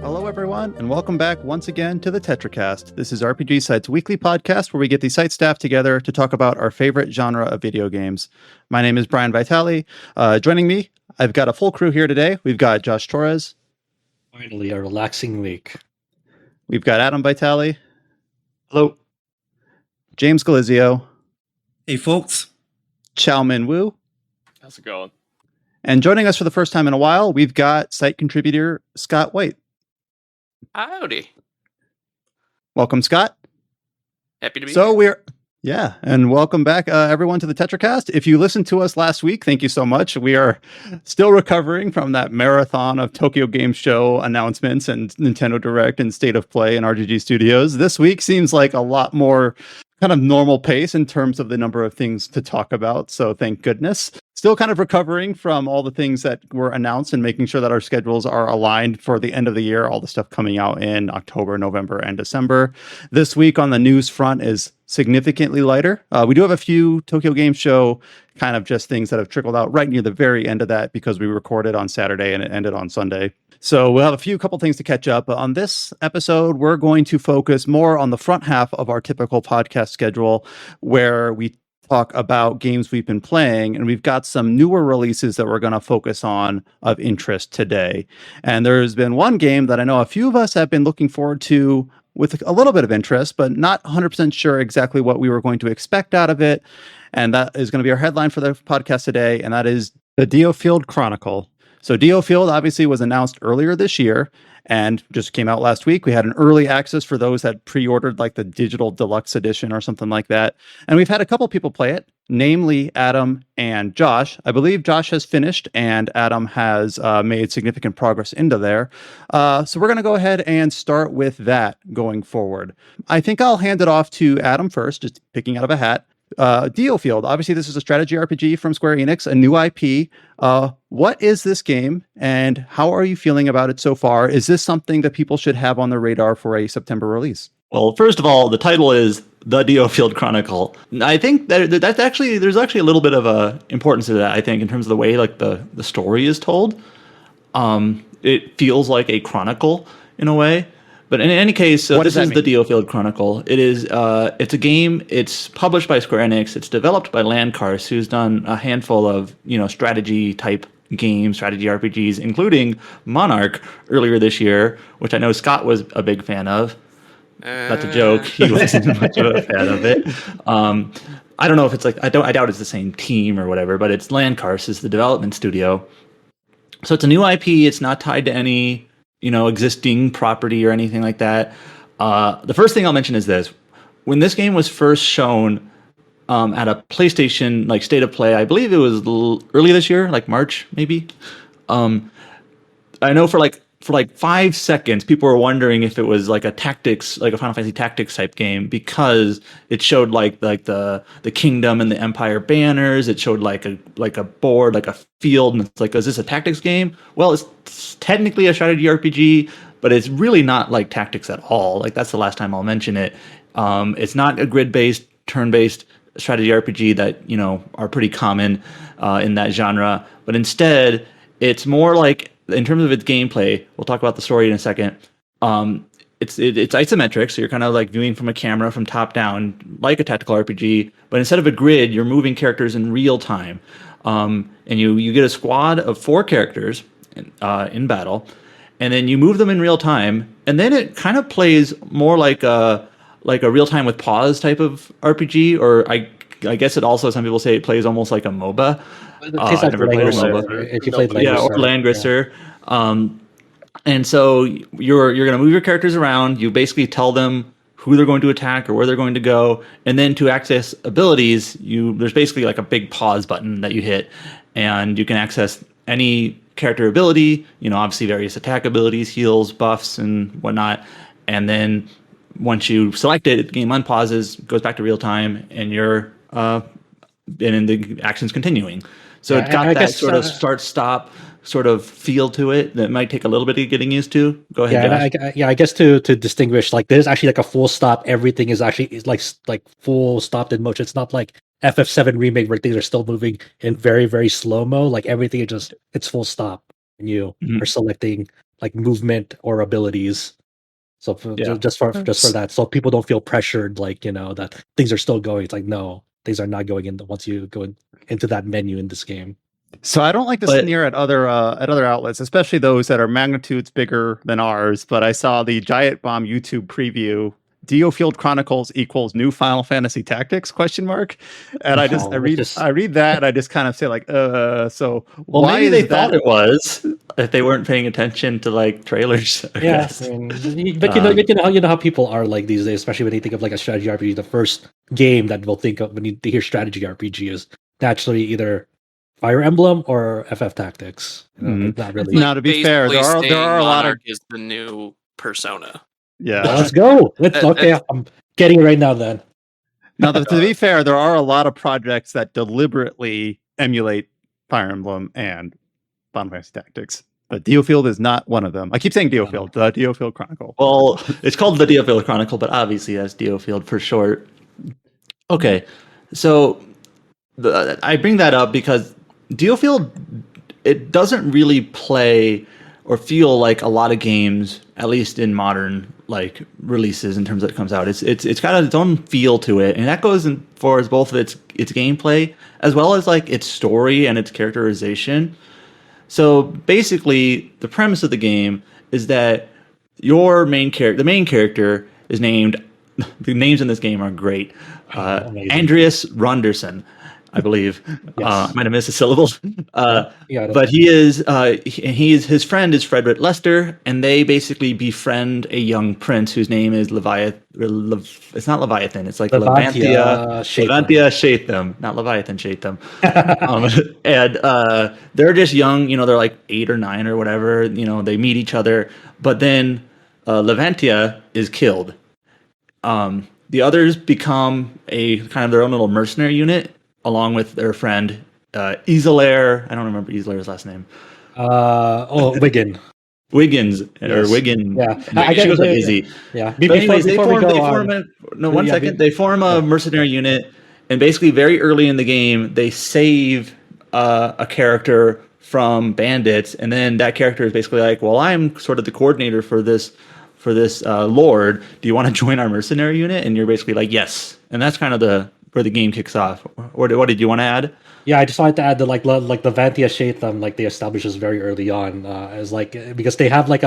Hello, everyone, and welcome back once again to the Tetracast. This is RPG Site's weekly podcast where we get the site staff together to talk about our favorite genre of video games. My name is Brian Vitale. Joining me, I've got a full crew here today. We've got Josh Torres. Finally, a relaxing week. We've got Adam Vitale. Hello. James Galizio. Hey, folks. Chow Min Woo. How's it going? And joining us for the first time in a while, we've got site contributor Scott White. Howdy. Welcome, Scott. Happy to be here. And welcome back, everyone, to the Tetracast. If you listened to us last week, thank you so much. We are still recovering from that marathon of Tokyo Game Show announcements and Nintendo Direct and State of Play and RGG Studios. This week seems like a lot more kind of normal pace in terms of the number of things to talk about. So thank goodness. Still kind of recovering from all the things that were announced and making sure that our schedules are aligned for the end of the year, all the stuff coming out in October, November, and December. This week on the news front is significantly lighter. We do have a few Tokyo Game Show kind of just things that have trickled out right near the very end of that because we recorded on Saturday and it ended on Sunday. So we'll have a couple things to catch up. But on this episode, we're going to focus more on the front half of our typical podcast schedule where we talk about games we've been playing, and we've got some newer releases that we're going to focus on of interest today. And there's been one game that I know a few of us have been looking forward to with a little bit of interest, but not 100% sure exactly what we were going to expect out of it. And that is going to be our headline for the podcast today, and that is the DioField Chronicle. So DioField obviously was announced earlier this year and just came out last week. We had an early access for those that pre-ordered like the digital deluxe edition or something like that. And we've had a couple people play it, namely Adam and Josh. I believe Josh has finished and Adam has made significant progress into there. So we're going to go ahead and start with that going forward. I think I'll hand it off to Adam first, just picking out of a hat. DioField, obviously this is a strategy RPG from Square Enix, a new IP. What is this game and how are you feeling about it so far? Is this something that people should have on their radar for a September release? Well, first of all, the title is the DioField Chronicle. I think that's actually there's actually a little bit of a importance to that. I think in terms of the way like the story is told, it feels like a chronicle in a way. But in any case, this is the DioField Chronicle. It is it's a game. It's published by Square Enix. It's developed by Landcars, who's done a handful of strategy type games, strategy RPGs, including Monarch earlier this year, which I know Scott was a big fan of. That's a joke. He wasn't much of a fan of it. I don't know if it's like I doubt it's the same team or whatever, but it's Landcars is the development studio. So it's a new IP. It's not tied to any existing property or anything like that. The first thing I'll mention is this. When this game was first shown at a PlayStation like State of Play, I believe it was early this year, like March maybe. I know for 5 seconds, people were wondering if it was like a tactics, like a Final Fantasy Tactics type game, because it showed like the kingdom and the empire banners. It showed like a board, like a field, and it's like, is this a tactics game? Well, it's technically a strategy RPG, but it's really not like tactics at all. Like that's the last time I'll mention it. It's not a grid-based, turn-based strategy RPG that are pretty common in that genre, but instead it's more like, in terms of its gameplay, we'll talk about the story in a second. It's isometric, so you're kind of like viewing from a camera from top down, like a tactical RPG. But instead of a grid, you're moving characters in real time, and you get a squad of 4 characters in battle, and then you move them in real time, and then it kind of plays more like a real time with pause type of RPG, or I guess it also, some people say it plays almost like a MOBA. It never played MOBA. If you played Landgrisser. And so you're going to move your characters around. You basically tell them who they're going to attack or where they're going to go. And then to access abilities, there's basically like a big pause button that you hit, and you can access any character ability, obviously various attack abilities, heals, buffs, and whatnot. And then once you select it, the game unpauses, goes back to real time, and you're and the action's continuing. So it's got that sort of start-stop sort of feel to it that might take a little bit of getting used to. Go ahead, Josh. I guess to distinguish, like there's actually like a full stop. Everything is actually like full stopped in motion. It's not like FF7 remake where things are still moving in very, very slow mo. Like everything is it's full stop, and you are selecting like movement or abilities. So just for that, so people don't feel pressured, like that things are still going. It's like no, things are not going in once you go into that menu in this game. So I don't like to sneer at other outlets, especially those that are magnitudes bigger than ours. But I saw the Giant Bomb YouTube preview. DioField Chronicles equals new Final Fantasy Tactics ? And I read that and I just kind of say like, so well, why maybe is they that? thought it was if they weren't paying attention to like trailers. I guess. I mean, but you know how people are like these days, especially when they think of like a strategy RPG. The first game that we'll think of when they hear strategy RPG is naturally either Fire Emblem or FF Tactics. Not really. Now, to be fair, there are a lot of is the new Persona. Yeah, well, let's go. Okay, I'm getting it right now. Then. Now, to be fair, there are a lot of projects that deliberately emulate Fire Emblem and Final Fantasy Tactics. But DioField is not one of them. I keep saying DioField, the DioField Chronicle. Well, it's called the DioField Chronicle, but obviously that's DioField for short. Okay, so I bring that up because DioField, it doesn't really play or feel like a lot of games, at least in modern like releases in terms of it comes out. It's got its own feel to it, and that goes in for both of its gameplay as well as like its story and its characterization. So basically, the premise of the game is that the main character is named. The names in this game are great. Andreas Ronderson, I believe. Yes. Might have missed a syllable. But his friend is Frederick Lester, and they basically befriend a young prince whose name is Leviathan. It's not Leviathan. It's like Levantia Shatham, not Leviathan Shatham. And they're just young. They're like 8 or 9 or whatever. They meet each other, but then Levantia is killed. The others become a kind of their own little mercenary unit, along with their friend Isolair. I don't remember Islair's last name. Wiggin. Wiggins or Yes. Wiggin. Yeah, She goes like Izzy. Yeah. But anyways, they form a mercenary unit, and basically very early in the game, they save a character from bandits, and then that character is basically like, well, I'm sort of the coordinator for this lord. Do you want to join our mercenary unit? And you're basically like, yes. And that's kind of where the game kicks off. What did you want to add? Yeah, I just wanted to add that like the Vantia Shatham, like they established this very early on as like because they have like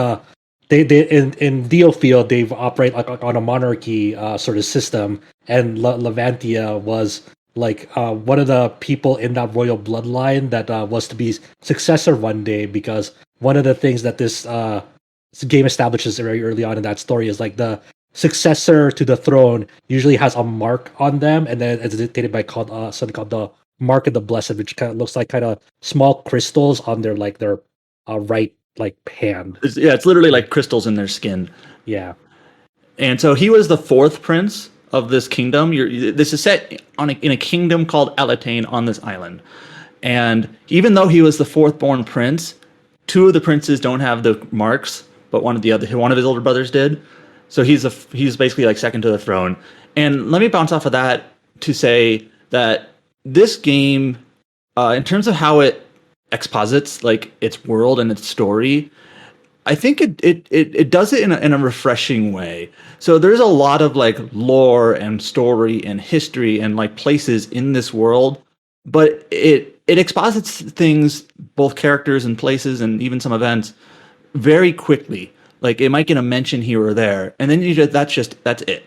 they in DioField they operate like on a monarchy sort of system, and Levantia was like one of the people in that royal bloodline that was to be successor one day, because one of the things that this game establishes very early on in that story is like the successor to the throne usually has a mark on them, and then it's dictated by something called the Mark of the Blessed, which kind of looks like kind of small crystals on their right like hand. It's literally like crystals in their skin. Yeah, and so he was the 4th prince of this kingdom. This is set in a kingdom called Alatane on this island, and even though he was the 4th born prince, 2 of the princes don't have the marks, but one of his older brothers did. So he's basically like second to the throne. And let me bounce off of that to say that this game, in terms of how it exposits like its world and its story, I think it does it in a refreshing way. So there's a lot of like lore and story and history and like places in this world, but it exposits things, both characters and places and even some events, very quickly. Like it might get a mention here or there, and then that's it.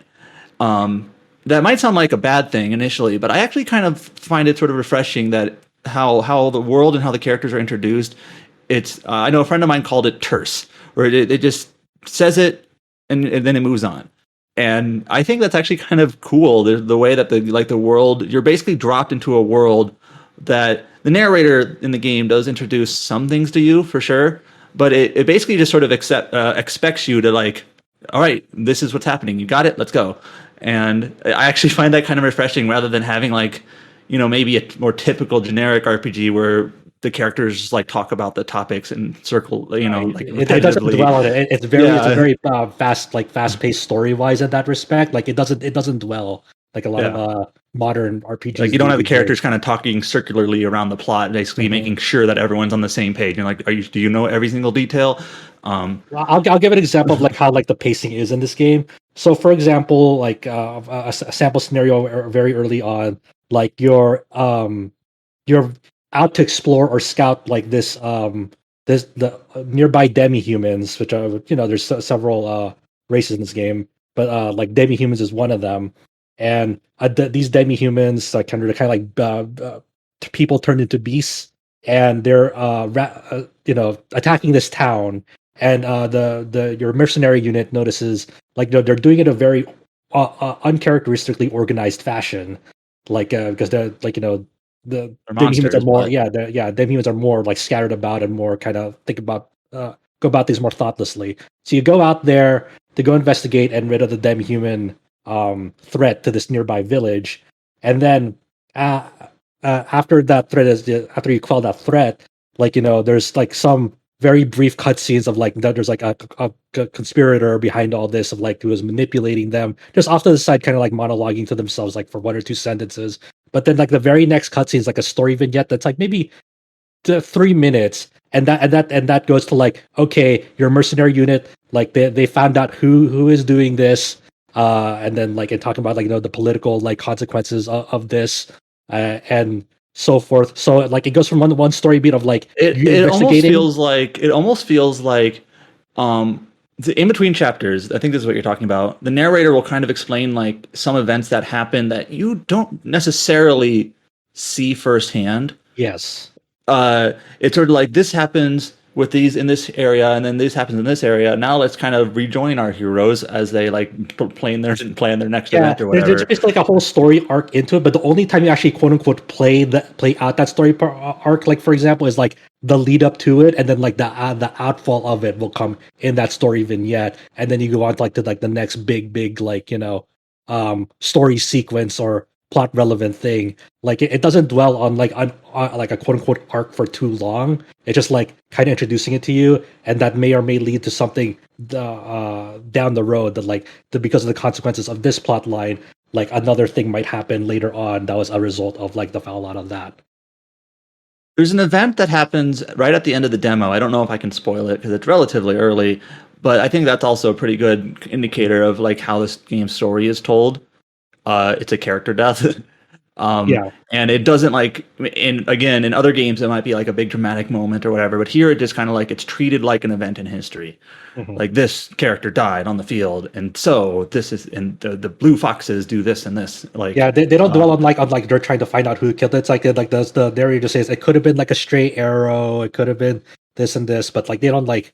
That might sound like a bad thing initially, but I actually kind of find it sort of refreshing that how the world and how the characters are introduced. It's I know a friend of mine called it terse, where it just says it and then it moves on. And I think that's actually kind of cool. The way that the world, you're basically dropped into a world that the narrator in the game does introduce some things to you for sure, but it basically just sort of expects you to like, all right, this is what's happening. You got it. Let's go. And I actually find that kind of refreshing rather than having like, maybe a more typical generic RPG where the characters like talk about the topics and circle, like it doesn't dwell on it. It's a very fast-paced story-wise in that respect. Like it doesn't dwell like a lot of modern RPGs. Like you don't have the characters kind of talking circularly around the plot, basically making sure that everyone's on the same page. And like, do you know every single detail? I'll give an example of like how like the pacing is in this game. So, for example, like a sample scenario very early on, like you're out to explore or scout like the nearby demi-humans, which are there's several races in this game, but like demi-humans is one of them, and these demi-humans kind of like people turned into beasts, and they're attacking this town, and the your mercenary unit notices like they're doing it a very uncharacteristically organized fashion, like because they're like the They're demi-humans are monsters, more but demi-humans are more like scattered about and more kind of go about things more thoughtlessly. So you go out there to go investigate and rid of the demi-human threat to this nearby village, and then uh, after that threat is after you quell that threat, like there's like some very brief cutscenes of like that there's like a conspirator behind all this of like who is manipulating them just off to the side, kind of like monologuing to themselves like for one or two sentences. But then like the very next cutscene is like a story vignette that's like maybe 3 minutes, and that goes to like, okay, your mercenary unit, like they found out who is doing this, and then like and talking about like the political like consequences of this, and so forth. So like it goes from one story beat of like you it investigating. almost feels like in between chapters. I think this is what you're talking about. The narrator will kind of explain like some events that happen that you don't necessarily see firsthand. Yes. It's sort of like this happens with these in this area, and then this happens in this area. Now let's kind of rejoin our heroes as they like plan their next Yeah, event or there's whatever. just like a whole story arc into it, but the only time you actually quote unquote play out that story arc, like for example, is like the lead up to it, and then like the outfall of it will come in that story vignette, and then you go on to like the next big like story sequence or plot relevant thing. Like it doesn't dwell on like a quote unquote arc for too long. It's just like kind of introducing it to you, and that may or may lead to something down the road that because of the consequences of this plot line, like another thing might happen later on that was a result of like the fallout of that. There's an event that happens right at the end of the demo. I don't know if I can spoil it because it's relatively early, but I think that's also a pretty good indicator of like how this game's story is told. It's a character death. Yeah. And it doesn't like in other games it might be like a big dramatic moment or whatever, but here it just kind of like it's treated like an event in history. Mhm. Like this character died on the field, and so this is and the blue foxes do this and this. Like Yeah, they don't dwell on like they're trying to find out who killed it. It's like the narrator just says it could have been like a stray arrow, it could have been this and this, but like they don't like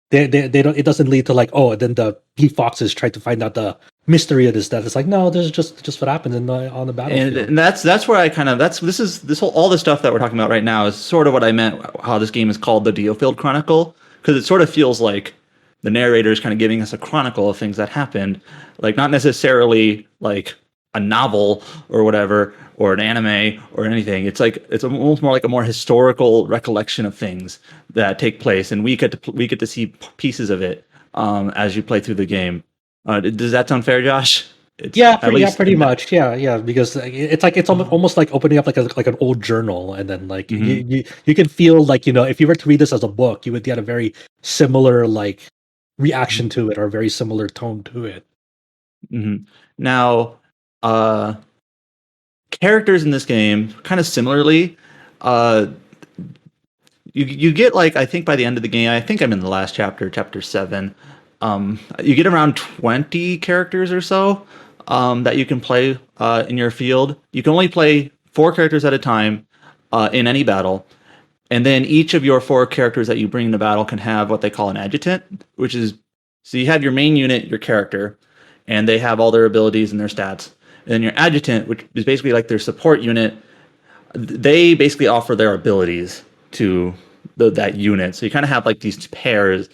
they don't, it doesn't lead to like, oh, then the blue foxes try to find out the mystery of this death. It's like, no, this is just what happens on the battlefield. and that's where I kind of this whole all the stuff that we're talking about right now is sort of what I meant how this game is called the DioField Chronicle, because it sort of feels like the narrator is kind of giving us a chronicle of things that happened, like not necessarily like a novel or whatever or an anime or anything. It's like it's almost more like a more historical recollection of things that take place, and we get to see pieces of it as you play through the game. Does that sound fair, Josh? It's Yeah, at least pretty much. Yeah, because it's like it's almost like opening up like an old journal, and then like you can feel like if you were to read this as a book, you would get a very similar like reaction to it or a very similar tone to it. Mm-hmm. Now, characters in this game, kind of similarly, uh, you get like I think by the end of the game, I think I'm in the last chapter, chapter 7. You get around 20 characters or so that you can play in your field. You can only play 4 characters at a time in any battle. And then each of your 4 characters that you bring into battle can have what they call an adjutant, which is so you have your main unit, your character, and they have all their abilities and their stats. And then your adjutant, which is basically like their support unit, they basically offer their abilities to that unit. So you kind of have like these pairs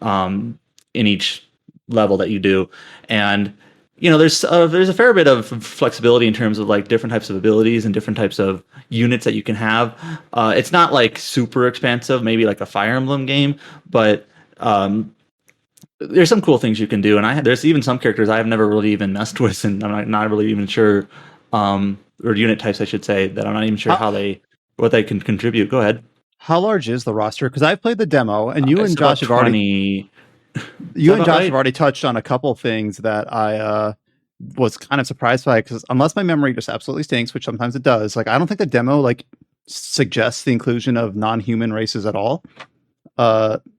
in each level that you do, and there's a fair bit of flexibility in terms of like different types of abilities and different types of units that you can have. It's not like super expansive, maybe like a Fire Emblem game, but there's some cool things you can do. And there's even some characters I've never really even messed with, and I'm not really even sure, or unit types I should say, that I'm not even sure what they can contribute. Go ahead. How large is the roster? Because I've played the demo, and you and Josh have already 20. have already touched on a couple things that I was kind of surprised by. Because unless my memory just absolutely stinks, which sometimes it does, like I don't think the demo like suggests the inclusion of non-human races at all.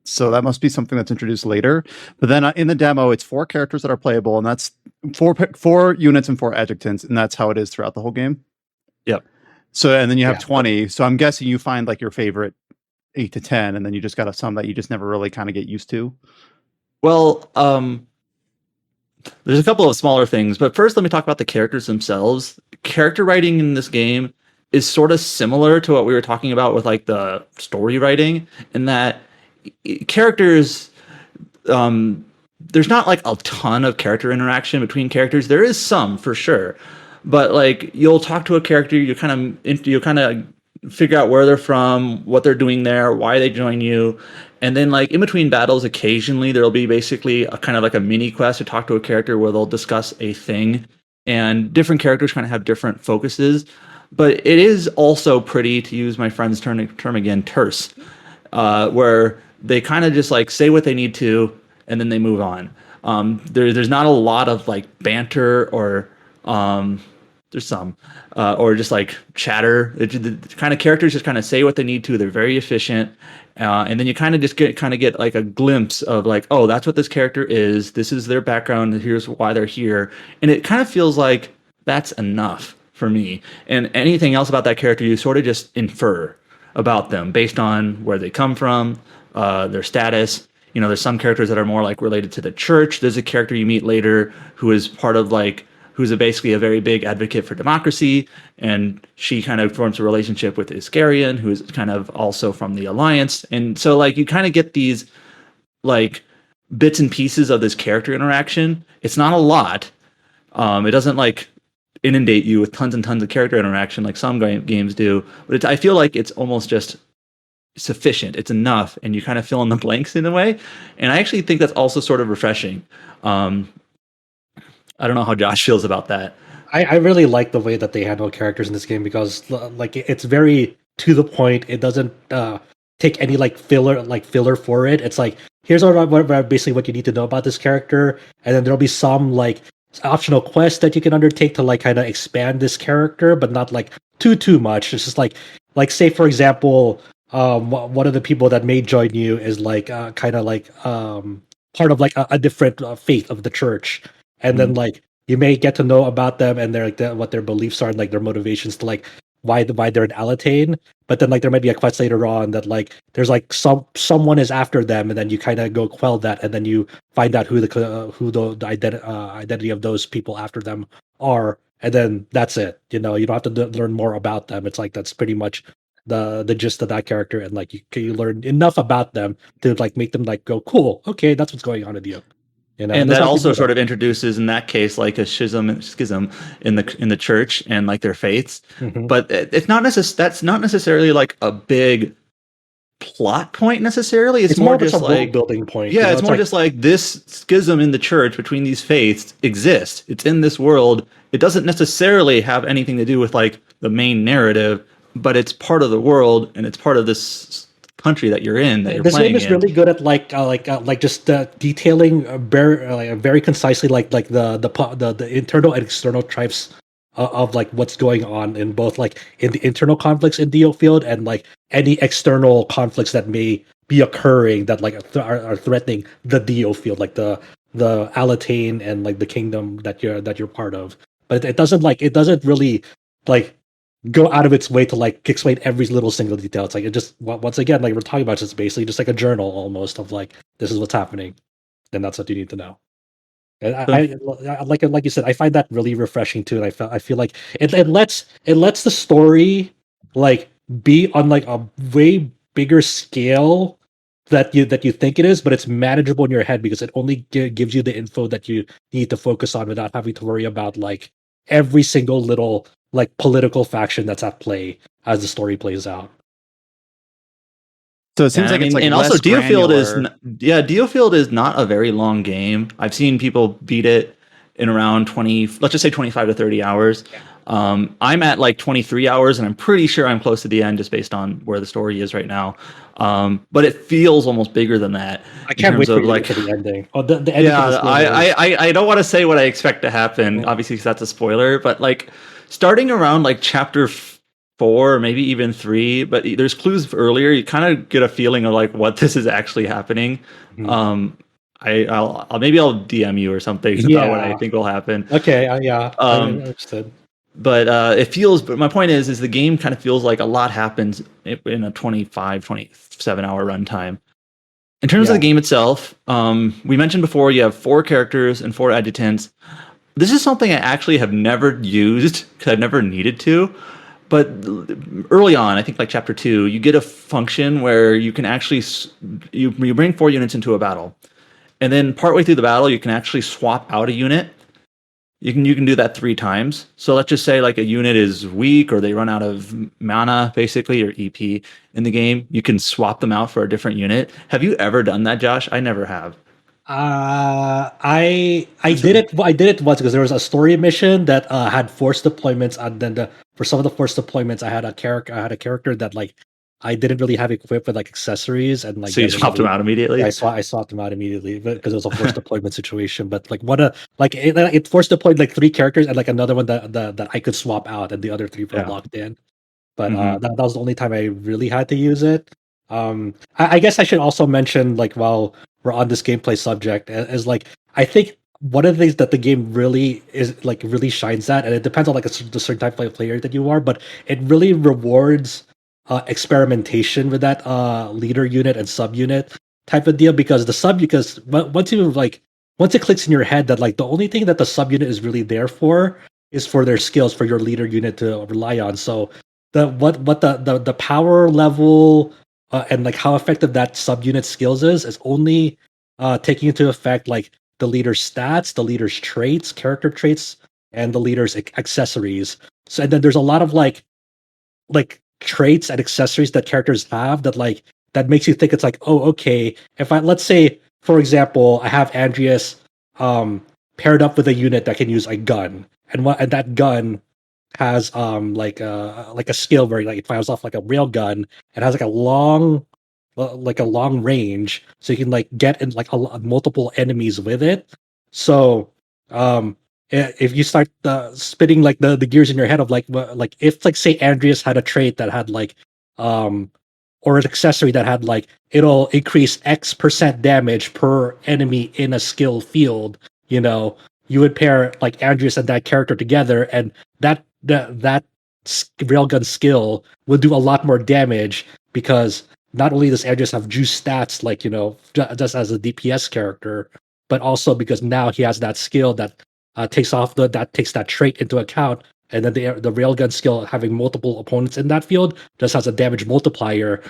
So that must be something that's introduced later. But then in the demo, it's 4 characters that are playable, and that's 4 units and 4 adjutants, and that's how it is throughout the whole game. Yep. So and then you have 20. So I'm guessing you find like your favorite 8 to 10, and then you just got some that you just never really kind of get used to. Well, there's a couple of smaller things, but first let me talk about the characters themselves. Character writing in this game is sort of similar to what we were talking about with like the story writing, in that characters, there's not like a ton of character interaction between characters. There is some for sure, but like you'll talk to a character, you kind of figure out where they're from, what they're doing there, why they join you. And then like in between battles, occasionally there'll be basically a kind of like a mini quest to talk to a character where they'll discuss a thing, and different characters kind of have different focuses. But it is also pretty, to use my friend's term again, terse, where they kind of just like say what they need to, and then they move on. There's not a lot of like banter or there's some or just like chatter. The kind of characters just kind of say what they need to. They're very efficient, and then you kind of get like a glimpse of like, oh, that's what this character is. This is their background. Here's why they're here, and it kind of feels like that's enough for me. And anything else about that character, you sort of just infer about them based on where they come from, their status. You know, there's some characters that are more like related to the church. There's a character you meet later who is part of like, who's basically a very big advocate for democracy, and she kind of forms a relationship with Iscarian, who is kind of also from the Alliance. And so like you kind of get these like bits and pieces of this character interaction. It's not a lot. It doesn't like inundate you with tons and tons of character interaction like some games do, but I feel like it's almost just sufficient. It's enough, and you kind of fill in the blanks in a way. And I actually think that's also sort of refreshing. I don't know how Josh feels about that. I really like the way that they handle characters in this game, because like it's very to the point. It doesn't take any like filler for it. It's like, here's basically what you need to know about this character, and then there'll be some like optional quests that you can undertake to like kind of expand this character, but not like too much. It's just like say for example, one of the people that may join you is like kind of like part of like a different faith of the church, and then like you may get to know about them and their like what their beliefs are and like their motivations to like why they're in Alatane. But then like there might be a quest later on that like there's like someone is after them, and then you kind of go quell that, and then you find out who the identity of those people after them are, and then that's it. You know, you don't have to learn more about them. It's like that's pretty much the gist of that character, and like you learn enough about them to like make them like go, cool, okay, that's what's going on with you. You know, and that also sort of introduces, in that case, like a schism in the church and like their faiths. Mm-hmm. But it's not that's not necessarily like a big plot point necessarily. It's more just like a building point. Yeah, you know, it's more like, just like this schism in the church between these faiths exists. It's in this world. It doesn't necessarily have anything to do with like the main narrative, but it's part of the world, and it's part of this country that you're in, that you're this playing game is in. really good at like just detailing very concisely like the internal and external tribes of like what's going on in both like in the internal conflicts in DioField and like any external conflicts that may be occurring that like are threatening the DioField, like the Alatane and like the kingdom that you're part of. But it doesn't really like go out of its way to like explain every little single detail. It's like, it just, once again, like we're talking about, it's basically just like a journal almost of like, this is what's happening, and that's what you need to know. And I like you said, I find that really refreshing too. And I feel like it lets the story like be on like a way bigger scale that you think it is, but it's manageable in your head because it only gives you the info that you need to focus on without having to worry about like every single little like political faction that's at play as the story plays out. So it seems like it's like, and also DioField is not a very long game. I've seen people beat it in around 20, let's just say 25 to 30 hours. I'm at like 23 hours, and I'm pretty sure I'm close to the end just based on where the story is right now. But it feels almost bigger than that. I can't wait for you to get to the ending. Oh, the ending. Yeah, I don't want to say what I expect to happen, obviously, because that's a spoiler. But like starting around like chapter 4, maybe even 3, but there's clues earlier. You kind of get a feeling of like what this is actually happening. Mhm. I'll maybe I'll DM you or something about what I think will happen. Okay. Yeah. I'm Um, interested. but it feels. But my point is the game kind of feels like a lot happens in a 25, 27 hour runtime. In terms of the game itself, we mentioned before you have 4 characters and 4 adjutants. This is something I actually have never used because I've never needed to. But early on, I think like chapter 2, you get a function where you can actually you bring 4 units into a battle, and then partway through the battle, you can actually swap out a unit. You can do that 3 times. So let's just say like a unit is weak or they run out of mana, basically, or EP in the game. You can swap them out for a different unit. Have you ever done that, Josh? I never have. I did it. I did it once because there was a story mission that had forced deployments, and then for some of the forced deployments, I had a character that like I didn't really have equipped with like accessories and like. So you swapped them out immediately. Yeah, I swapped them out immediately because it was a forced deployment situation. But like it forced deployed like 3 characters and like another one that I could swap out, and the other 3 were locked in. But that was the only time I really had to use it. I guess I should also mention, like, while we're on this gameplay subject, is like I think one of the things that the game really is like really shines at, and it depends on like the certain type of player that you are, but it really rewards experimentation with that leader unit and sub unit type of deal, because once it clicks in your head that like the only thing that the sub unit is really there for is for their skills for your leader unit to rely on. So the power level and like how effective that subunit skills is only taking into effect like the leader's stats, the leader's traits, character traits, and the leader's accessories. So and then there's a lot of like traits and accessories that characters have that like that makes you think it's like, oh, okay, if I, let's say for example, I have Andreas paired up with a unit that can use a gun, and that gun has like a skill where like it fires off like a rail gun and has like a long range, so you can like get in like multiple enemies with it. So if you start spinning like the gears in your head of like if like say Andreas had a trait that had like or an accessory that had like it'll increase X% damage per enemy in a skill field, you would pair like Andreas and that character together, and that railgun skill will do a lot more damage, because not only does Andreas have juice stats like just as a DPS character, but also because now he has that skill that takes that trait into account, and then the railgun skill having multiple opponents in that field just has a damage multiplier,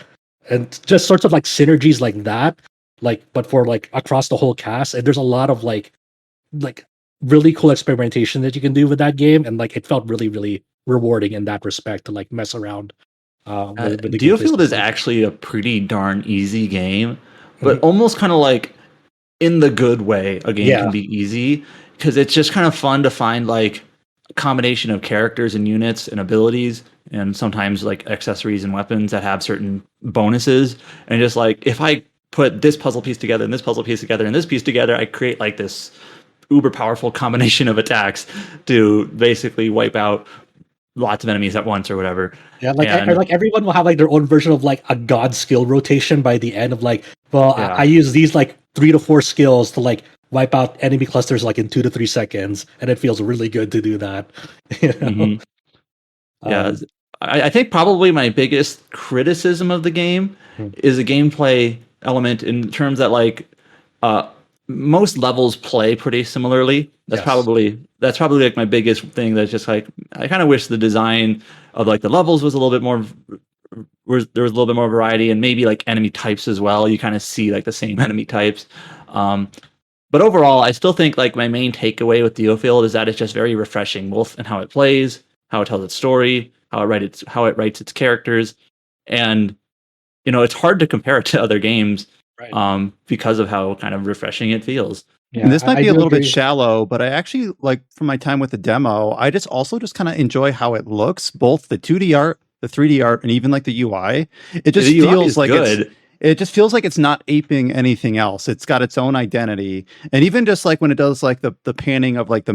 and just sorts of like synergies like that, like but for like across the whole cast. And there's a lot of like really cool experimentation that you can do with that game, and like it felt really really rewarding in that respect to like mess around with the DioField is actually a pretty darn easy game, but Mhm. almost kind of like in the good way a game Yeah. can be easy, because it's just kind of fun to find like a combination of characters and units and abilities, and sometimes like accessories and weapons that have certain bonuses, and just like if I put this puzzle piece together and this puzzle piece together and this piece together, I create like this uber powerful combination of attacks to basically wipe out lots of enemies at once or whatever. Yeah, like everyone will have like their own version of like a god skill rotation by the end of like, well, Yeah. I use these like 3 to 4 skills to like wipe out enemy clusters like in 2 to 3 seconds, and it feels really good to do that. Mhm. Yeah, Um, I think probably my biggest criticism of the game Mhm. is a gameplay element, in terms that like uh, most levels play pretty similarly. That's Yes. probably like my biggest thing. That's just like I kind of wish the design of like the levels was a little bit more. There was a little bit more variety, and maybe like enemy types as well. You kind of see like the same enemy types. But overall, I still think like my main takeaway with DioField is that it's just very refreshing, both in how it plays, how it tells its story, how it writes its characters, and it's hard to compare it to other games because of how kind of refreshing it feels. Yeah, And this might I be a do little bit agree. shallow, but I actually like from my time with the demo, I just also just kind of enjoy how it looks, both the 2D art, the 3D art, and even like the UI. It just The UI feels is like good. it just feels like it's not aping anything else. It's got its own identity. And even just like when it does like the panning of like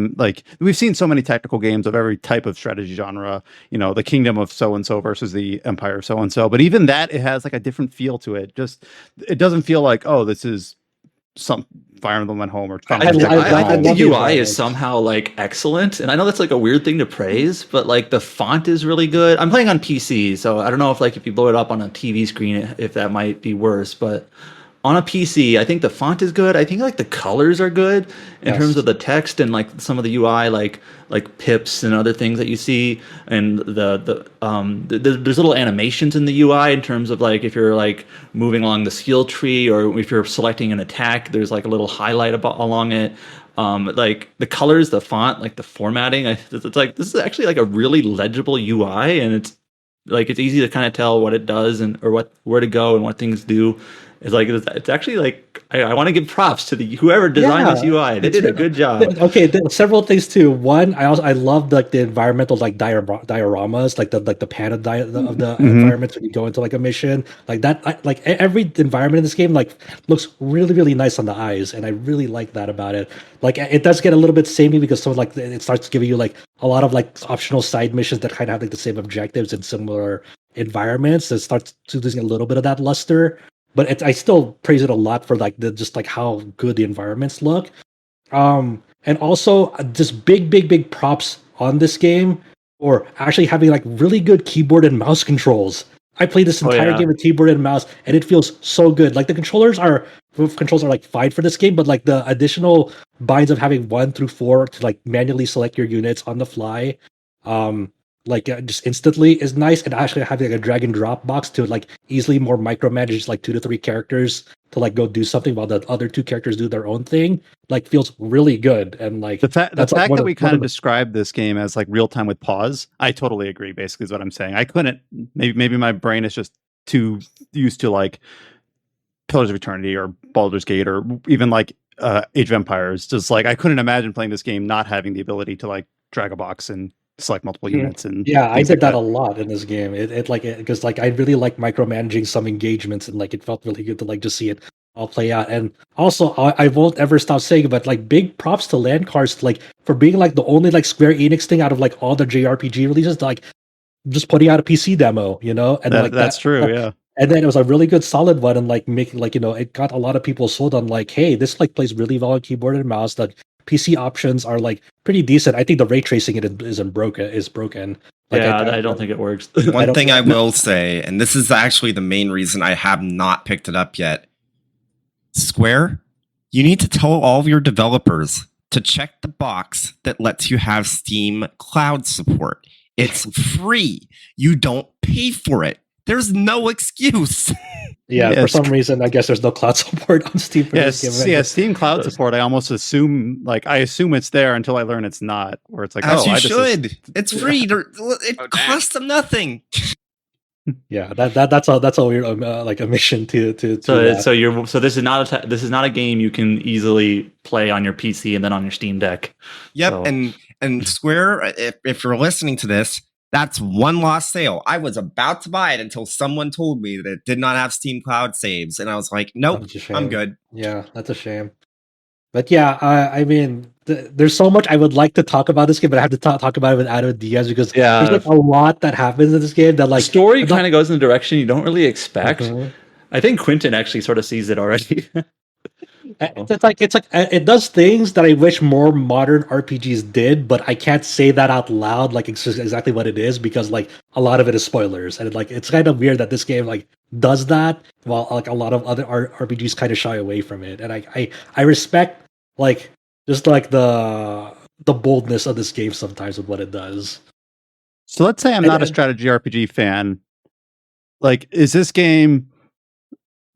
we've seen so many tactical games of every type of strategy genre, the kingdom of so and so versus the empire of so and so. But even that, it has like a different feel to it. Just it doesn't feel like, oh, this is some Fire Emblem at Home or Final Fantasy I I think love the the UI is environment. somehow like excellent, and I know that's like a weird thing to praise, but like the font is really good. I'm playing on PC, so I don't know if you blow it up on a TV screen, if that might be worse. But on a PC, I think the font is good. I think like the colors are good in terms Yes. of the text and like some of the UI, like pips and other things that you see, and there's little animations in the UI in terms of like if you're like moving along the skill tree or if you're selecting an attack, there's like a little highlight along it. Like the colors, the font, like the formatting, it's like this is actually like a really legible UI, and it's easy to kind of tell what it does and or where to go and what things do. It's actually like I want to give props to whoever designed this UI. They did a good job. Okay, several things too. One, I love like the environmental like dioramas, like the pan of the Mhm. environments when you go into like a mission, like that. Like every environment in this game like looks really really nice on the eyes, and I really like that about it. Like it does get a little bit samey because like it starts giving you like a lot of like optional side missions that kind of have like the same objectives in similar environments. It starts losing a little bit of that luster, but I still praise it a lot for like the just like how good the environments look. And also just big props on this game, or actually having like really good keyboard and mouse controls. I played this Oh, entire yeah. game with keyboard and mouse, and it feels so good. Like the controls are like fine for this game, but like the additional binds of having 1 through 4 to like manually select your units on the fly, um, just instantly is nice. And actually having like a drag and drop box to like easily more micromanage like 2 to 3 characters to like go do something while the other 2 characters do their own thing, like feels really good. And like The that's like fact one that of we one kind of of the described this game as like real time with pause, I totally agree. Basically, is what I'm saying. I couldn't. Maybe my brain is just too used to like Pillars of Eternity or Baldur's Gate or even like Age of Empires. Just like I couldn't imagine playing this game not having the ability to like drag a box and select multiple Mhm. units and Yeah, I things did like that a that. lot in this game. It like because like I really like micromanaging some engagements, and like it felt really good to like just see it all play out. And also, I won't ever stop saying, but like big props to Landcars like for being like the only like Square Enix thing out of like all the JRPG releases, to, like just putting out a PC demo, and like That's that. true. Yeah. And then it was a really good solid one, and like making like it got a lot of people sold on like, hey, this like plays really well on keyboard and mouse. Like PC options are like pretty decent. I think the ray tracing isn't broken. Like Yeah, I don't think it works. One thing I no, will say, and this is actually the main reason I have not picked it up yet, Square, you need to tell all of your developers to check the box that lets you have Steam Cloud support. It's free. You don't pay for it. There's no excuse. yeah, Yeah, for it's some reason, I guess there's no cloud support on Steam for this game. Yeah, Steam Cloud support. I almost assume I assume it's there until I learn it's not. Where it's like, As oh, you I just should. It's free. It Oh, dang. costs them nothing. Yeah, that's a weird like omission to So this is not a game you can easily play on your PC and then on your Steam Deck. Yep, So- and Square, if you're listening to this, that's one lost sale. I was about to buy it until someone told me that it did not have Steam Cloud saves, and I was like, nope, That's a shame. I'm good. Yeah, that's a shame. But yeah, I mean, there's so much I would like to talk about this game, but I have to talk about it with Adam Diaz because Yeah. there's like a lot that happens in this game that The like story kind of goes in a direction you don't really expect. Mhm. I think Quentin actually sort of sees it already. It's like it does things that I wish more modern RPGs did, but I can't say that out loud like exactly what it is because like a lot of it is spoilers, and it's kind of weird that this game like does that while like a lot of other RPGs kind of shy away from it, and I respect like just like the boldness of this game sometimes with what it does. So let's say I'm not a strategy RPG fan. Like, is this game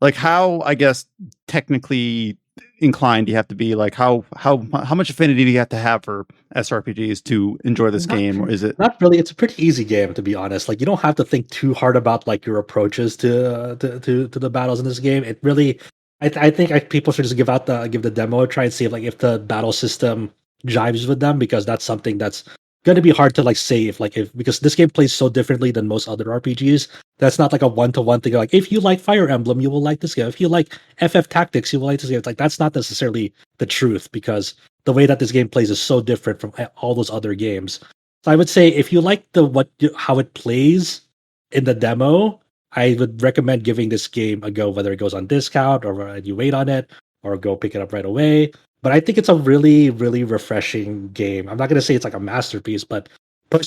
like how I guess technically inclined do you have to be? Like, how much affinity do you have to have for SRPGs to enjoy this game, or is it? Not really. It's a pretty easy game, to be honest. Like you don't have to think too hard about like your approaches to the battles in this game. It really, I think people should just give the demo a try and see if the battle system jives with them, because that's something that's going to be hard to like say if because this game plays so differently than most other RPGs. That's not like a one-to-one thing. Like if you like Fire Emblem, you will like this game. If you like FF Tactics, you will like this game. It's like that's not necessarily the truth, because the way that this game plays is so different from all those other games. So I would say if you like how it plays in the demo, I would recommend giving this game a go, whether it goes on discount or you wait on it or go pick it up right away. But I think it's a really, really refreshing game. I'm not gonna say it's like a masterpiece, but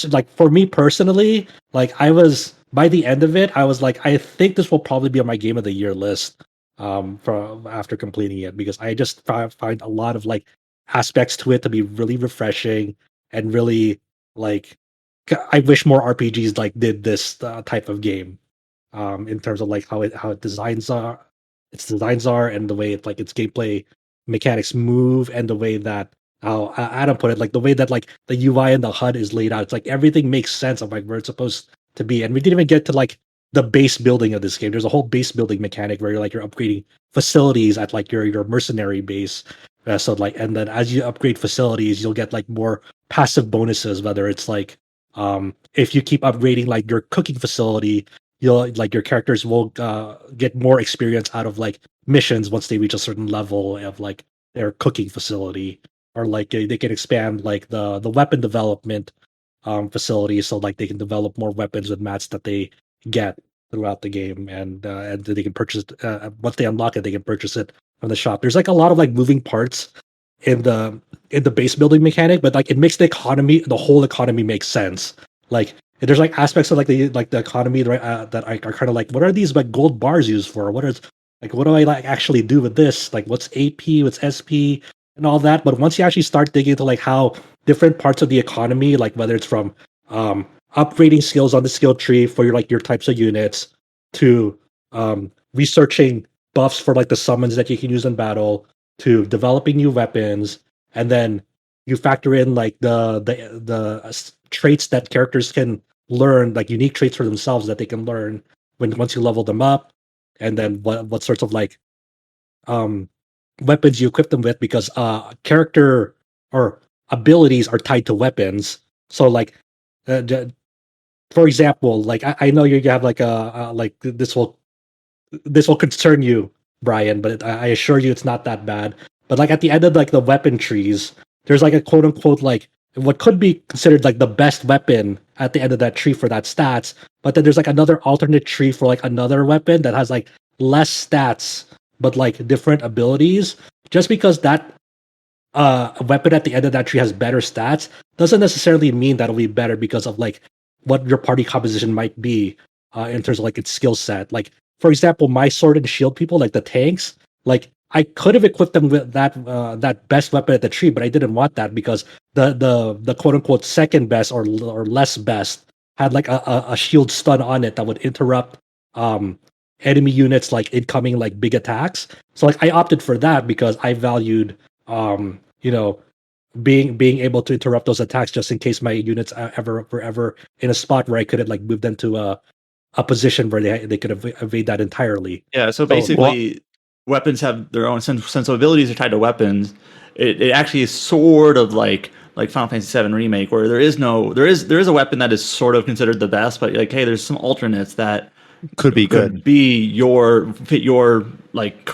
like for me personally, like I was by the end of it, I was like, I think this will probably be on my game of the year list for after completing it, because I just find a lot of like aspects to it to be really refreshing and really like I wish more RPGs like did this type of game in terms of like how it designs are its designs are, and the way its gameplay mechanics move, and the way that how Adam put it, like the way that like the UI and the HUD is laid out. It's like everything makes sense of like where it's supposed to be. And we didn't even get to like the base building of this game. There's a whole base building mechanic where you're upgrading facilities at like your mercenary base. So like, and then as you upgrade facilities, you'll get like more passive bonuses, whether it's like if you keep upgrading like your cooking facility, you'll like your characters will get more experience out of like missions once they reach a certain level of like their cooking facility, or like they can expand like the weapon development facility, so like they can develop more weapons with mats that they get throughout the game, and they can purchase once they unlock it, they can purchase it from the shop. There's like a lot of like moving parts in the base building mechanic, but like it makes the whole economy makes sense. Like there's like aspects of like the economy that are kind of like, what are these like gold bars used for? What do I like actually do with this? Like what's AP, what's SP, and all that. But once you actually start digging into like how different parts of the economy, like whether it's from upgrading skills on the skill tree for your types of units, to researching buffs for like the summons that you can use in battle, to developing new weapons, and then you factor in like the traits that characters can learn, like unique traits for themselves that they can learn once you level them up, and then what sorts of like um weapons you equip them with, because character or abilities are tied to weapons. So like uh, d- for example, like I know you have like like this will concern you, Brian, but I assure you it's not that bad. But like at the end of like the weapon trees, there's like a quote unquote like what could be considered like the best weapon at the end of that tree for that stats. But then there's like another alternate tree for like another weapon that has like less stats but like different abilities. Just because that a weapon at the end of that tree has better stats doesn't necessarily mean that it'll be better because of like what your party composition might be in terms of like its skill set. Like for example, my sword and shield people, like the tanks, like I could have equipped them with that best weapon at the tree, but I didn't want that because the quote unquote second best or less best had like a shield stun on it that would interrupt enemy units like incoming like big attacks. So like I opted for that because I valued you know, being able to interrupt those attacks just in case my units were ever in a spot where I couldn't like move them to a position where they could evade that entirely. Yeah, so basically, weapons have their own sense of abilities are tied to weapons. It actually is sort of like Final Fantasy VII Remake, where there is a weapon that is sort of considered the best, but like, hey, there's some alternates that could be good. Be fit your like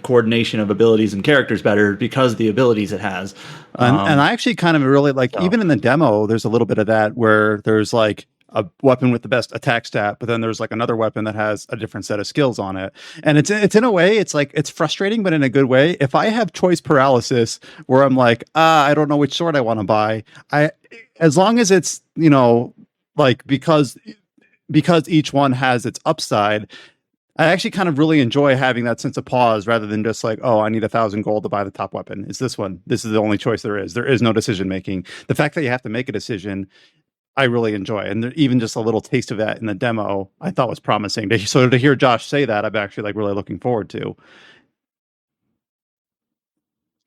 coordination of abilities and characters better because of the abilities it has. And I actually kind of really like, even in the demo, there's a little bit of that where there's like a weapon with the best attack stat, but then there's like another weapon that has a different set of skills on it. And it's in a way, it's like, it's frustrating, but in a good way. If I have choice paralysis where I'm like, I don't know which sword I want to buy, as long as it's, like, because each one has its upside, I actually kind of really enjoy having that sense of pause rather than just like, oh, I need 1,000 gold to buy the top weapon. It's this one. This is the only choice there is. There is no decision making. The fact that you have to make a decision, I really enjoy. And even just a little taste of that in the demo, I thought was promising. So to hear Josh say that, I'm actually like really looking forward to.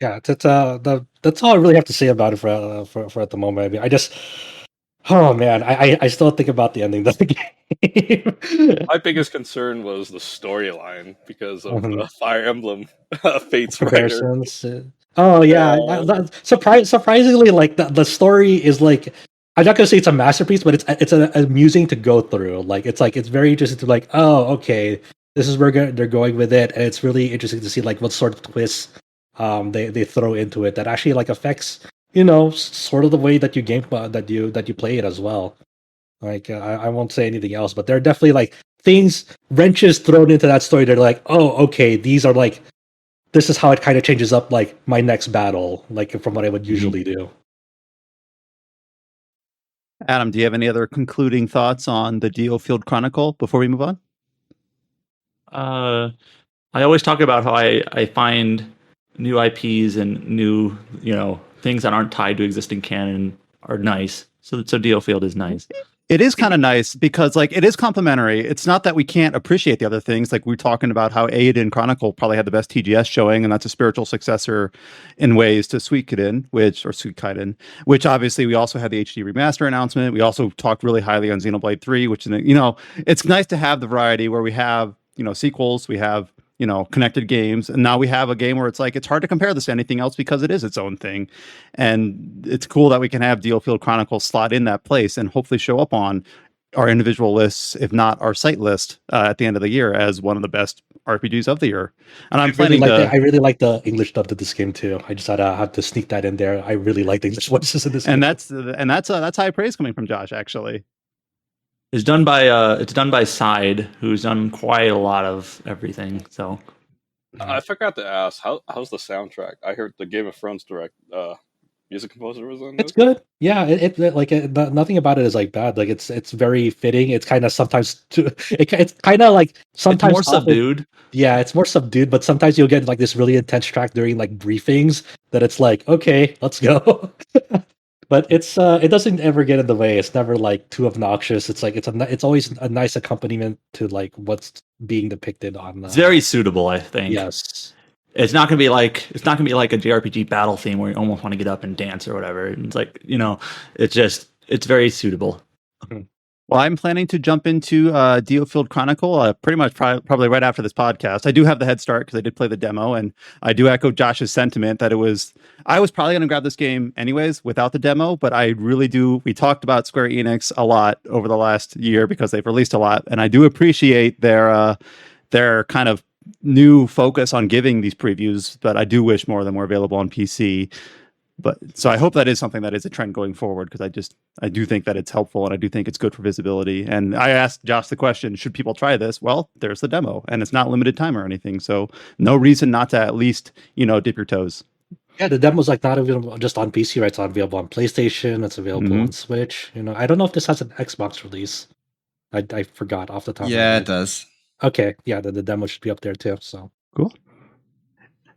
Yeah, that's all I really have to say about it for at the moment. I mean, Oh man, I still think about the ending of the game. My biggest concern was the storyline because of Mhm. the Fire Emblem Fates writer. Comparisons. Oh yeah, surprisingly, like the story is like, I'm not gonna say it's a masterpiece, but it's amusing to go through. Like it's very interesting to like, oh okay, this is where they're going with it, and it's really interesting to see like what sort of twists they throw into it that actually like affects sort of the way that you that you play it as well. Like I won't say anything else, but there are definitely like things wrenches thrown into that story. They're like, oh okay, these are like, this is how it kind of changes up like my next battle, like from what I would usually do. Adam, do you have any other concluding thoughts on the DioField Chronicle before we move on? I always talk about how I find new IPs and new things that aren't tied to existing canon are nice. So DioField is nice. It is kind of nice because like it is complementary. It's not that we can't appreciate the other things. Like we're talking about how Aiden Chronicle probably had the best TGS showing, and that's a spiritual successor in ways to Suikoden, which obviously we also had the HD remaster announcement. We also talked really highly on Xenoblade 3, which it's nice to have the variety where we have sequels, we have connected games, and now we have a game where it's like it's hard to compare this to anything else because it is its own thing. And it's cool that we can have DioField Chronicle slot in that place and hopefully show up on our individual lists, if not our site list, at the end of the year as one of the best RPGs of the year. And I'm planning I really like the English dub to this game too. I just had to have to sneak that in there. I really like the English voices in this game. And that's high praise coming from Josh, actually. It's done by Side, who's done quite a lot of everything. So I forgot to ask, how's the soundtrack? I heard the Game of Thrones music composer was in It's it. good. Yeah, nothing about it is like bad. Like it's very fitting. It's kind of sometimes it's kind of like sometimes it's more subdued. Yeah, it's more subdued, but sometimes you'll get like this really intense track during like briefings that it's like, okay, let's go. But it doesn't ever get in the way. It's never like too obnoxious. It's like it's always a nice accompaniment to like what's being depicted on. It's very suitable, I think. Yes. It's not gonna be like a JRPG battle theme where you almost want to get up and dance or whatever. It's like it's very suitable. Well, I'm planning to jump into DioField Chronicle pretty much probably right after this podcast. I do have the head start because I did play the demo, and I do echo Josh's sentiment that I was probably going to grab this game anyways without the demo, but I really do. We talked about Square Enix a lot over the last year because they've released a lot, and I do appreciate their kind of new focus on giving these previews, but I do wish more of them were available on PC. But so I hope that is something that is a trend going forward because I do think that it's helpful and I do think it's good for visibility. And I asked Josh the question, should people try this? Well, there's the demo and it's not limited time or anything. So no reason not to at least, dip your toes. Yeah, the demo's like not available just on PC, right? It's available on PlayStation, it's available on Switch. I don't know if this has an Xbox release. I forgot off the top of my head. It does. Okay, yeah, the demo should be up there too. So cool.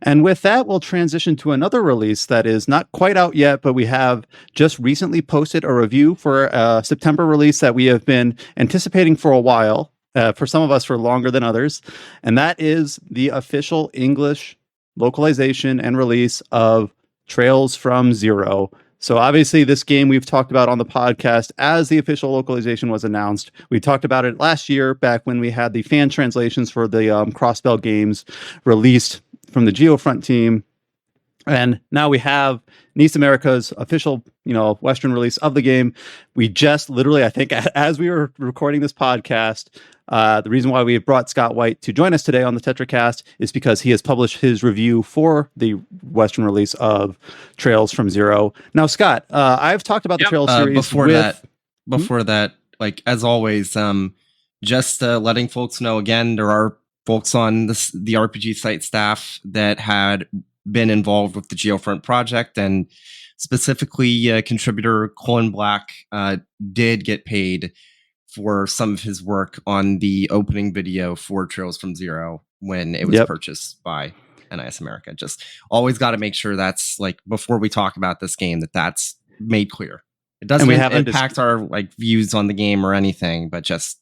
And with that, we'll transition to another release that is not quite out yet, but we have just recently posted a review for a September release that we have been anticipating for a while, for some of us for longer than others. And that is the official English localization and release of Trails from Zero. So obviously this game we've talked about on the podcast as the official localization was announced. We talked about it last year back when we had the fan translations for the Crossbell games released from the GeoFront team. And now we have NieR America's official, Western release of the game. We just literally, I think, as we were recording this podcast, the reason why we brought Scott White to join us today on the Tetracast is because he has published his review for the Western release of Trails from Zero. Now, Scott, I've talked about the Trails series before that, like as always, just letting folks know again, there are folks on the RPG site staff that had been involved with the GeoFront project, and specifically contributor Colin Black did get paid for some of his work on the opening video for Trails from Zero when it was purchased by NieR America. Just always got to make sure that's like before we talk about this game that's made clear. It doesn't impact our like views on the game or anything, but just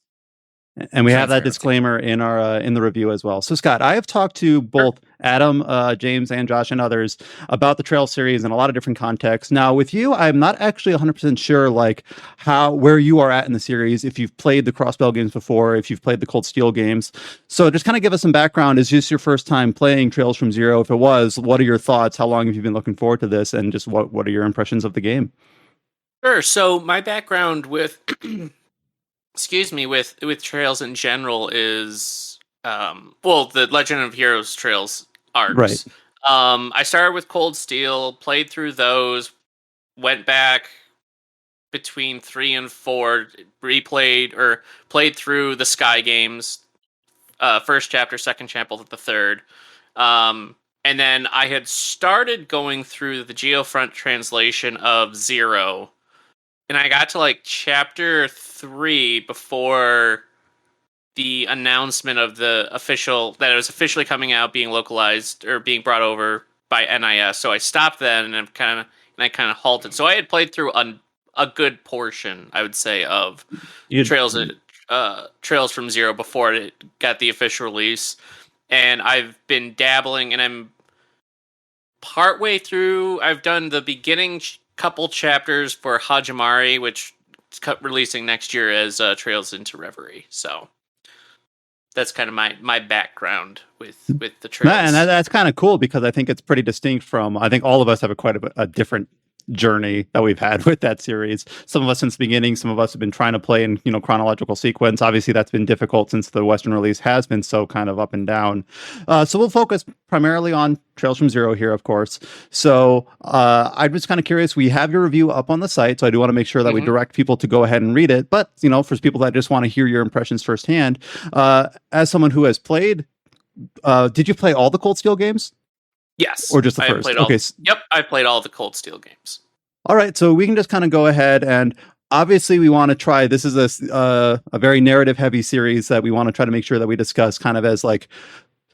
And we have that Transparency. disclaimer in our in the review as well. So Scott, I have talked to both Adam, James, and Josh and others about the Trail series in a lot of different contexts. Now, with you, I'm not actually 100% sure like where you are at in the series. If you've played the Crossbell games before, if you've played the Cold Steel games, so just kind of give us some background. Is this your first time playing Trails from Zero? If it was, what are your thoughts? How long have you been looking forward to this? And just what are your impressions of the game? Sure. So my background with excuse me, with Trails in general is the Legend of Heroes Trails arcs. Right. I started with Cold Steel, played through those, went back between 3 and 4, played through the Sky games, first chapter, second chapter, the third. And then I had started going through the Geofront translation of Zero, and I got to like chapter 3 before the announcement of that it was officially coming out, being localized or being brought over by NIS. So I stopped then, and I kind of halted. So I had played through a good portion, I would say, of Trails from Zero before it got the official release, and I've been dabbling, and I'm partway through. I've done the beginning couple chapters for Hajimari, which is releasing next year as Trails into Reverie. So that's kind of my background with the Trails. And that's kind of cool because I think it's pretty distinct from, I think all of us have quite a different journey that we've had with that series. Some of us since the beginning, some of us have been trying to play in chronological sequence. Obviously that's been difficult since the Western release has been so kind of up and down. So we'll focus primarily on Trails from Zero here, of course. So I'm just kind of curious, we have your review up on the site, so I do want to make sure that we direct people to go ahead and read it, but for people that just want to hear your impressions firsthand, as someone who has played, did you play all the Cold Steel games? Yes. Or just the first? Okay. Yep, I played all the Cold Steel games. All right, so we can just kind of go ahead, and obviously we want to try, this is a very narrative heavy series that we want to try to make sure that we discuss kind of as like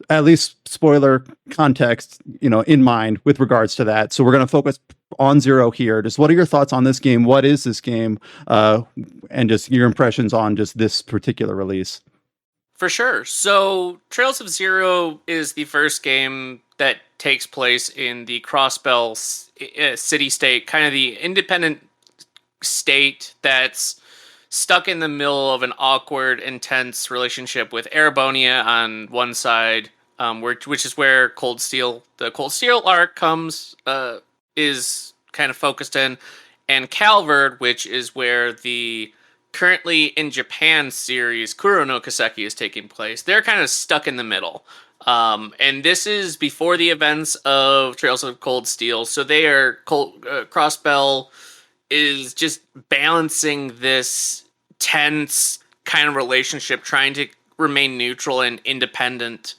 at least spoiler context, in mind with regards to that. So we're going to focus on Zero here. Just what are your thoughts on this game? What is this game? And just your impressions on just this particular release. For sure. So Trails of Zero is the first game that takes place in the Crossbell city-state, kind of the independent state that's stuck in the middle of an awkward, intense relationship with Erebonia on one side, which is where the Cold Steel arc is kind of focused in, and Calvard, which is where the currently in Japan series Kuro no Kaseki is taking place. They're kind of stuck in the middle. And this is before the events of Trails of Cold Steel. So they are Crossbell is just balancing this tense kind of relationship, trying to remain neutral and independent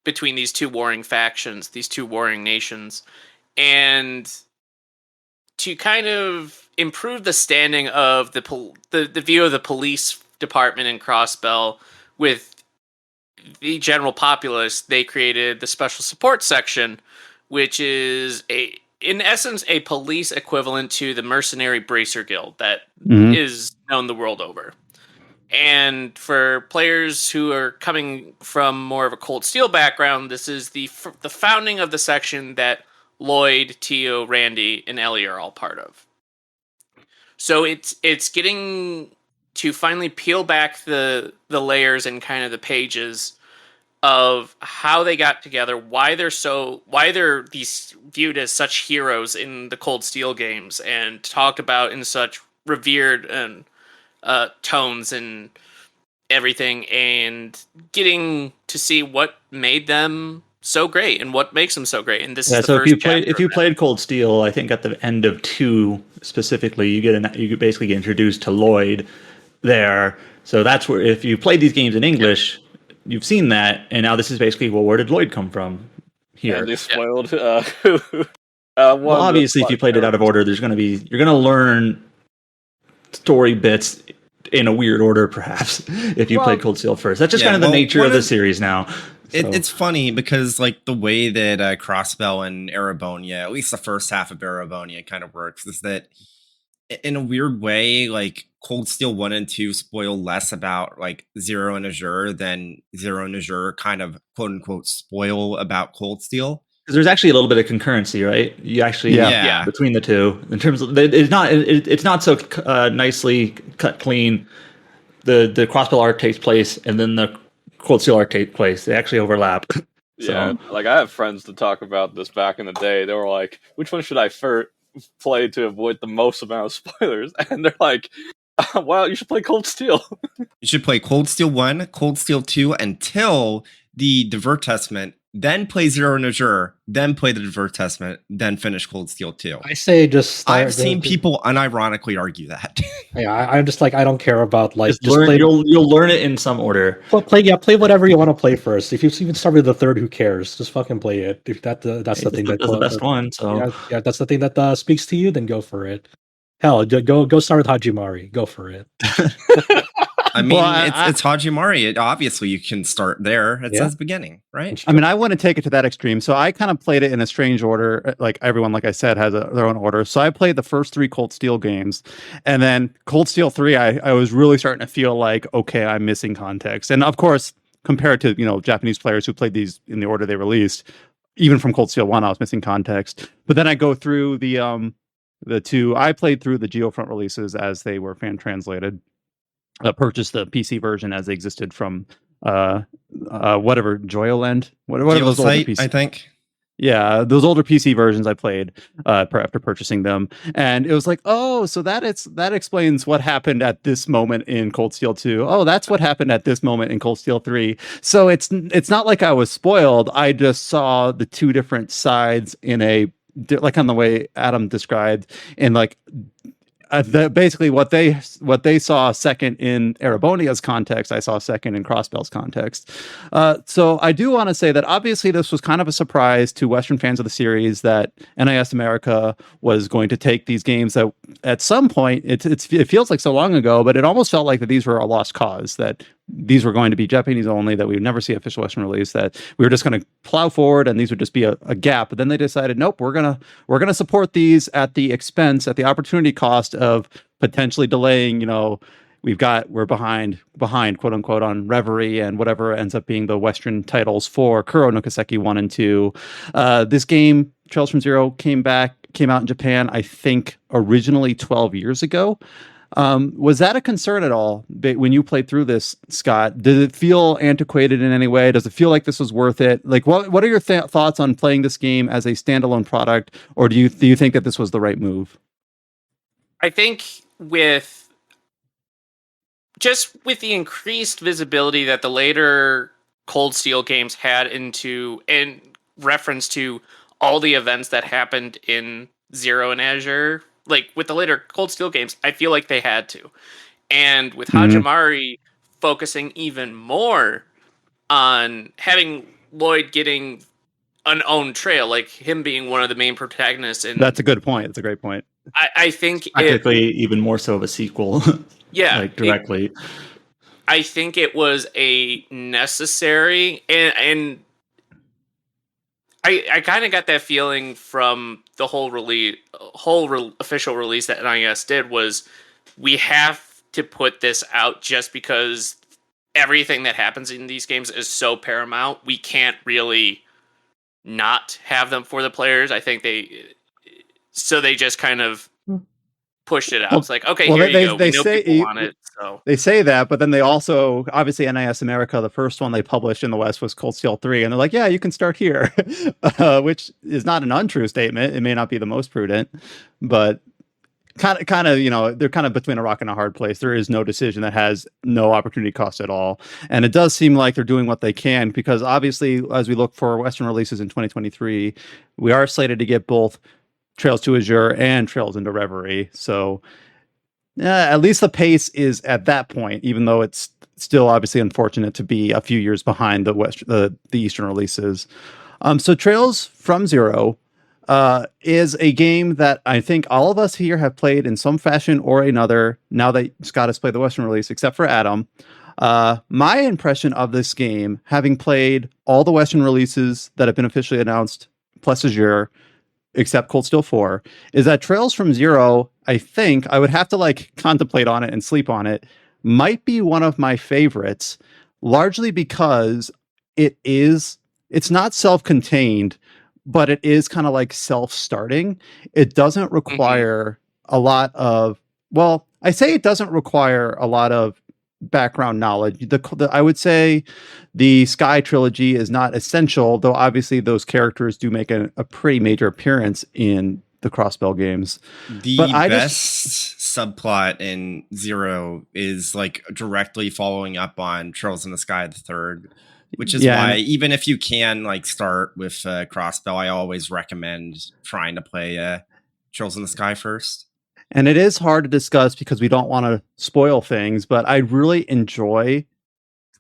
between these two warring factions, these two warring nations. And to kind of improve the standing of the view of the police department in Crossbell with the general populace, they created the Special Support Section, which is in essence a police equivalent to the Mercenary Bracer Guild that is known the world over. And for players who are coming from more of a Cold Steel background, this is the founding of the section that Lloyd, Tio, Randy, and Ellie are all part of. So it's getting to finally peel back the layers and kind of the pages of how they got together, why they're these viewed as such heroes in the Cold Steel games and talked about in such revered and tones and everything, and getting to see what made them so great and what makes them so great. And this is the first if you played Cold Steel, I think at the end of 2 specifically, you basically get introduced to Lloyd there. So that's where, if you played these games in English, you've seen that, and now this is basically, well, where did Lloyd come from here? And they spoiled. Well, obviously, if you played it out of order, you're going to learn story bits in a weird order, perhaps, if you played Cold Steel first. That's just kind of the nature of the series now. It's funny because like the way that Crossbell and Erebonia, at least the first half of Erebonia kind of works, is that in a weird way, like Cold Steel 1 and 2 spoil less about like Zero and Azure than Zero and Azure kind of quote unquote spoil about Cold Steel. Because there's actually a little bit of concurrency, right? You actually Yeah. between the two in terms of it's not so nicely cut clean. The Crossbell arc takes place, and then the Cold Steel arc takes place. They actually overlap. Yeah, like I have friends to talk about this back in the day. They were like, "Which one should I play to avoid the most amount of spoilers?" And they're like, "Well, you should play Cold Steel." You should play Cold Steel 1, Cold Steel 2 until the Divertestament, then play Zero and Azure, then play the Divertestament, then finish Cold Steel 2. I say just. I've seen people unironically argue that. Yeah, I'm just like, I don't care about like just learn, play. You'll learn it in some order. Play whatever you want to play first. If you even start with the third, who cares? Just fucking play it. If that's the thing That's the best one. So yeah, that's the thing that speaks to you. Then go for it. Hell, go start with Hajimari. Go for it. I mean, it's Hajimari. Obviously, you can start there. It says beginning, right? I mean, I want to take it to that extreme. So I kind of played it in a strange order. Like everyone, like I said, has their own order. So I played the first 3 Cold Steel games. And then Cold Steel 3, I was really starting to feel like, okay, I'm missing context. And of course, compared to, Japanese players who played these in the order they released, even from Cold Steel 1, I was missing context. But then I go through the 2, I played through the GeoFront releases as they were fan translated. Purchased the PC version as they existed from whatever Joyoland, whatever those older PC, I think. Yeah, those older PC versions I played after purchasing them, and it was like, oh, so that explains what happened at this moment in Cold Steel 2. Oh, that's what happened at this moment in Cold Steel 3. So it's not like I was spoiled. I just saw the 2 different sides in like on the way Adam described, in like. Basically, what they saw second in Erebonia's context, I saw second in Crossbell's context. So I do want to say that obviously this was kind of a surprise to Western fans of the series that NIS America was going to take these games that at some point it feels like so long ago, but it almost felt like that these were a lost cause, that these were going to be Japanese only, that we would never see official Western release, that we were just going to plow forward and these would just be a gap. But then they decided, nope, we're gonna support these at the expense, at the opportunity cost of potentially delaying. We're behind quote unquote on Reverie and whatever ends up being the Western titles for Kuro no Kiseki 1 and 2. This game, Trails from Zero, came out in Japan, I think originally 12 years ago. Was that a concern at all when you played through this, Scott? Did it feel antiquated in any way? Does it feel like this was worth it? Like, what are your thoughts on playing this game as a standalone product, or do you think that this was the right move? I think with the increased visibility that the later Cold Steel games had in reference to all the events that happened in Zero and Azure, like with the later Cold Steel games, I feel like they had to. And with Hajimari focusing even more on having Lloyd getting an own trail, like him being one of the main protagonists. And that's a good point. That's a great point. I think practically even more so of a sequel. Yeah. Like directly. I think it was a necessary, and I kind of got that feeling from the whole official release that NIS did, was we have to put this out just because everything that happens in these games is so paramount. We can't really not have them for the players. I think they just kind of pushed it out. It's like, okay, here you go. We know people want it. So they say that, but then they also, obviously, NIS America, the first one they published in the West was Cold Steel 3, and they're like, yeah, you can start here, which is not an untrue statement. It may not be the most prudent, but kind of, they're kind of between a rock and a hard place. There is no decision that has no opportunity cost at all, and it does seem like they're doing what they can, because obviously, as we look for Western releases in 2023, we are slated to get both Trails to Azure and Trails into Reverie. So at least the pace is at that point, even though it's still obviously unfortunate to be a few years behind the Eastern releases. So Trails from Zero is a game that I think all of us here have played in some fashion or another, now that Scott has played the Western release, except for Adam. My impression of this game, having played all the Western releases that have been officially announced, plus Azure, except Cold Steel 4, is that Trails from Zero, I think, I would have to like contemplate on it and sleep on it, might be one of my favorites, largely because it's not self-contained, but it is kind of like self-starting. It doesn't require a lot of, well, I say it doesn't require a lot of background knowledge. I would say the Sky trilogy is not essential, though obviously those characters do make a pretty major appearance in the Crossbell games. The best subplot in Zero is like directly following up on Trails in the Sky the Third, which is why even if you can like start with Crossbell, I always recommend trying to play Trails in the Sky first. And it is hard to discuss because we don't want to spoil things, but I really enjoy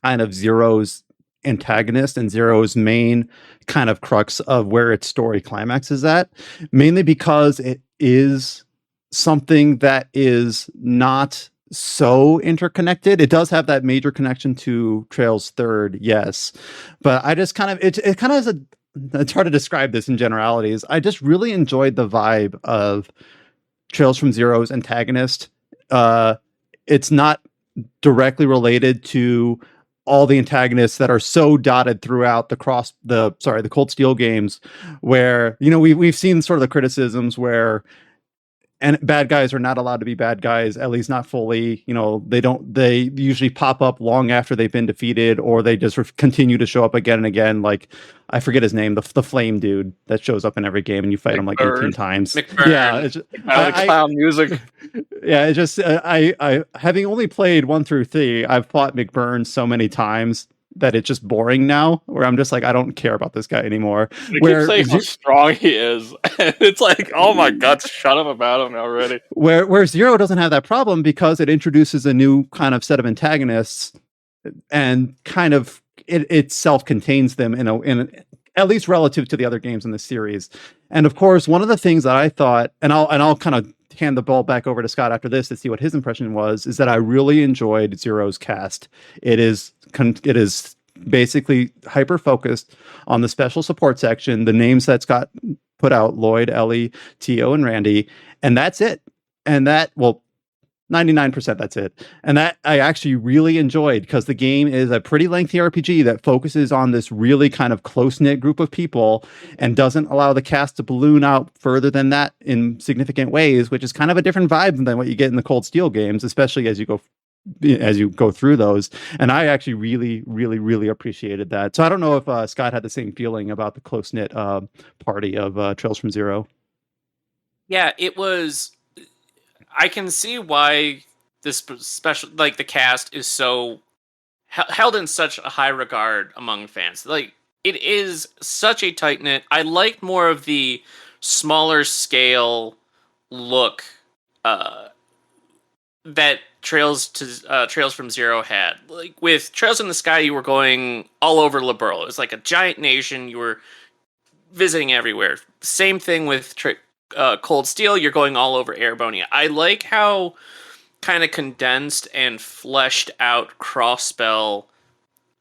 kind of Zero's antagonist and Zero's main kind of crux of where its story climax is at, mainly because it is something that is not so interconnected. It does have that major connection to Trails Third, yes, but I just kind of it kind of is it's hard to describe this in generalities. I just really enjoyed the vibe of Trails from Zero's antagonist. It's not directly related to all the antagonists that are so dotted throughout the Cold Steel games, where we've seen sort of the criticisms where and bad guys are not allowed to be bad guys, at least not fully. They usually pop up long after they've been defeated, or they just continue to show up again and again. Like, I forget his name, the flame dude that shows up in every game and you fight him like 18 times. McBurn. Yeah. It's just, clown music. Yeah. It's just, I having only played 1 through 3, I've fought McBurn so many times that it's just boring now, where I'm just like, I don't care about this guy anymore. They keep saying how strong he is. It's like, oh my god, shut up about him already. Where Zero doesn't have that problem because it introduces a new kind of set of antagonists and kind of it self-contains them in at least relative to the other games in the series. And of course, one of the things that I thought, and I'll kind of hand the ball back over to Scott after this to see what his impression was, is that I really enjoyed Zero's cast. It is basically hyper focused on the special support section, the names that Scott put out: Lloyd, Ellie, Tio, and Randy, and that's it. And that, well, 99% that's it. And that I actually really enjoyed, because the game is a pretty lengthy RPG that focuses on this really kind of close-knit group of people and doesn't allow the cast to balloon out further than that in significant ways, which is kind of a different vibe than what you get in the Cold Steel games, especially as you go through those. And I actually really, really, really appreciated that. So I don't know if Scott had the same feeling about the close-knit party of Trails from Zero. Yeah, it was. I can see why this special, like the cast, is so held in such a high regard among fans. Like, it is such a tight knit. I liked more of the smaller scale look that Trails from Zero had. Like, with Trails in the Sky, you were going all over Liberl. It was like a giant nation. You were visiting everywhere. Same thing with Cold Steel. You're going all over Erebonia. I like how kind of condensed and fleshed out Crossbell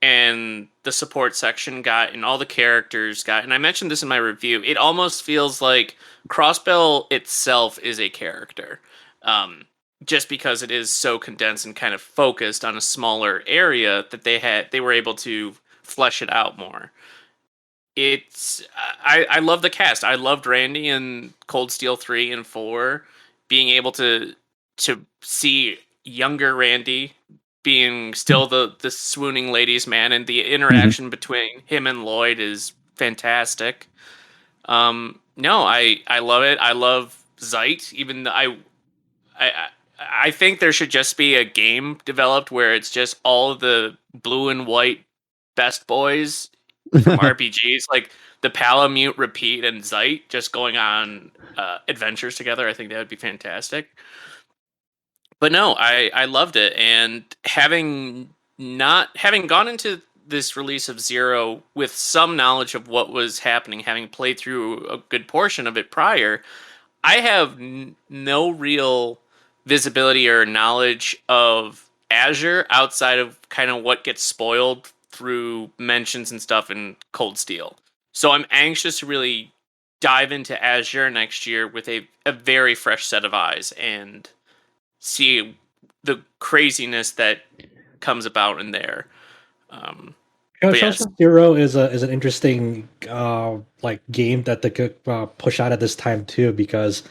and the support section got, and all the characters got. And I mentioned this in my review. It almost feels like Crossbell itself is a character. Just because it is so condensed and kind of focused on a smaller area, that they were able to flesh it out more. I love the cast. I loved Randy in Cold Steel 3 and 4, being able to see younger Randy being still the swooning ladies man, and the interaction between him and Lloyd is fantastic. No, I love it. I love Zeit. Even I think there should just be a game developed where it's just all the blue and white best boys from RPGs, like the Palamute, Repeat, and Zeit, just going on adventures together. I think that would be fantastic. But no, I loved it, and having gone into this release of Zero with some knowledge of what was happening, having played through a good portion of it prior, I have no real visibility or knowledge of Azure outside of kind of what gets spoiled through mentions and stuff in Cold Steel. So I'm anxious to really dive into Azure next year with a very fresh set of eyes and see the craziness that comes about in there. But Trails yes. from Zero is an interesting like game that they could push out at this time too, because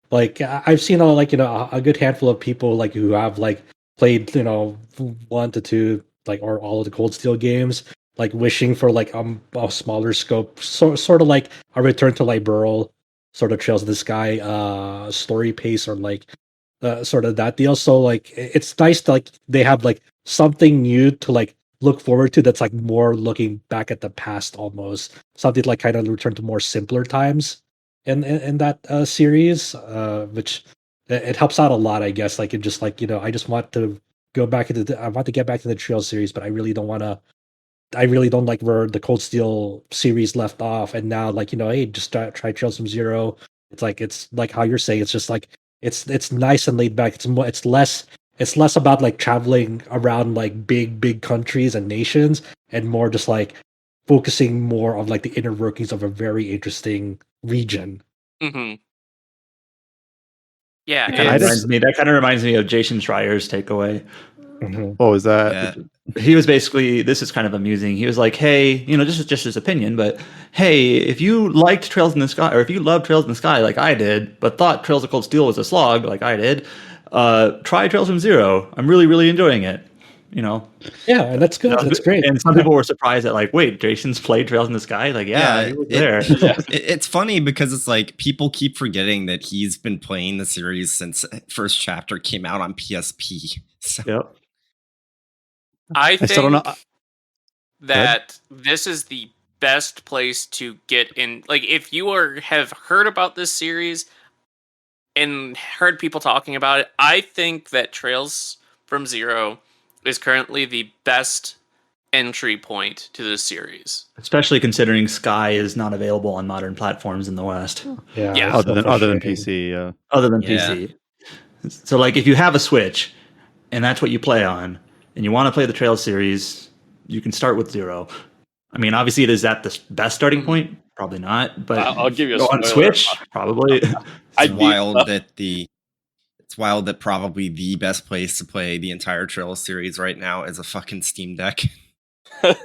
like I've seen a good handful of people like who have like played 1 to 2 like or all of the Cold Steel games, like wishing for like a smaller scope, sort of like a return to like Burl, sort of Trails of the Sky story pace, or like sort of that deal. So like it's nice to like they have like something new to like look forward to, that's like more looking back at the past, almost something like kind of return to more simpler times in that series, which it helps out a lot, I guess. Like it just like I just want to go back into I want to get back to the Trail series, but I really don't want to. I really don't like where the Cold Steel series left off, and now like hey, just try Trails from Zero. It's like how you're saying. It's just like it's nice and laid back. It's less about like traveling around like big countries and nations, and more just like focusing more on like the inner workings of a very interesting region. Mm-hmm. Yeah, That kind of reminds me of Jason Schreier's takeaway. Mm-hmm. What was that? Yeah. He was basically, this is kind of amusing. He was like, hey, this is just his opinion, but hey, if you liked Trails in the Sky, or if you loved Trails in the Sky like I did, but thought Trails of Cold Steel was a slog like I did, try Trails from Zero. I'm really, really enjoying it. Yeah, and that's good. That's great. And some people were surprised that like, wait, Jason's played Trails in the Sky? Like, yeah, he was there. It's funny because it's like people keep forgetting that he's been playing the series since first chapter came out on PSP. So. Yep. I still don't think know. that this is the best place to get in. Like, if you have heard about this series and heard people talking about it, I think that Trails from Zero is currently the best entry point to this series. Especially considering Sky is not available on modern platforms in the West. Yeah. Other than PC. Other than PC. So like if you have a Switch and that's what you play on, and you want to play the Trails series, you can start with Zero. I mean, obviously, is that the best starting point? Probably not. But I'll give you a on spoiler. Switch, probably. It's wild that probably the best place to play the entire Trails series right now is a fucking Steam Deck.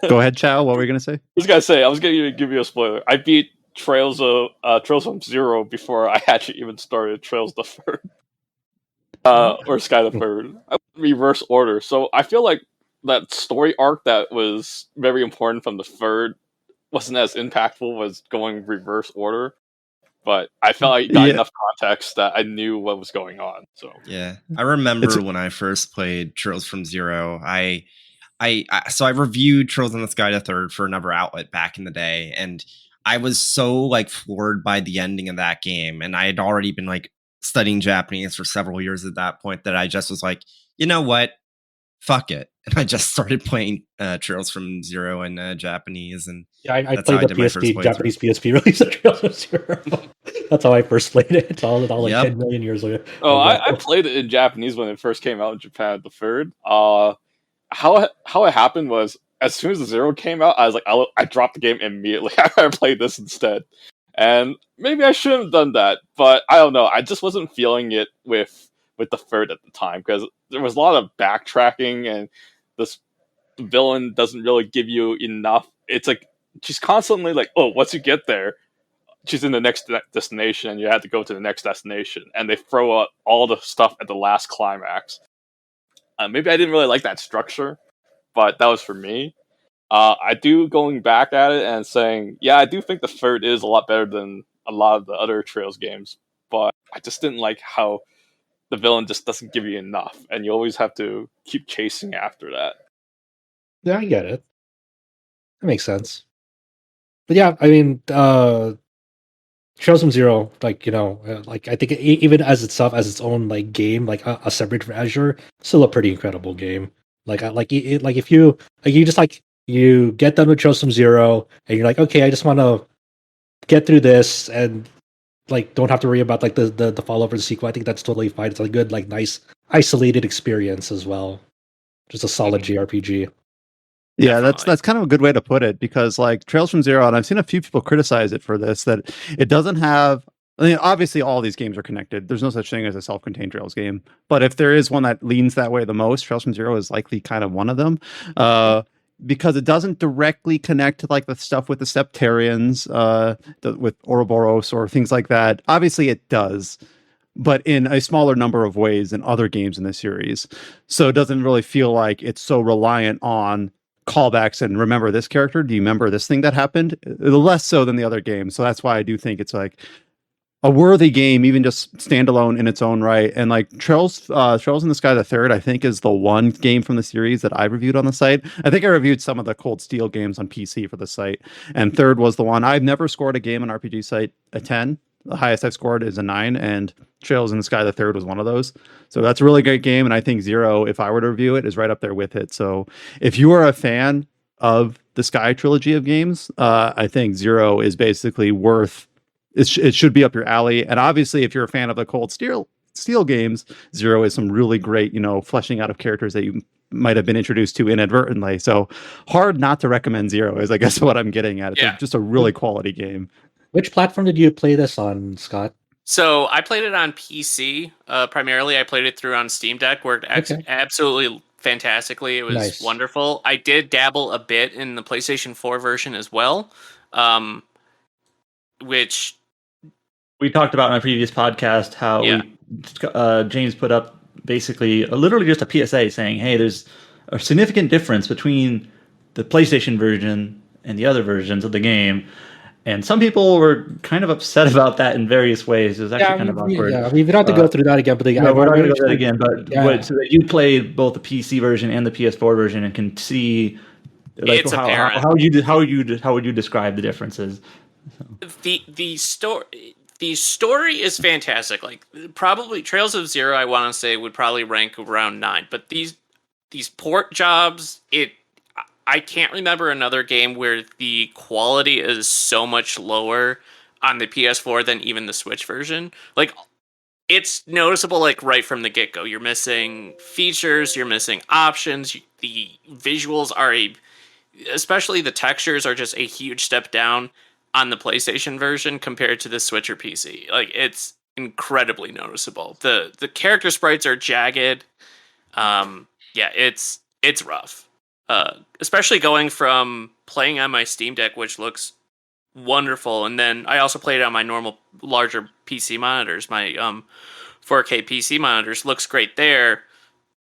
Go ahead, Chow. What were you gonna say? I was going to give you a spoiler. I beat Trails from Zero before I actually even started Trails the Third. Or Sky the Third. Reverse order. So I feel like that story arc that was very important from the third wasn't as impactful as going reverse order. But I felt like I got enough context that I knew what was going on. So yeah, I remember when I first played Trails from Zero. I reviewed Trails in the Sky the Third for another outlet back in the day, and I was so like floored by the ending of that game, and I had already been like studying Japanese for several years at that point that I just was like, you know what, fuck it, and I just started playing Trails from Zero in Japanese, and yeah, I played the PSP Japanese PSP release of Trails of Zero. That's how I first played it. It's all like 10 million years ago. Oh, I played it in Japanese when it first came out in Japan at the third. How it happened was, as soon as the Zero came out, I was like, I dropped the game immediately after I played this instead. And maybe I shouldn't have done that, but I don't know. I just wasn't feeling it with the third at the time, because there was a lot of backtracking, and this villain doesn't really give you enough. It's like she's constantly like, oh, once you get there, she's in the next destination, and you have to go to the next destination, and they throw out all the stuff at the last climax. Maybe I didn't really like that structure, but that was for me. I do going back at it and saying, yeah, I do think the third is a lot better than a lot of the other Trails games, but I just didn't like how the villain just doesn't give you enough, and you always have to keep chasing after that. Yeah, I get it. That makes sense. But yeah, I mean, Trails from Zero, like like I think even as itself as its own like game, like a separate from Azure, still a pretty incredible game. Like if you like you just like you get done with Trails from Zero and you're like, okay, I just want to get through this and like don't have to worry about like the follow up or the sequel. I think that's totally fine. It's a good, like, nice isolated experience as well. Just a solid JRPG. Yeah, Definitely. that's kind of a good way to put it, because like Trails from Zero, and I've seen a few people criticize it for this, that it doesn't have. I mean, obviously, all these games are connected. There's no such thing as a self-contained Trails game. But if there is one that leans that way the most, Trails from Zero is likely kind of one of them, because it doesn't directly connect to like the stuff with the Septarians, with Ouroboros or things like that. Obviously, it does, but in a smaller number of ways than other games in the series. So it doesn't really feel like it's so reliant on callbacks and remember this character. Do you remember this thing that happened? Less so than the other games. So that's why I do think it's like a worthy game, even just standalone in its own right. And like Trails in the Sky the Third, I think is the one game from the series that I reviewed on the site. I think I reviewed some of the Cold Steel games on PC for the site, and Third was the one. I've never scored a game on RPG site a 10. The highest I've scored is a 9, and Trails in the Sky the Third was one of those. So that's a really great game, and I think Zero, if I were to review it, is right up there with it. So if you are a fan of the Sky trilogy of games, I think Zero is basically worth. It should be up your alley. And obviously, if you're a fan of the Cold Steel games, Zero is some really great, fleshing out of characters that you might have been introduced to inadvertently. So hard not to recommend Zero is, I guess, what I'm getting at. It's just a really quality game. Which platform did you play this on, Scott? So I played it on PC primarily. I played it through on Steam Deck, worked absolutely fantastically. It was wonderful. I did dabble a bit in the PlayStation 4 version as well, which we talked about in a previous podcast how James put up basically literally just a PSA saying, hey, there's a significant difference between the PlayStation version and the other versions of the game. And some people were kind of upset about that in various ways. It was actually kind of awkward. Yeah, we don't have to go through that again. But we're not going to go through that again. But so that you played both the PC version and the PS4 version and can see, like, how would you describe the differences? The story is fantastic. Like, probably Trails of Zero, I want to say, would probably rank around 9. But these port jobs, I can't remember another game where the quality is so much lower on the PS4 than even the Switch version. Like, it's noticeable, like, right from the get-go. You're missing features, you're missing options, the visuals are especially the textures are just a huge step down on the PlayStation version compared to the Switch or PC. Like, it's incredibly noticeable. The character sprites are jagged. It's rough. Especially going from playing on my Steam Deck, which looks wonderful, and then I also played it on my normal larger PC monitors. My 4K PC monitors looks great there.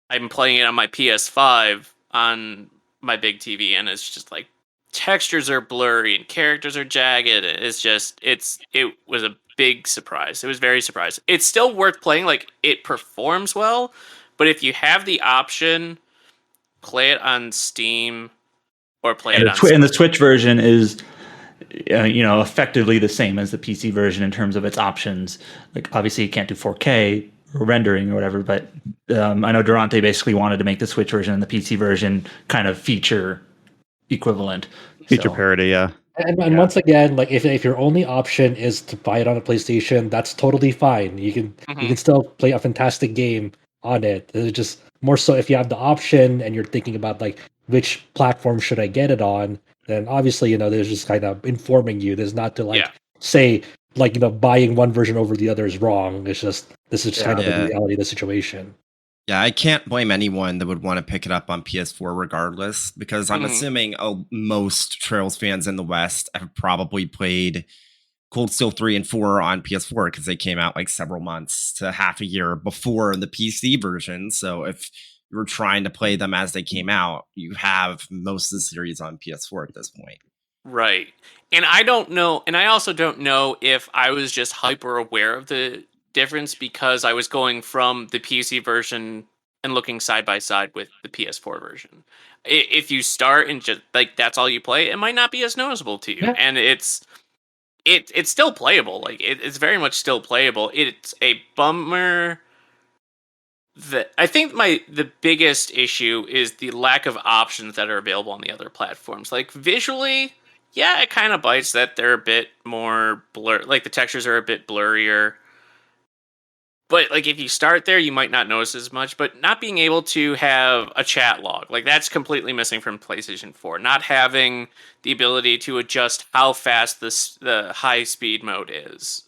I'm playing it on my PS5 on my big TV, and it's just like textures are blurry and characters are jagged. It was a big surprise. It was very surprising. It's still worth playing. Like, it performs well, but if you have the option, play it on Steam or play it on Switch. And the Switch version is, effectively the same as the PC version in terms of its options. Like, obviously, you can't do 4K rendering or whatever, but I know Durante basically wanted to make the Switch version and the PC version kind of feature equivalent. Feature parity, yeah. And once again, like, if your only option is to buy it on a PlayStation, that's totally fine. You can still play a fantastic game on it. It's just more so if you have the option and you're thinking about, like, which platform should I get it on, then obviously, there's just kind of informing you. There's not to say, like, buying one version over the other is wrong. It's just, this is kind of the reality of the situation. Yeah, I can't blame anyone that would want to pick it up on PS4 regardless, because I'm assuming most Trails fans in the West have probably played Cold Steel 3 and 4 on PS4 because they came out like several months to half a year before the PC version. So if you were trying to play them as they came out, you have most of the series on PS4 at this point. Right. And I don't know, and I also don't know if I was just hyper aware of the difference because I was going from the PC version and looking side by side with the PS4 version. If you start and just, like, that's all you play, it might not be as noticeable to you. Yeah. And it's still playable. Like, it's very much still playable. It's a bummer that I think the biggest issue is the lack of options that are available on the other platforms. Like, visually, yeah, it kind of bites that they're a bit more blur. Like, the textures are a bit blurrier. But like if you start there, you might not notice as much. But not being able to have a chat log, like that's completely missing from PlayStation 4. Not having the ability to adjust how fast the high speed mode is.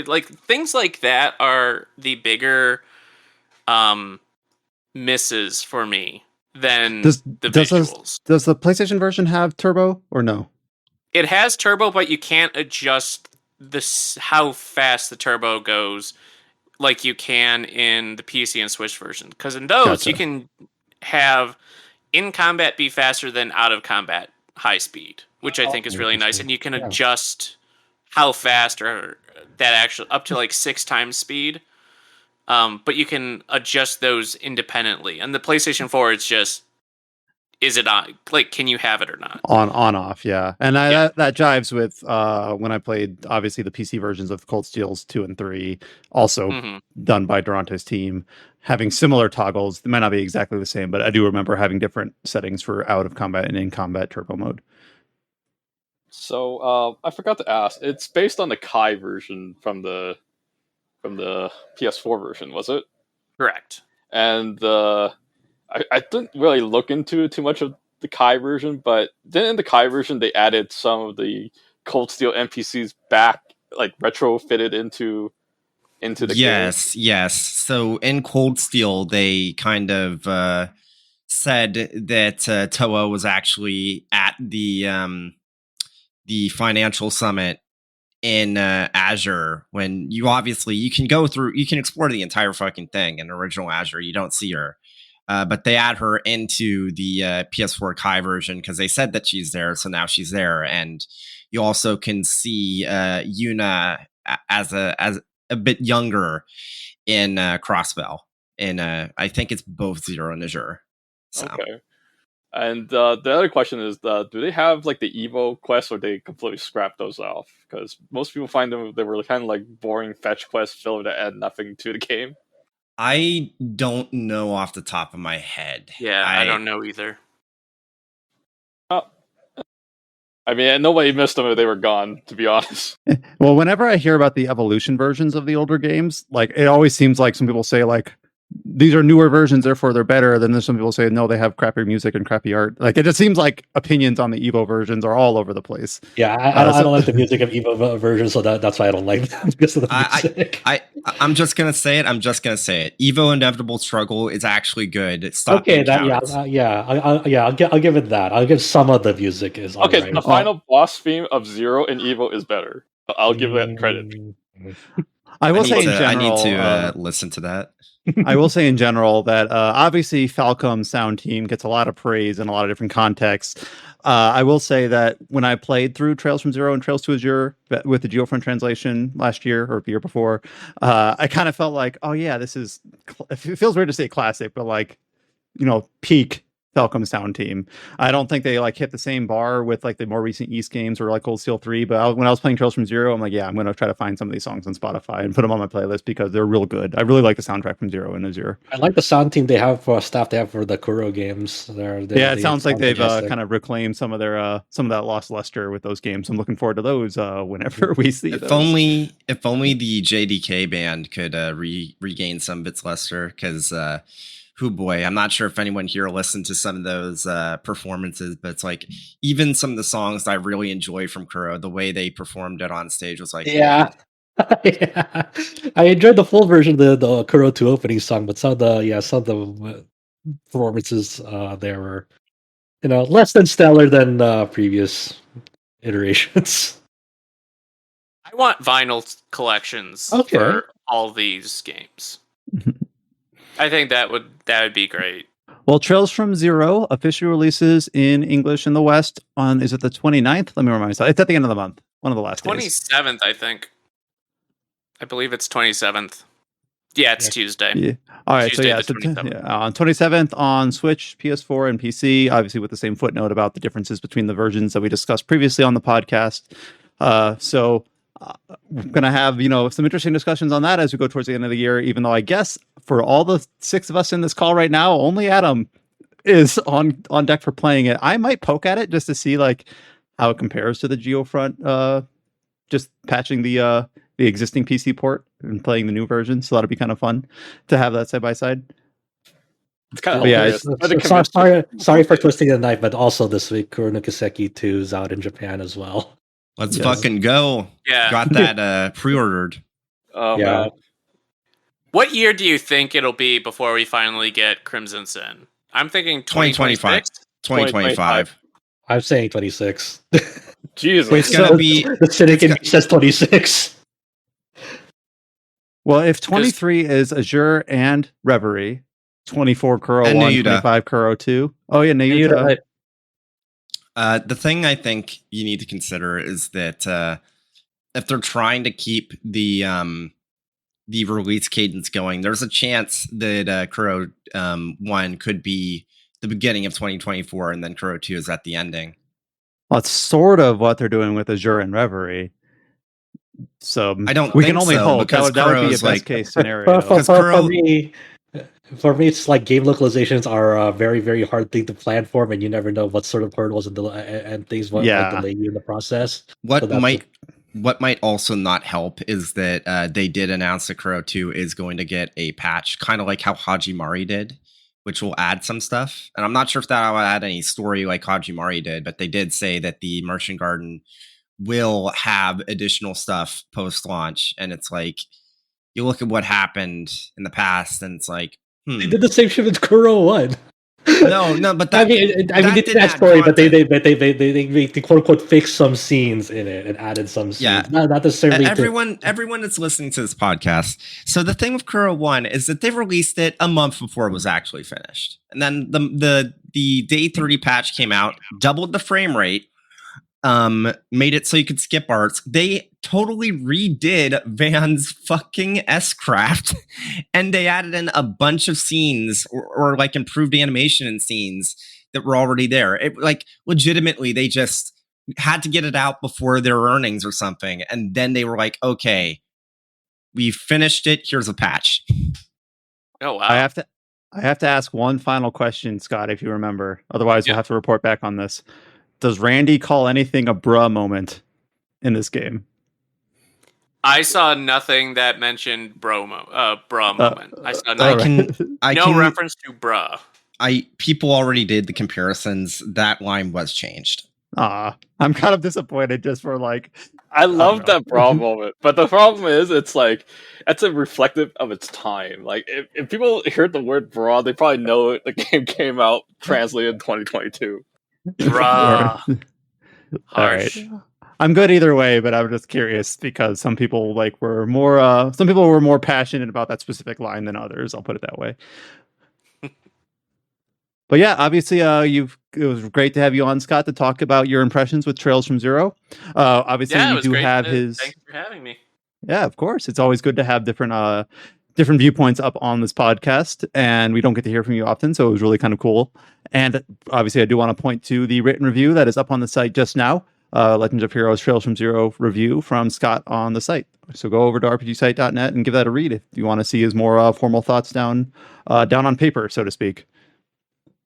Like things like that are the bigger misses for me than the visuals. Does the PlayStation version have turbo or no? It has turbo, but you can't adjust how fast the turbo goes like you can in the PC and Switch version. Because in those, Gotcha. you can have in combat be faster than out of combat high speed, which I think is really nice. And you can adjust how fast or that actually up to like 6 times speed. But you can adjust those independently. And the PlayStation 4 is just, is it on? Like, can you have it or not? On off, yeah. And that jives with when I played obviously the PC versions of Cold Steels 2 and 3, also done by Durante's team, having similar toggles. They might not be exactly the same, but I do remember having different settings for out of combat and in combat turbo mode. So I forgot to ask. It's based on the Kai version from the PS4 version, was it? Correct. And I didn't really look into too much of the Kai version, but then in the Kai version they added some of the Cold Steel NPCs back, like retrofitted into the game. Yes. So in Cold Steel, they kind of said that Toa was actually at the financial summit in Azure, when you can go through, you can explore the entire fucking thing in original Azure. You don't see her. But they add her into the PS4 Kai version because they said that she's there, so now she's there, and you also can see Yuna as a bit younger in Crossbell. In I think it's both Zero and Azure. So. Okay. And the other question is, do they have like the Evo quests, or they completely scrap those off? Because most people find they were kind of like boring fetch quests filler that add nothing to the game. I don't know off the top of my head. Yeah, I don't know either. I mean, nobody missed them if they were gone, to be honest. Well, whenever I hear about the evolution versions of the older games, like it always seems like some people say like these are newer versions, therefore they're better. Then there's some people say no, they have crappy music and crappy art. Like it just seems like opinions on the Evo versions are all over the place. Yeah, I don't like the music of Evo version, so that's why I don't like them because of the music. I'm just gonna say it. Evo Inevitable Struggle is actually good. Stop okay, I'll give it that. I'll give some of the music is okay. Right. The final boss theme of Zero and Evo is better. I'll give that credit. I will say in general, I need to listen to that. I will say in general that obviously Falcom's sound team gets a lot of praise in a lot of different contexts. I will say that when I played through Trails from Zero and Trails to Azure with the Geofront translation last year or the year before, I kind of felt like, oh yeah, this is, it feels weird to say classic, but like, peak Falcom sound team. I don't think they like hit the same bar with like the more recent East games or like Cold Steel 3, but when I was playing Trails from Zero, I'm like, yeah, I'm going to try to find some of these songs on Spotify and put them on my playlist because they're real good. I really like the soundtrack from Zero and Azure. I like the sound team they have for staff they have for the Kuro games. It sounds like they've kind of reclaimed some of their some of that lost luster with those games. I'm looking forward to those whenever we see those. If only the JDK band could regain some of its luster, because oh boy, I'm not sure if anyone here listened to some of those performances, but it's like even some of the songs I really enjoy from Kuro, the way they performed it on stage was like, yeah. Yeah. I enjoyed the full version of the Kuro 2 opening song, but some of the performances there were less than stellar than previous iterations. I want vinyl collections for all these games. I think that would be great. Well, Trails from Zero officially releases in English in the West on, is it the 29th? Let me remind myself. It's at the end of the month. One of the last 27th, I think. I believe it's 27th. Yeah, it's Tuesday. Yeah. All right. Tuesday, So on 27th on Switch, PS4, and PC, obviously with the same footnote about the differences between the versions that we discussed previously on the podcast. We're going to have, some interesting discussions on that as we go towards the end of the year, even though I guess for all the 6 of us in this call right now, only Adam is on deck for playing it. I might poke at it just to see like how it compares to the Geofront, just patching the the existing PC port and playing the new version. So that'll be kind of fun to have that side by side. It's kind of But yeah, hilarious. Sorry for twisting the knife, but also this week, Kuro Kiseki 2 is out in Japan as well. Let's Yes. fucking go. Yeah. Got that pre-ordered. Oh, Yeah. man. What year do you think it'll be before we finally get Crimson Sin? I'm thinking 2025. 2025. I'm saying 26. Jesus. It's gonna be. The Cynic says 26. Well, if 23 is Azure and Reverie, 24 Kuro And 1, Nayuta. 25 Kuro 2. Oh yeah, Nayuta. The thing I think you need to consider is that if they're trying to keep the release cadence going, there's a chance that Kuro 1 could be the beginning of 2024, and then Kuro 2 is at the ending. Well, it's sort of what they're doing with Azure and Reverie. So I don't we think can only so, hope that because would be a Kuro's best like- case scenario. For me, it's like game localizations are a very, very hard thing to plan for, and you never know what sort of hurdles and things might delay you in the process. What So that's might also not help is that they did announce that Kuro 2 is going to get a patch, kind of like how Hajimari did, which will add some stuff. And I'm not sure if that will add any story like Hajimari did, but they did say that the Merchant Garden will have additional stuff post-launch. And it's like, you look at what happened in the past, and it's like, They did the same shit with Kuro 1. No, but that, I mean, they did that story, but they quote unquote fixed some scenes in it and added some scenes. Yeah. Not necessarily. Everyone that's listening to this podcast. So the thing with Kuro 1 is that they released it a month before it was actually finished. And then the day 30 patch came out, doubled the frame rate, made it so you could skip arts. They totally redid Van's fucking S-Craft, and they added in a bunch of scenes or like improved animation in scenes that were already there. It, like, legitimately, they just had to get it out before their earnings or something, and then they were like, okay, we finished it, here's a patch. Oh wow! I have to ask one final question, Scott, if you remember. Otherwise, we'll have to report back on this. Does Randy call anything a bruh moment in this game? I saw nothing that mentioned bruh moment. I saw no reference to bruh. People already did the comparisons. That line was changed. I'm kind of disappointed just for like. I love that bra moment, but the problem is, it's like that's a reflective of its time. Like if people heard the word bra, they probably know the game came out translated in 2022. Bruh. All right. I'm good either way, but I'm just curious because some people were more passionate about that specific line than others. I'll put it that way. But yeah, obviously, it was great to have you on, Scott, to talk about your impressions with Trails from Zero. Obviously, you do have his. Thank you for having me. Yeah, of course. It's always good to have different viewpoints up on this podcast, and we don't get to hear from you often, so it was really kind of cool. And obviously, I do want to point to the written review that is up on the site just now. Legends of Heroes Trails from Zero review from Scott on the site. So go over to rpgsite.net and give that a read if you want to see his more formal thoughts down on paper, so to speak.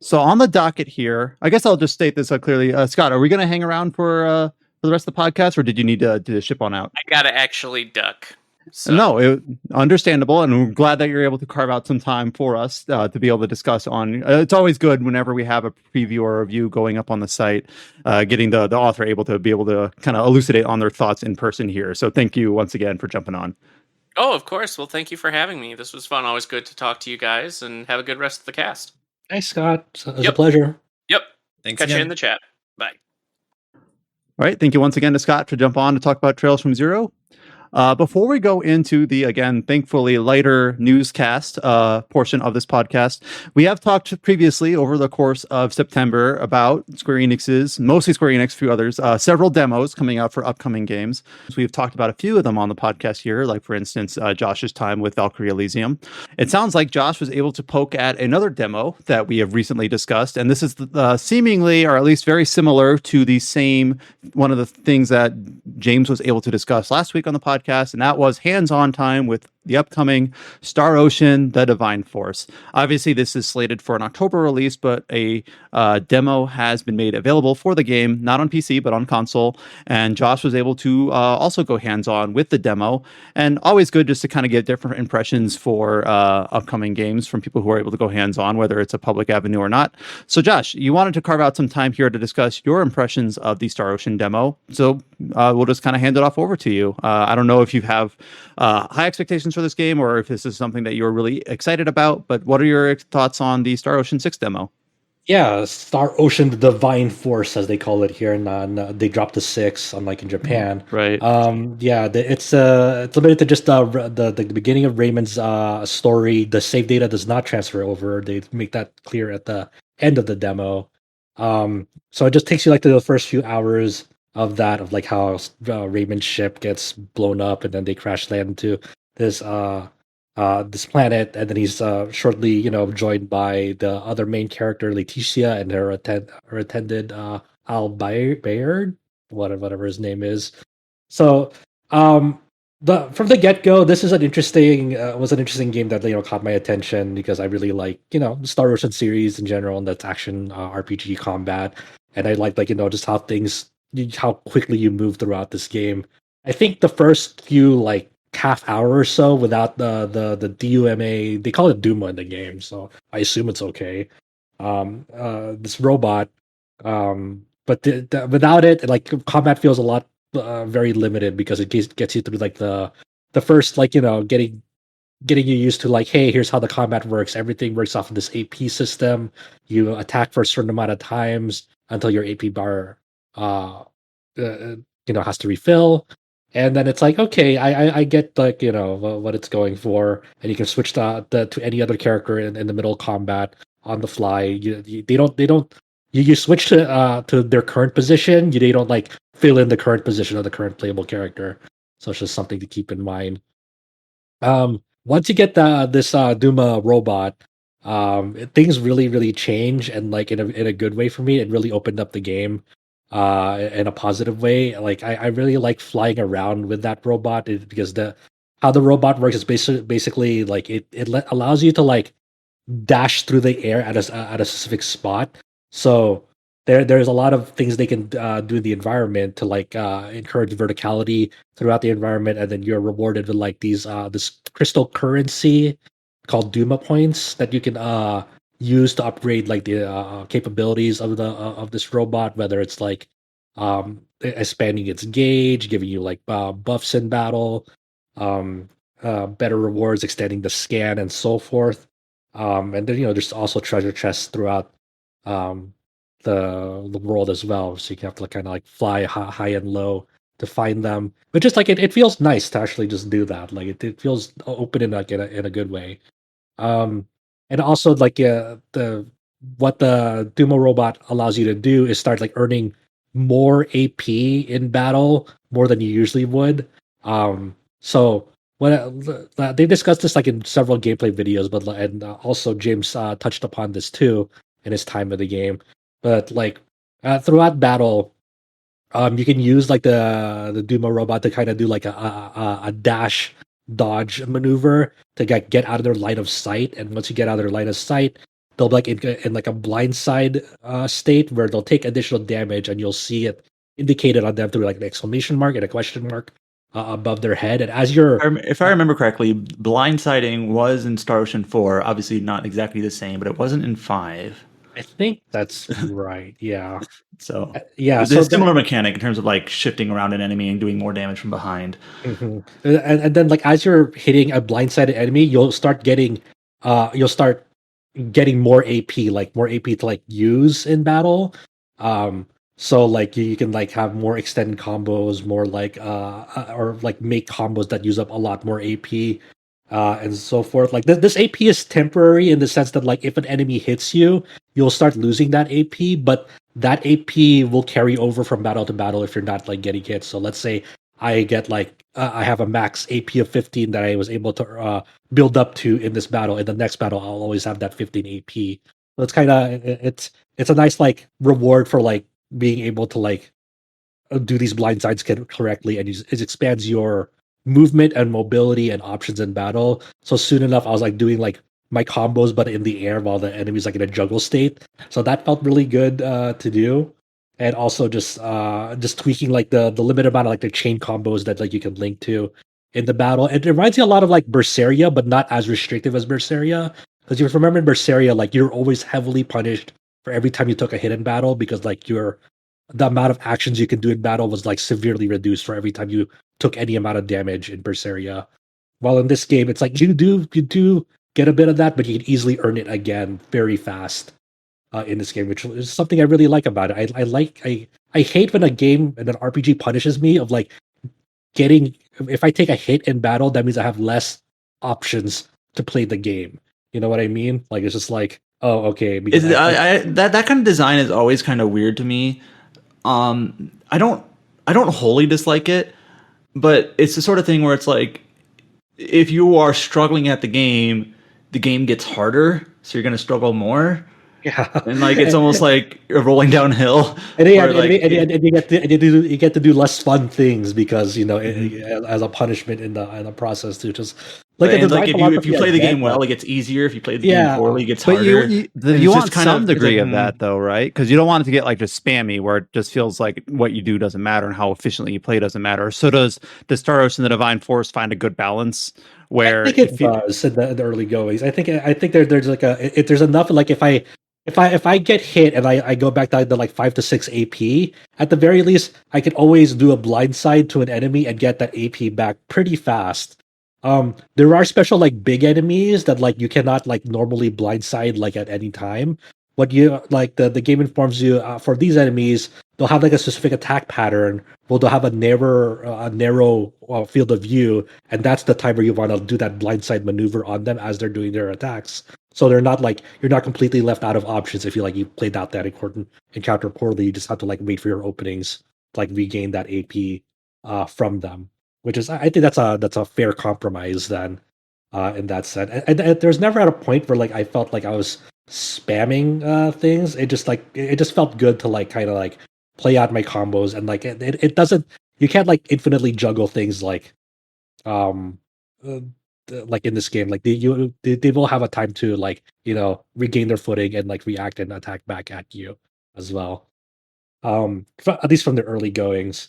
So on the docket here, I guess I'll just state this clearly. Scott, are we going to hang around for the rest of the podcast, or did you need to ship on out? I gotta actually duck. So. No, understandable, and we're glad that you're able to carve out some time for us to be able to discuss on. It's always good whenever we have a preview or a review going up on the site, getting the author able to kind of elucidate on their thoughts in person here. So thank you once again for jumping on. Oh, of course. Well, thank you for having me. This was fun. Always good to talk to you guys, and have a good rest of the cast. Thanks, Scott. It was a pleasure. Yep. Thanks Catch again. you in the chat. Bye. All right. Thank you once again to Scott for jump on to talk about Trails from Zero. Before we go into the, again, thankfully lighter newscast portion of this podcast, we have talked previously over the course of September about mostly Square Enix, a few others, several demos coming out for upcoming games. So we've talked about a few of them on the podcast here, like, for instance, Josh's time with Valkyrie Elysium. It sounds like Josh was able to poke at another demo that we have recently discussed, and this is seemingly, or at least very similar to one of the things that James was able to discuss last week on the podcast, and that was hands-on time with the upcoming Star Ocean: The Divine Force. Obviously, this is slated for an October release, but a demo has been made available for the game, not on PC, but on console. And Josh was able to also go hands-on with the demo. And always good just to kind of get different impressions for upcoming games from people who are able to go hands-on, whether it's a public avenue or not. So, Josh, you wanted to carve out some time here to discuss your impressions of the Star Ocean demo. So we'll just kind of hand it off over to you. I don't know if you have high expectations for this game or if this is something that you're really excited about, but what are your thoughts on the Star Ocean 6 demo? Yeah, Star Ocean: The Divine Force, as they call it here, and they dropped the 6, unlike in Japan. Right. Yeah, it's limited to just the beginning of Raymond's story. The save data does not transfer over. They make that clear at the end of the demo. So it just takes you like to the first few hours of that, of like how Raymond's ship gets blown up and then they crash land into this this planet, and then he's shortly, joined by the other main character, Leticia, and her attendant, Al Bayard, whatever his name is. So, from the get go, this is an interesting was an interesting game that caught my attention because I really like the Star Ocean series in general, and that's action RPG combat, and I like just how quickly you move throughout this game. I think the first few half hour or so without the DUMA, they call it Duma in the game, so I assume it's okay. This robot, but without it, combat feels a lot very limited because it gets you through the first getting you used to hey, here's how the combat works. Everything works off of this AP system. You attack for a certain amount of times until your AP bar has to refill. And then it's okay, I get what it's going for, and you can switch to any other character in the middle of combat on the fly. You switch to their current position. They don't fill in the current position of the current playable character. So it's just something to keep in mind. Once you get this Duma robot, things really change, and in a good way for me. It really opened up the game in a positive way. I really like flying around with that robot because how the robot works is basically it allows you to dash through the air at a specific spot. So there's a lot of things they can do in the environment to encourage verticality throughout the environment, and then you're rewarded with these this crystal currency called Duma points that you can use to upgrade the capabilities of this robot, whether it's expanding its gauge, giving you buffs in battle, better rewards, extending the scan, and so forth. And then there's also treasure chests throughout the world as well, so you can have to kind of fly high and low to find them. But just it feels nice to actually just do that. It feels open in in a good way. And also what the Duma robot allows you to do is start earning more AP in battle, more than you usually would. So when they discussed this in several gameplay videos, but and also James touched upon this too in his time of the game. But throughout battle, you can use the Duma robot to kind of do a dash dodge maneuver to get out of their line of sight. And once you get out of their line of sight, they'll be in a blindside state where they'll take additional damage, and you'll see it indicated on them through an exclamation mark and a question mark above their head. And as you're, if I remember correctly, blindsiding was in Star Ocean 4. Obviously, not exactly the same, but it wasn't in 5. I think that's right. Yeah. So yeah, there's a similar mechanic in terms of shifting around an enemy and doing more damage from behind. Mm-hmm. And then as you're hitting a blindsided enemy, you'll start getting more AP, more AP to use in battle. So you can have more extended combos, more or make combos that use up a lot more AP, and so forth. This AP is temporary in the sense that if an enemy hits you, you'll start losing that AP, but that AP will carry over from battle to battle if you're not getting hit. So let's say I get I have a max AP of 15 that I was able to build up to in this battle. In the next battle, I'll always have that 15 AP. So it's kind of it's a nice reward for being able to do these blindsides correctly, and it expands your movement and mobility and options in battle. So soon enough, I was like doing like my combos, but in the air while the enemy's like in a juggle state. So that felt really good to do. And also just tweaking like the limited amount of like the chain combos that like you can link to in the battle. It reminds me a lot of like Berseria, but not as restrictive as Berseria. Because if you remember in Berseria, like you're always heavily punished for every time you took a hit in battle because like the amount of actions you can do in battle was like severely reduced for every time you took any amount of damage in Berseria. While in this game, it's like you do get a bit of that, but you can easily earn it again very fast in this game, which is something I really like about it. I hate when a game and an RPG punishes me of like getting if I take a hit in battle, that means I have less options to play the game. You know what I mean? Like it's just like, oh, okay. Because that kind of design is always kind of weird to me. I don't wholly dislike it, but it's the sort of thing where it's like if you are struggling at the game gets harder, so you're going to struggle more. Yeah, and like it's almost like you're rolling downhill. And you get to do less fun things because as a punishment in the process too. Just like, if you play the game well, it gets easier. If you play the game poorly, it gets harder. You want some degree of that though, right? Because you don't want it to get like just spammy, where it just feels like what you do doesn't matter and how efficiently you play doesn't matter. So does Star Ocean: The Divine Force find a good balance? Where I think it does in the early goings. I think there's like there's enough like if I get hit and I go back down to like 5 to 6 AP, at the very least, I can always do a blindside to an enemy and get that AP back pretty fast. There are special like big enemies that like you cannot like normally blindside like at any time. What you like the game informs you for these enemies, they'll have like a specific attack pattern. Well, they'll have a narrow field of view, and that's the time where you want to do that blindside maneuver on them as they're doing their attacks. So they're not like you're not completely left out of options if you played out that encounter poorly. You just have to like wait for your openings to like regain that AP from them, which is I think that's a fair compromise then in that sense. And there's never at a point where like I felt like I was spamming things. It just felt good to like kind of like play out my combos and like it doesn't you can't like infinitely juggle things like um like in this game, like they will have a time to like regain their footing and like react and attack back at you as well. At least from the early goings.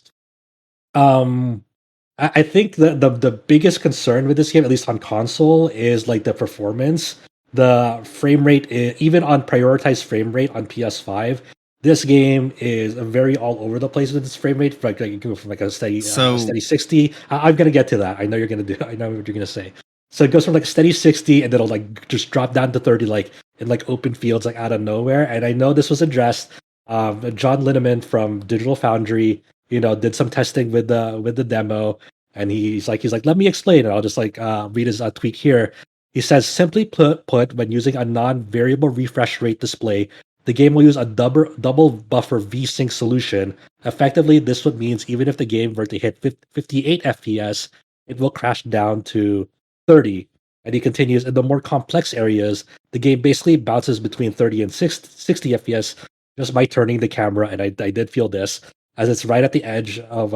I think the biggest concern with this game, at least on console, is like the performance, the frame rate. Even on prioritized frame rate on PS5, this game is very all over the place with its frame rate. Like you go from like a steady 60. I'm gonna get to that. I know you're gonna do. I know what you're gonna say. So it goes from like a steady 60 and then it'll like just drop down to 30 like in like open fields like out of nowhere. And I know this was addressed. John Linneman from Digital Foundry, did some testing with the demo, and he's like, let me explain it. I'll just like read his tweet here. He says, simply put, when using a non-variable refresh rate display, the game will use a double buffer VSync solution. Effectively, this would means even if the game were to hit 58 FPS, it will crash down to 30. And he continues, in the more complex areas, the game basically bounces between 30 and 60 FPS just by turning the camera, and I did feel this, as it's right at the edge of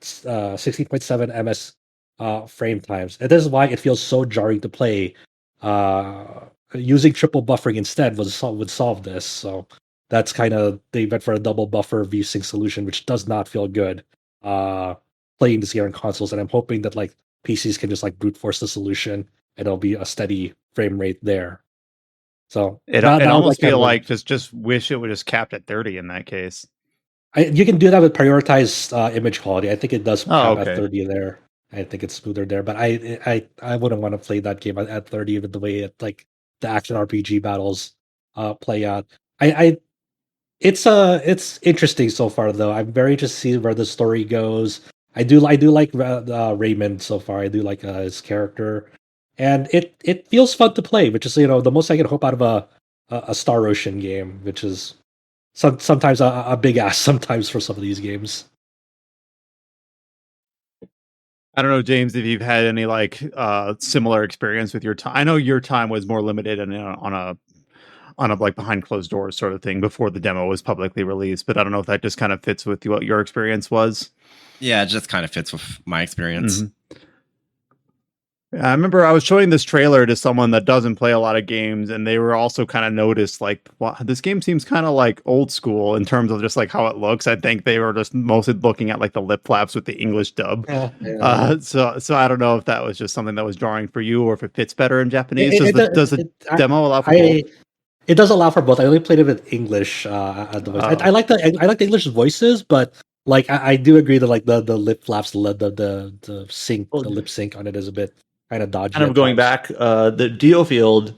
60.7 ms frame times. And this is why it feels so jarring to play. Using triple buffering instead would solve this. So that's kind of, they went for a double buffer VSync solution, which does not feel good playing this game on consoles. And I'm hoping that like PCs can just like brute force the solution and it'll be a steady frame rate there. So it almost feel like just wish it would just capped at 30 in that case. You can do that with prioritized image quality. I think it does cap at 30 there. I think it's smoother there, but I wouldn't want to play that game at 30 with the way it like the action RPG battles play out. It's interesting so far though. I'm very interested to see where the story goes. I do like Raymond so far. I do like his character, and it feels fun to play, which is the most I can hope out of a Star Ocean game, which is sometimes a big ask sometimes for some of these games. I don't know, James, if you've had any like similar experience with your time. I know your time was more limited and on a like behind closed doors sort of thing before the demo was publicly released, but I don't know if that just kind of fits with what your experience was. Yeah, it just kind of fits with my experience. Mm-hmm. I remember I was showing this trailer to someone that doesn't play a lot of games, and they were also kind of noticed like, wow, this game seems kind of like old school in terms of just like how it looks. I think they were just mostly looking at like the lip flaps with the English dub. Yeah. So I don't know if that was just something that was drawing for you, or if it fits better in Japanese. It, Does the demo allow for both? it does allow for both. I only played it with English at the voice. I like the English voices, but like I do agree that like the lip flaps, the sync, the lip sync on it is a bit kind of dodgy. Kind of going back, the DioField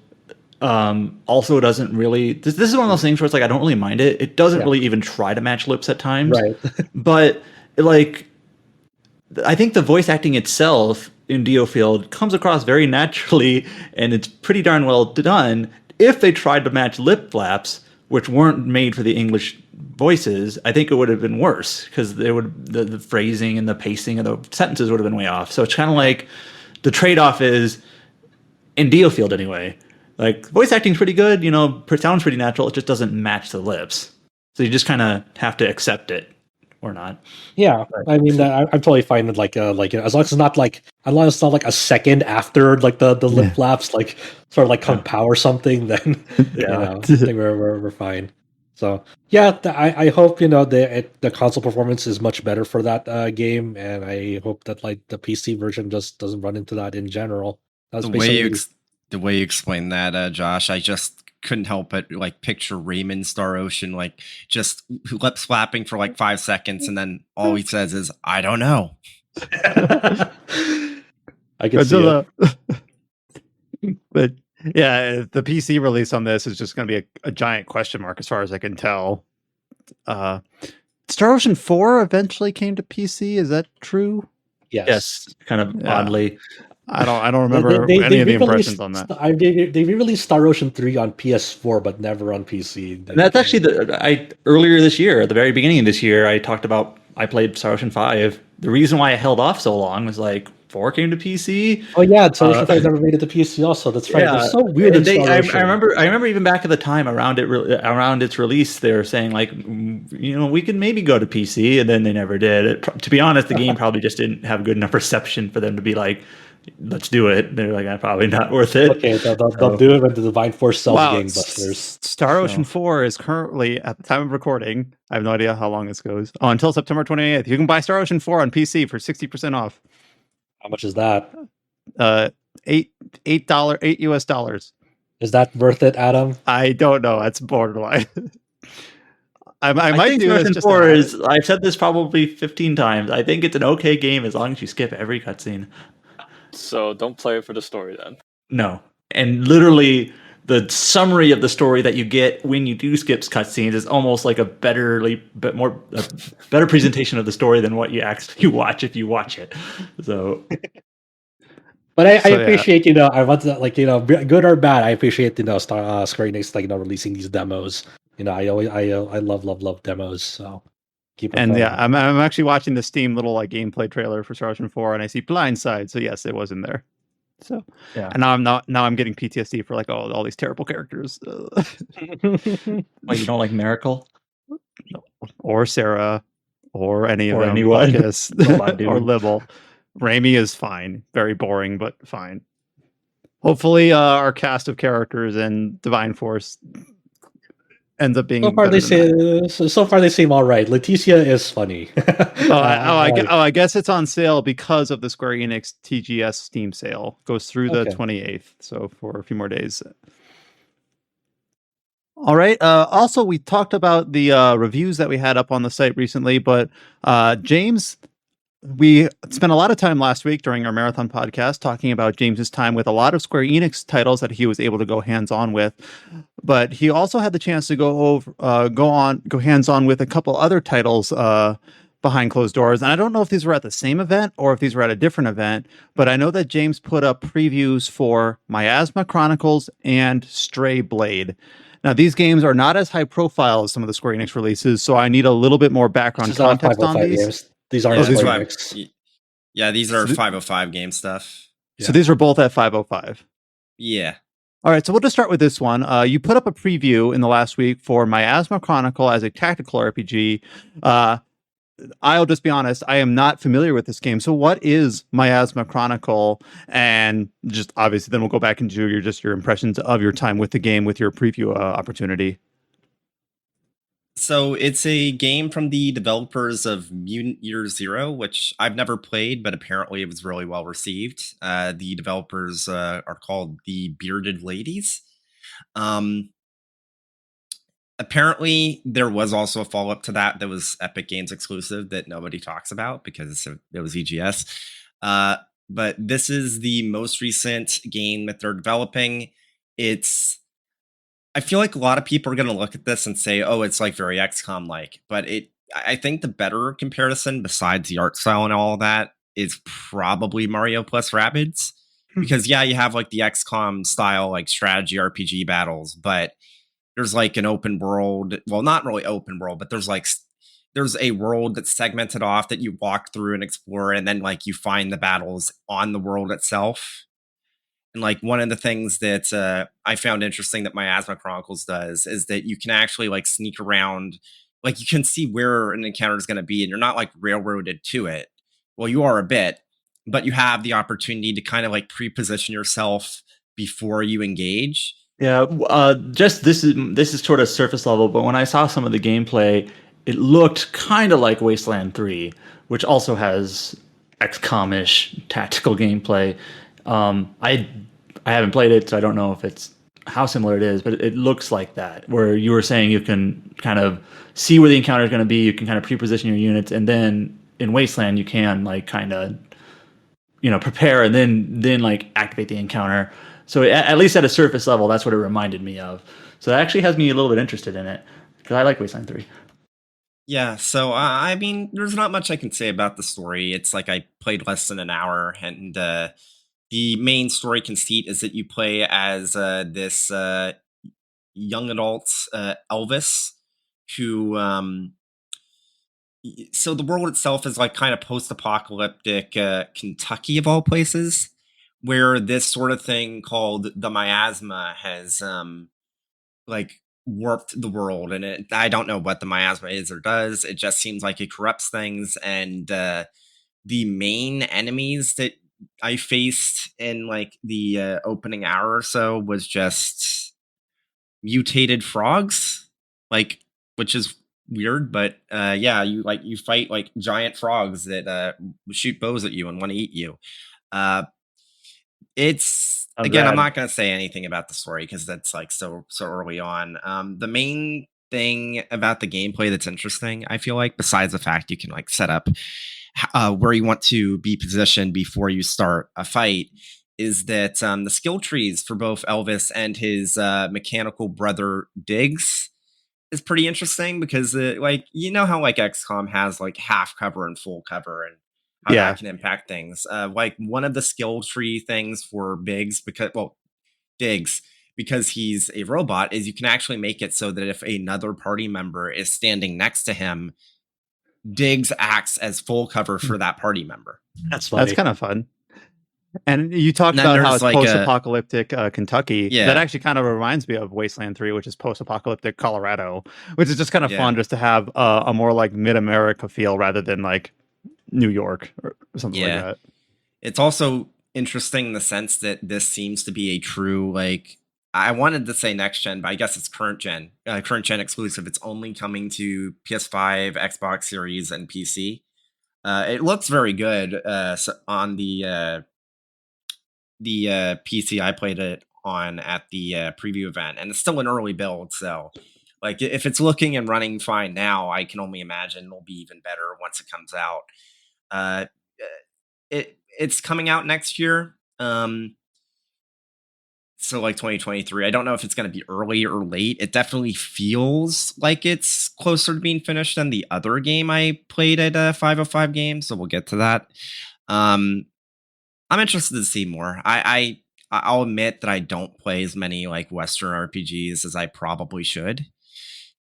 also doesn't really. This is one of those things where it's like I don't really mind it. It doesn't really even try to match lips at times, right? But like, I think the voice acting itself in DioField comes across very naturally, and it's pretty darn well done. If they tried to match lip flaps, which weren't made for the English voices, I think it would have been worse because the phrasing and the pacing of the sentences would have been way off. So it's kind of like the trade-off is in DioField anyway. Like voice acting's pretty good, sounds pretty natural. It just doesn't match the lips, so you just kind of have to accept it or not. Yeah, I mean, I'm totally fine with like as long as it's not like a second after like the lip flaps, like sort of like Kung Pao or something. Then I think we're fine. So yeah, I hope the console performance is much better for that game, and I hope that like the PC version just doesn't run into that in general. That's the way you explain that, Josh, I just couldn't help but like picture Raymond Star Ocean like just lip slapping for like 5 seconds, and then all he says is, "I don't know." I can see it. But yeah, the PC release on this is just going to be a giant question mark as far as I can tell. Star Ocean 4 eventually came to PC. Is that true? Yes. Kind of oddly. I don't remember any of the impressions on that. They re-released Star Ocean 3 on PS4, but never on PC. And that's actually earlier this year, at the very beginning of this year, I talked about I played Star Ocean 5. The reason why I held off so long was like 4 came to PC. Oh yeah, Star Ocean 5 never made it to PC. Also, that's right. Yeah. It's so weird. I remember even back at the time around its release, they were saying like, we could maybe go to PC, and then they never did. To be honest, the game probably just didn't have good enough reception for them to be like, let's do it. They're like, probably not worth it. Okay, they'll do it when the Divine Force sells gangbusters. Star Ocean 4 is currently, at the time of recording, I have no idea how long this goes, until September 28th. You can buy Star Ocean 4 on PC for 60% off. How much is that? $8 US. Is that worth it, Adam? I don't know. That's borderline. I might think do Star this Ocean just 4 is. I've said this probably 15 times. I think it's an okay game as long as you skip every cutscene. So don't play it for the story then. No. And literally the summary of the story that you get when you do skip cutscenes is almost like a better presentation of the story than what you actually watch if you watch it. So but I appreciate, I want to good or bad, I appreciate, Square Enix releasing these demos. I love demos, so keep it. And I'm actually watching the Steam little gameplay trailer for Star Ocean 4, and I see Blindside. So yes, it was in there. So yeah, and now I'm getting PTSD for all these terrible characters. Well, you don't like Miracle? No. Or Sarah, or any of them, anyone, or Libel. Raimi is fine, very boring, but fine. Hopefully, our cast of characters in Divine Force ends up being. So far they seem all right. Leticia is funny. I guess it's on sale because of the Square Enix TGS Steam sale. Goes through the 28th, so for a few more days. All right. Also, we talked about the reviews that we had up on the site recently, but James, we spent a lot of time last week during our marathon podcast talking about James's time with a lot of Square Enix titles that he was able to go hands-on with, but he also had the chance to go hands-on with a couple other titles behind closed doors. And I don't know if these were at the same event or if these were at a different event, but I know that James put up previews for Miasma Chronicles and Stray Blade. Now, these games are not as high profile as some of the Square Enix releases, so I need a little bit more background context on these. Games. These aren't Square Enix. Yeah, these are 505 game stuff. So these are both at 505. Yeah. All right, so we'll just start with this one. You put up a preview in the last week for Miasma Chronicle as a tactical RPG. I'll just be honest, I am not familiar with this game. So what is Miasma Chronicle? And just obviously then we'll go back into your impressions of your time with the game with your preview opportunity. So it's a game from the developers of Mutant Year Zero, which I've never played, but apparently it was really well received. The developers are called the Bearded Ladies. Apparently, there was also a follow up to that was Epic Games exclusive that nobody talks about because it was EGS. But this is the most recent game that they're developing. I feel like a lot of people are going to look at this and say, "Oh, it's like very XCOM like," but I think the better comparison, besides the art style and all that, is probably Mario plus Rabbids, because yeah, you have like the XCOM style like strategy RPG battles, but there's like an open world. Well, not really open world, but there's a world that's segmented off that you walk through and explore, and then like you find the battles on the world itself. And like one of the things that I found interesting that Miasma Chronicles does is that you can actually like sneak around, like you can see where an encounter is going to be, and you're not like railroaded to it. Well, you are a bit, but you have the opportunity to kind of like pre-position yourself before you engage. Yeah, just this is sort of surface level, but when I saw some of the gameplay, it looked kind of like Wasteland 3, which also has XCOM-ish tactical gameplay. I haven't played it, so I don't know if it's how similar it is, but it looks like that, where you were saying you can kind of see where the encounter is going to be, you can kind of pre-position your units, and then in Wasteland you can like kind of prepare and then like activate the encounter. So at least at a surface level, that's what it reminded me of. So that actually has me a little bit interested in it because I like Wasteland 3. Yeah, so I mean, there's not much I can say about the story. It's like I played less than an hour, and the main story conceit is that you play as this young adult Elvis who. So the world itself is like kind of post-apocalyptic Kentucky of all places, where this sort of thing called the miasma has like warped the world, and I don't know what the miasma is or does. It just seems like it corrupts things, and the main enemies that I faced in like the opening hour or so was just mutated frogs, like, which is weird, but yeah, you fight like giant frogs that shoot bows at you and want to eat you. uh it's Sounds again, I'm rad. not going to say anything about the story because that's like so early on. The main thing about the gameplay that's interesting, I feel like, besides the fact you can like set up where you want to be positioned before you start a fight, is that the skill trees for both Elvis and his mechanical brother Diggs is pretty interesting because like how like XCOM has like half cover and full cover, and how Yeah. that can impact things. Like one of the skill tree things for Diggs, because he's a robot, is you can actually make it so that if another party member is standing next to him, Diggs acts as full cover for that party member. That's funny. That's kind of fun. And you talked And then about how there's it's like post-apocalyptic Kentucky. Yeah. That actually kind of reminds me of Wasteland 3, which is post-apocalyptic Colorado, which is just kind of fun Yeah. just to have a more like mid-America feel rather than like New York or something like Yeah. that. It's also interesting in the sense that this seems to be a true, like, I wanted to say next gen, but I guess it's current gen exclusive. It's only coming to PS5, Xbox Series, and PC. It looks very good on the PC I played it on at the preview event, and it's still an early build. So, like, if it's looking and running fine now, I can only imagine it'll be even better once it comes out. Uh, it's coming out next year. So like 2023. I don't know if it's going to be early or late. It definitely feels like it's closer to being finished than the other game I played at 505 Games. So we'll get to that. I'm interested to see more. I'll admit that I don't play as many like Western RPGs as I probably should.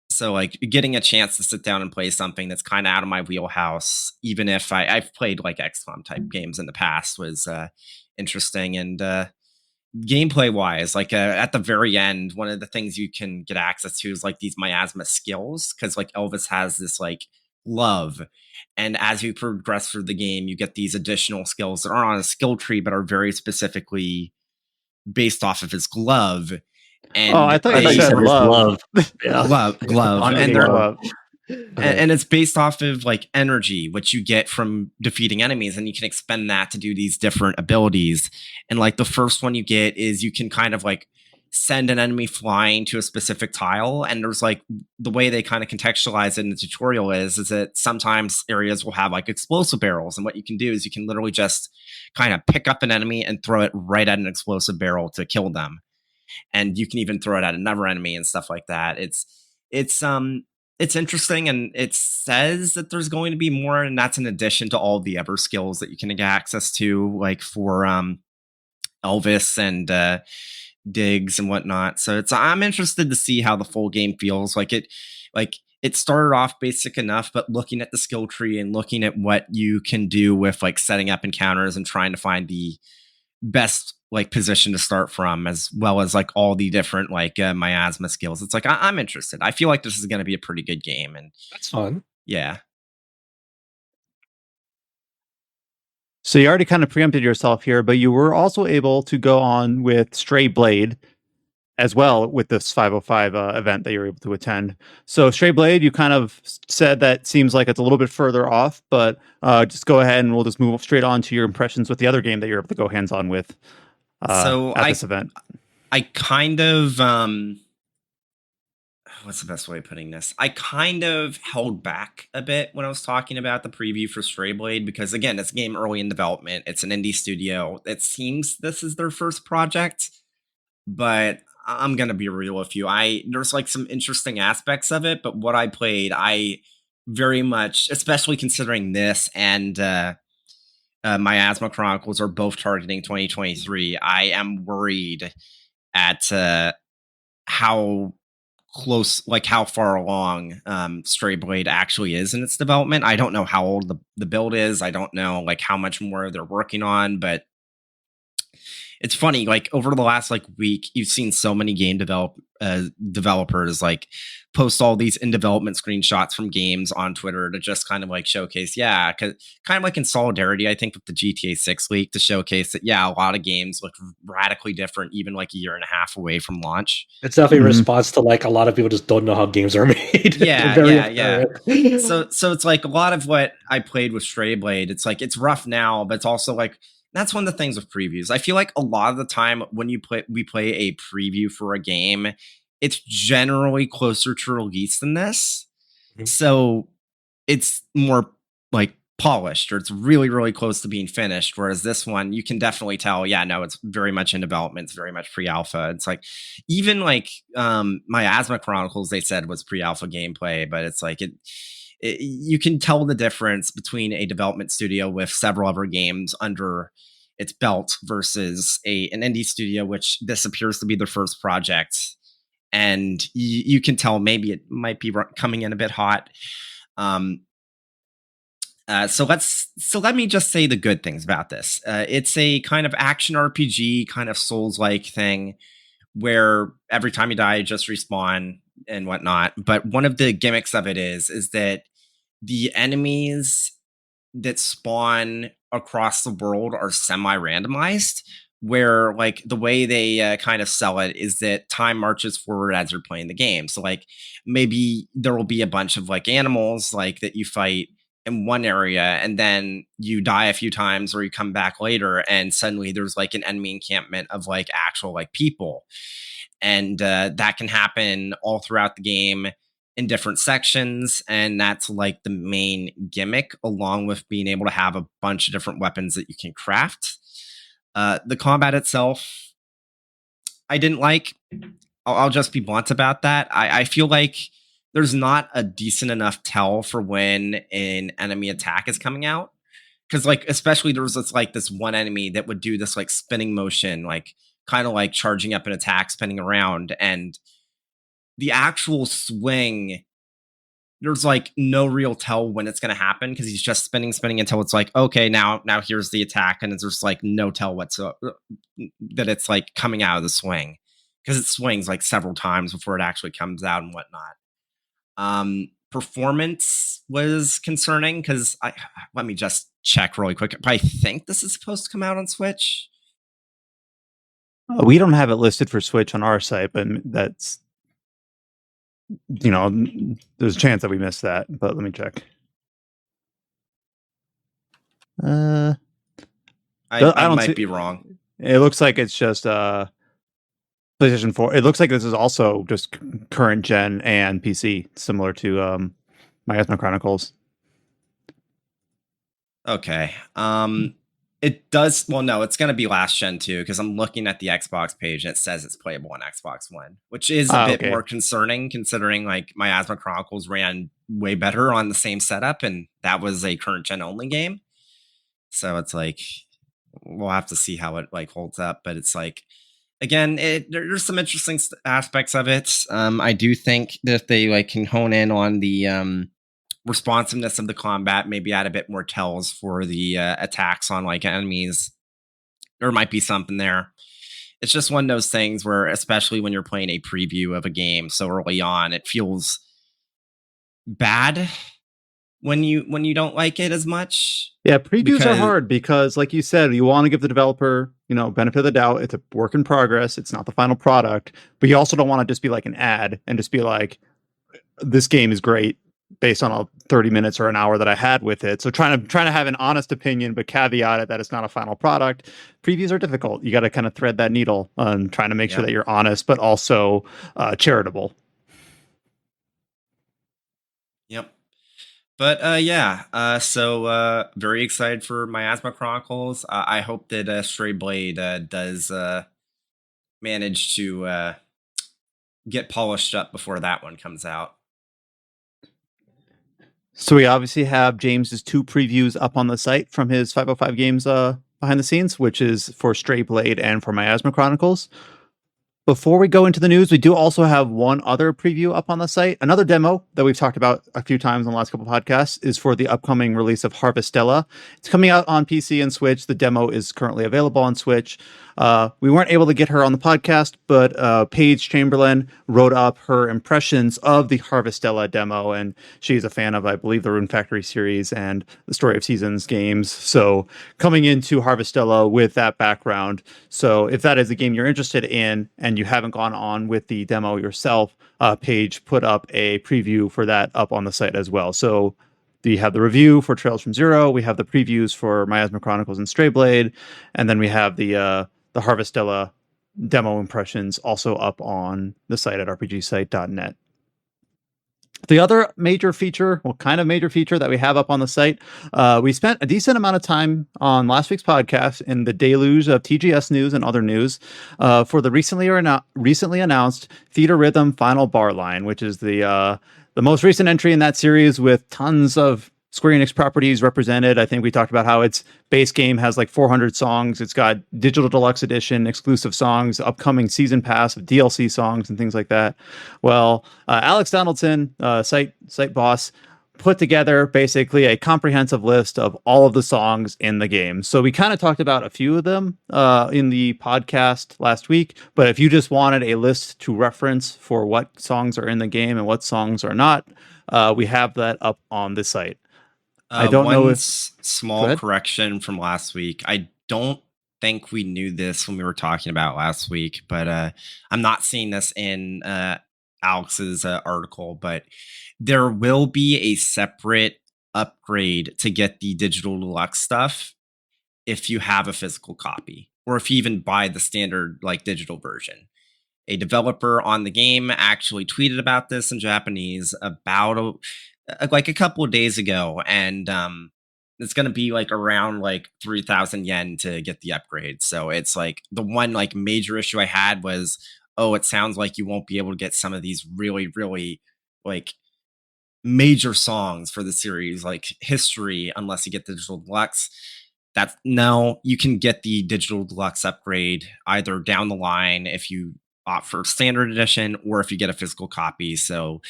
So like getting a chance to sit down and play something that's kind of out of my wheelhouse, even if I've played like XCOM type games in the past, was interesting. And gameplay wise, like at the very end, one of the things you can get access to is like these miasma skills, because like Elvis has this like glove. And as you progress through the game, you get these additional skills that aren't on a skill tree, but are very specifically based off of his glove. And I thought you you said said his love. Yeah. glove, On and the they're glove. and it's based off of like energy, which you get from defeating enemies, and you can expend that to do these different abilities. And like the first one you get is you can kind of like send an enemy flying to a specific tile, and there's like the way they kind of contextualize it in the tutorial is that sometimes areas will have like explosive barrels, and what you can do is you can literally just kind of pick up an enemy and throw it right at an explosive barrel to kill them. And you can even throw it at another enemy and stuff like that. It's interesting, and it says that there's going to be more, and that's in addition to all the other skills that you can get access to, like for Elvis and Diggs and whatnot. So I'm interested to see how the full game feels. Like it started off basic enough, but looking at the skill tree and looking at what you can do with like setting up encounters and trying to find the best like position to start from, as well as like all the different like miasma skills. It's like I'm interested. I feel like this is going to be a pretty good game, and That's fun. yeah. So you already kind of preempted yourself here, but you were also able to go on with Stray Blade as well with this 505 event that you're able to attend. So Stray Blade, you kind of said that seems like it's a little bit further off, but just go ahead and we'll just move straight on to your impressions with the other game that you're able to go hands-on with at this event. I kind of what's the best way of putting this? I kind of held back a bit when I was talking about the preview for Stray Blade, because again, it's a game early in development. It's an indie studio. It seems this is their first project, but I'm gonna be real with you. There's like some interesting aspects of it, but what I played, I very much, especially considering this and Miasma Chronicles are both targeting 2023. I am worried at how close, like how far along Stray Blade actually is in its development. I don't know how old the build is. I don't know like how much more they're working on, but it's funny, like over the last like week, you've seen so many game developers like post all these in development screenshots from games on Twitter to just kind of like showcase, cause kind of like in solidarity, I think, with the GTA 6 leak, to showcase that, a lot of games look radically different, even like a year and a half away from launch. It's definitely a response to like a lot of people just don't know how games are made. Yeah. So it's like a lot of what I played with Stray Blade, it's like it's rough now, but it's also like, that's one of the things with previews. I feel like a lot of the time when we play a preview for a game, it's generally closer to release than this. Mm-hmm. So it's more like polished, or it's really, really close to being finished. Whereas this one, you can definitely tell, it's very much in development. It's very much pre-alpha. It's like, even like Miasma Chronicles, they said was pre-alpha gameplay, but it's like you can tell the difference between a development studio with several other games under its belt versus an indie studio, which this appears to be their first project. And you can tell maybe it might be coming in a bit hot. So let me just say the good things about this. It's a kind of action RPG, kind of Souls-like thing, where every time you die, you just respawn and whatnot. But one of the gimmicks of it is that the enemies that spawn across the world are semi-randomized, where like the way they kind of sell it is that time marches forward as you're playing the game. So like maybe there will be a bunch of like animals like that you fight in one area, and then you die a few times, or you come back later and suddenly there's like an enemy encampment of like actual like people. And that can happen all throughout the game in different sections, and that's like the main gimmick, along with being able to have a bunch of different weapons that you can craft. The combat itself, I didn't like. I'll just be blunt about that. I feel like there's not a decent enough tell for when an enemy attack is coming out. Because like, especially there was this one enemy that would do this like spinning motion, like kind of like charging up an attack, spinning around, and the actual swing, there's like no real tell when it's going to happen, because he's just spinning until it's like, okay, now here's the attack, and it's just like no tell whatsoever that it's like coming out of the swing, because it swings like several times before it actually comes out and whatnot. performance was concerning because let me just check really quick. I think this is supposed to come out on Switch. We don't have it listed for Switch on our site, but that's, there's a chance that we missed that, but let me check. I might be wrong. It looks like it's just PlayStation 4. It looks like this is also just current gen and PC, similar to Miasma Chronicles. Okay. It does. Well, no, it's going to be last gen too, because I'm looking at the Xbox page and it says it's playable on Xbox One, which is a bit more concerning considering like Miasma Chronicles ran way better on the same setup, and that was a current gen only game. So it's like we'll have to see how it like holds up, but it's like again, there's some interesting aspects of it. I do think that if they like can hone in on the responsiveness of the combat, maybe add a bit more tells for the attacks on like enemies, there might be something there. It's just one of those things where, especially when you're playing a preview of a game so early on, it feels bad when you don't like it as much. Yeah, previews are hard because, like you said, you want to give the developer, benefit of the doubt. It's a work in progress. It's not the final product, but you also don't want to just be like an ad and just be like, this game is great based on a 30 minutes or an hour that I had with it. So trying to have an honest opinion, but caveat it that it's not a final product. Previews are difficult. You got to kind of thread that needle on trying to make sure that you're honest, but also charitable. Yep. But so very excited for Miasma Chronicles. I hope that Stray Blade does manage to get polished up before that one comes out. So we obviously have James's 2 previews up on the site from his 505 Games behind the scenes, which is for Stray Blade and for Miasma Chronicles. Before we go into the news, we do also have one other preview up on the site. Another demo that we've talked about a few times on the last couple of podcasts is for the upcoming release of Harvestella. It's coming out on PC and Switch. The demo is currently available on Switch. We weren't able to get her on the podcast, but Paige Chamberlain wrote up her impressions of the Harvestella demo, and she's a fan of, I believe, the Rune Factory series and the Story of Seasons games. So coming into Harvestella with that background. So if that is a game you're interested in and you haven't gone on with the demo yourself, Paige put up a preview for that up on the site as well. So we have the review for Trails from Zero, we have the previews for Miasma Chronicles and Stray Blade, and then we have the Harvestella demo impressions also up on the site at rpgsite.net. The other major feature, kind of major feature that we have up on the site, we spent a decent amount of time on last week's podcast in the deluge of TGS news and other news for the recently announced Theatrhythm Final Bar Line, which is the most recent entry in that series with tons of Square Enix properties represented. I think we talked about how its base game has like 400 songs. It's got digital deluxe edition, exclusive songs, upcoming season pass of DLC songs and things like that. Well, Alex Donaldson, site boss, put together basically a comprehensive list of all of the songs in the game. So we kind of talked about a few of them in the podcast last week, but if you just wanted a list to reference for what songs are in the game and what songs are not, we have that up on the site. I don't know if small correction from last week. I don't think we knew this when we were talking about last week, but I'm not seeing this in Alex's article, but there will be a separate upgrade to get the digital deluxe stuff if you have a physical copy, or if you even buy the standard like digital version. A developer on the game actually tweeted about this in Japanese about like a couple of days ago, and it's going to be like around like 3,000 yen to get the upgrade. So it's like the one like major issue I had was, it sounds like you won't be able to get some of these really, really like major songs for the series, like History, unless you get the digital deluxe. No, you can get the digital deluxe upgrade either down the line if you opt for standard edition or if you get a physical copy. So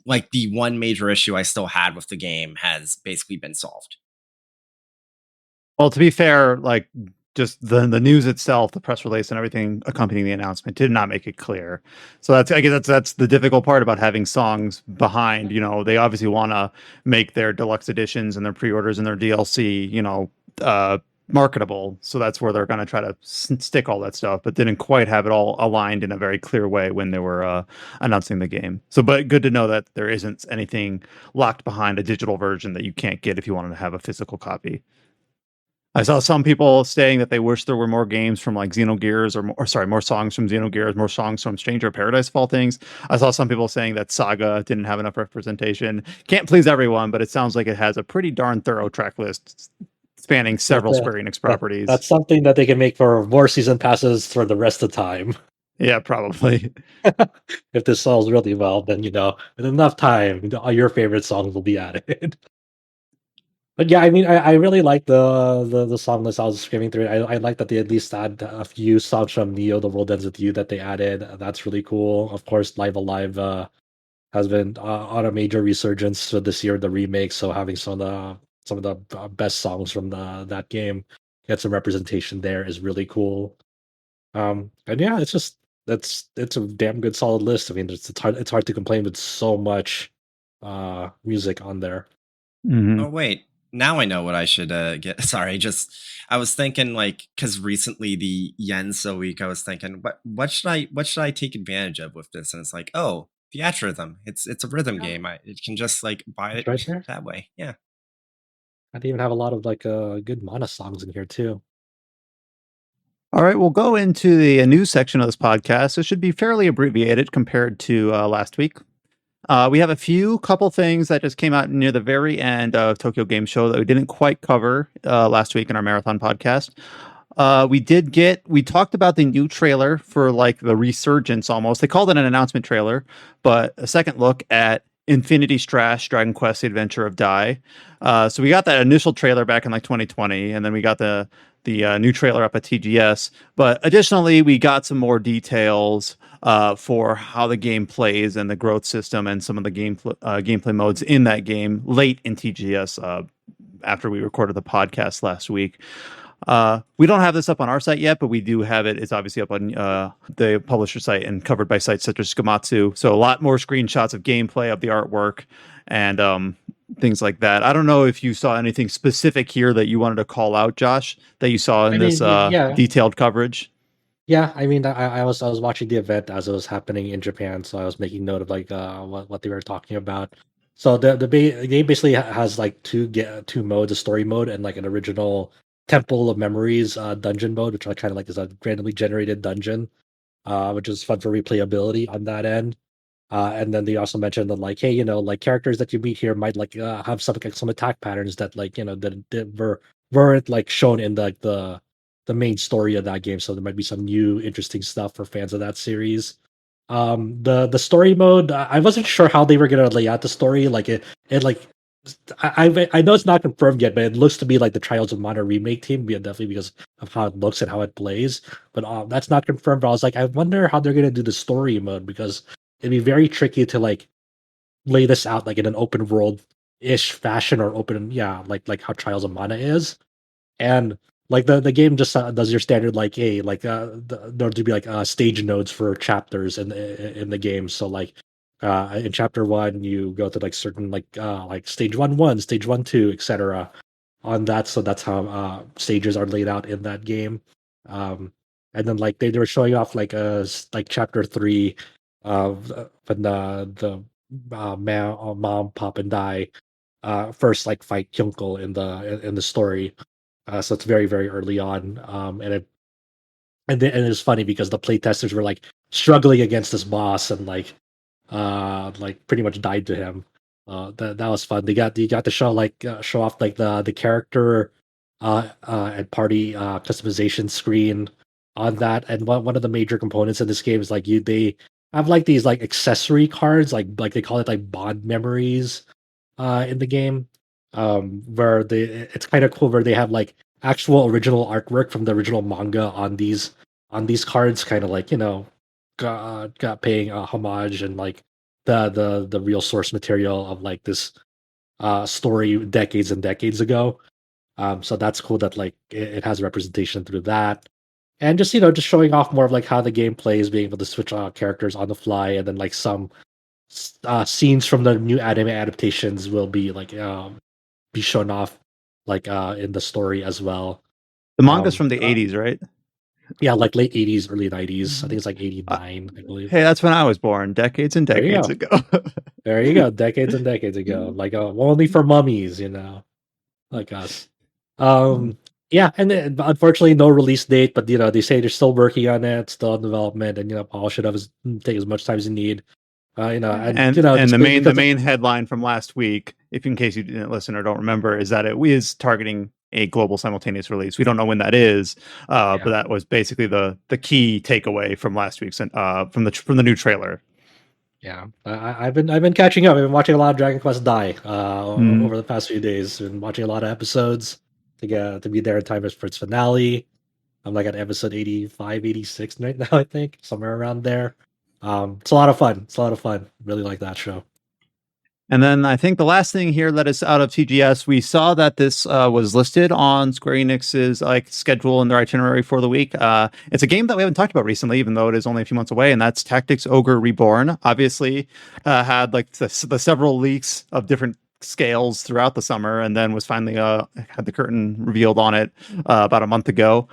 like the one major issue I still had with the game has basically been solved. Well, to be fair, like just the news itself, the press release and everything accompanying the announcement did not make it clear. So I guess that's the difficult part about having songs behind. They obviously want to make their deluxe editions and their pre-orders and their DLC, marketable. So that's where they're going to try to stick all that stuff, but didn't quite have it all aligned in a very clear way when they were announcing the game. So, but good to know that there isn't anything locked behind a digital version that you can't get if you wanted to have a physical copy. I saw some people saying that they wish there were more games from like Xenogears more songs from Xenogears, more songs from Stranger of Paradise of all things. I saw some people saying that Saga didn't have enough representation. Can't please everyone, but it sounds like it has a pretty darn thorough track list spanning several Square Enix properties. That's something that they can make for more season passes for the rest of the time. Yeah, probably. If this sells really well, then with enough time, all your favorite songs will be added. But yeah, I mean, I really like the song list. I was screaming through it. I like that they at least add a few songs from Neo, The World Ends With You that they added. That's really cool. Of course, Live Alive has been on a major resurgence for this year, the remake. So having some of the best songs from that game get some representation there is really cool. And yeah, it's a damn good solid list. I mean, it's hard to complain with so much music on there. Mm-hmm. Oh wait, now I know what I should get. Sorry, I was thinking like because recently the yen's so weak. I was thinking what should I take advantage of with this? And it's like, oh, Theatrhythm. It's a rhythm game. It can just like buy it right there that way. Yeah. They even have a lot of like good mana songs in here too. All right, we'll go into the news section of this podcast. It should be fairly abbreviated compared to last week. We have a couple things that just came out near the very end of Tokyo Game Show that we didn't quite cover last week in our marathon podcast. We talked about the new trailer for like the resurgence almost. They called it an announcement trailer, but a second look at Infinity Strash, Dragon Quest: The Adventure of Dai. So we got that initial trailer back in like 2020, and then we got the new trailer up at TGS. But additionally, we got some more details for how the game plays and the growth system and some of the gameplay modes in that game late in TGS after we recorded the podcast last week. We don't have this up on our site yet, but we do have it. It's obviously up on the publisher site and covered by sites such as Skamatsu. So a lot more screenshots of gameplay, of the artwork, and things like that. I don't know if you saw anything specific here that you wanted to call out, Josh, that you saw in this detailed coverage. Yeah, I mean, I was watching the event as it was happening in Japan, so I was making note of like what they were talking about. So the game basically has like two modes: a story mode and like an original Temple of Memories dungeon mode, which I kind of like is a randomly generated dungeon, which is fun for replayability on that end. And then they also mentioned that like, hey, like characters that you meet here might like have some attack patterns that like that weren't like shown in the main story of that game. So there might be some new interesting stuff for fans of that series. The story mode, I wasn't sure how they were gonna lay out the story. Like it like I know it's not confirmed yet, but it looks to be like the Trials of Mana remake team, definitely because of how it looks and how it plays. But that's not confirmed. But I was like, I wonder how they're gonna do the story mode because it'd be very tricky to like lay this out like in an open world ish fashion or like how Trials of Mana is, and like the game just does your standard like there'll be like stage nodes for chapters in the game. So like in chapter 1 you go to like certain like stage 1-1, stage 1-2, etc. on that. So that's how stages are laid out in that game. And then like they were showing off like chapter 3 when the mom, pop, and die first like fight Kyunko in the story. So it's very very early on, and it's funny because the playtesters were like struggling against this boss and like pretty much died to him. That was fun. You got to show off like the character and party customization screen on that. And one of the major components in this game is like they have like these like accessory cards, like they call it like bond memories in the game, where it's kind of cool where they have like actual original artwork from the original manga on these cards, kind of like got paying a homage and like the real source material of like this story decades and decades ago. So that's cool that like it has representation through that. And just just showing off more of like how the game plays, being able to switch characters on the fly, and then like some scenes from the new anime adaptations will be like be shown off like in the story as well. The manga's Um, from the uh, 80s, right? yeah, like late 80s, early 90s. I think it's like Uh, 89, I believe. hey, that's when I was born, decades and There you decades go. ago. There you go. Decades and decades ago. Like only for mummies, like us. Yeah, and then, unfortunately no release date, but they say they're still working on it, still in development, and polish it up take as much time as you need. And and just the because main headline from last week, if in case you didn't listen or don't remember, is that it is targeting a global simultaneous release. We don't know when that is, but that was basically the key takeaway from last week's from the new trailer. Yeah, I've been catching up. I've been watching a lot of Dragon Quest Die Mhm. over the past few days. Been watching a lot of episodes to be there in time for its finale. I'm like at episode 85, 86 right now, I think, somewhere around there. It's a lot of fun. It's a lot of fun. Really like that show. And then I think the last thing here that is out of TGS, we saw that this was listed on Square Enix's schedule and their itinerary for the week. It's a game that we haven't talked about recently, even though it is only a few months away, and that's Tactics Ogre Reborn. Obviously, had like the several leaks of different scales throughout the summer, and then was finally had the curtain revealed on it about a month ago.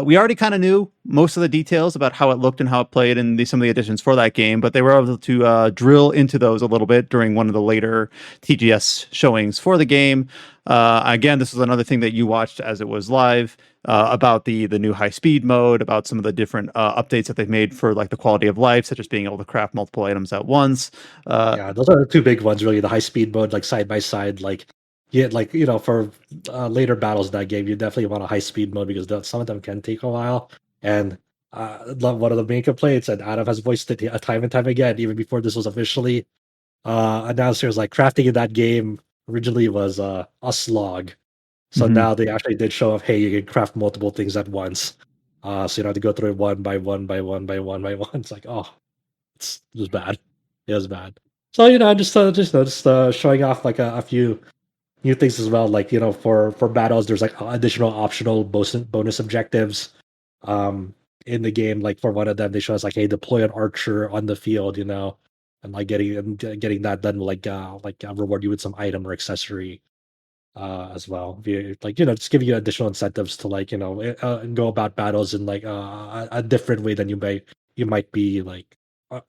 We already kind of knew most of the details about how it looked and how it played and some of the additions for that game, but they were able to drill into those a little bit during one of the later TGS showings for the game. Again, this was another thing that you watched as it was live, about the new high speed mode, about some of the different updates that they've made for like the quality of life, such as being able to craft multiple items at once. Yeah, those are the two big ones, really. The high speed mode, like side by side, like for later battles in that game, you definitely want a high speed mode because some of them can take a while. And one of the main complaints, and Adam has voiced it time and time again, even before this was officially announced, was like crafting in that game originally was a slog. So now they actually did show off, hey, you can craft multiple things at once. So you don't have to go through it one by one by one by one by one. It's like, oh, it was bad. It was bad. So just showing off like a few new things as well. Like for battles, there's like additional optional bonus objectives in the game. Like for one of them, they show us like, hey, deploy an archer on the field, and like getting that done will reward you with some item or accessory as well. Just giving you additional incentives to go about battles in like a different way than you might be like uh,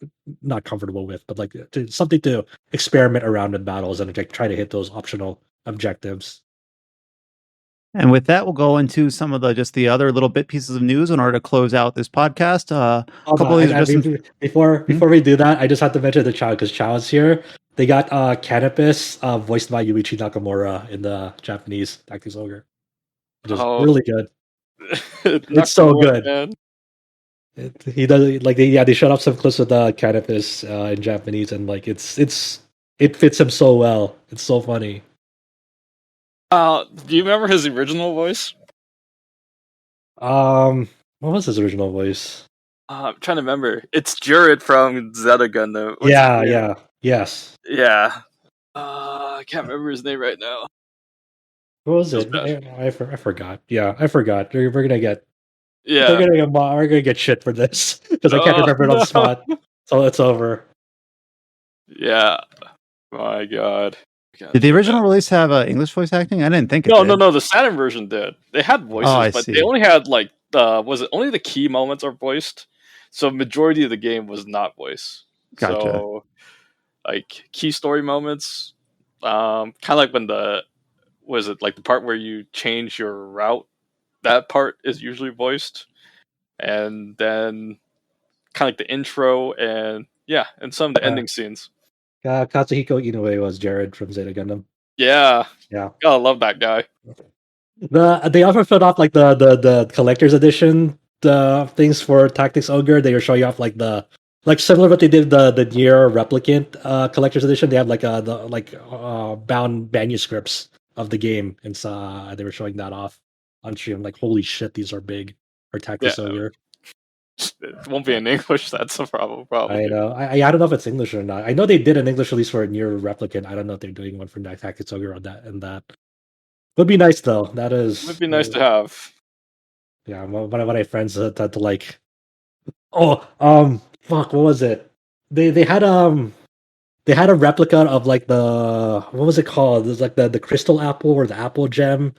not comfortable with, but like something to experiment around in battles and like try to hit those optional objectives. And with that, we'll go into some of the other little bit pieces of news in order to close out this podcast. A Hold couple on, of these are just before we do that, I just have to mention the Chow because Chow's here. They got Canopus, voiced by Yuichi Nakamura in the Japanese Tactics Ogre, which is really good. It's so good. Man. He does like they showed up some clips with Canopus in Japanese, and like it fits him so well. It's so funny. Do you remember his original voice? What was his original voice? I'm trying to remember. It's Jared from Zeta Gundam. What's Yeah, his name? yeah, yes. Yeah. I can't remember his name right now. What was it? Feels I forgot. Yeah, I forgot. We're gonna get Yeah. we're gonna get shit for this because I can't remember it on the spot. So it's over. Yeah. My God. Did the original release have English voice acting? I didn't think it did. No. The Saturn version did. They had voices, I but see. they only had like was it only the key moments are voiced? So majority of the game was not voice. Gotcha. So like key story moments, kind of like when the part where you change your route. That part is usually voiced, and then kind of like the intro and some of the ending scenes. Katsuhiko Inoue was Jared from Zeta Gundam. Yeah. Yeah. I love that guy. They also showed off like the collector's edition things for Tactics Ogre. They were showing off like similar to what they did the NieR Replicant collector's edition. They have like bound manuscripts of the game, and so they were showing that off on stream. Like, holy shit, these are big for Tactics Ogre. It won't be in English. That's a problem. Probably. I know. I don't know if it's English or not. I know they did an English release for a NieR Replicant. I don't know if they're doing one for Tactics Ogre on that and that. Would be nice though. That is. Would be nice to have. Yeah, one of my friends had to like. Oh, fuck. What was it? They had a replica of like the what was it called? It was like the crystal apple or the apple gem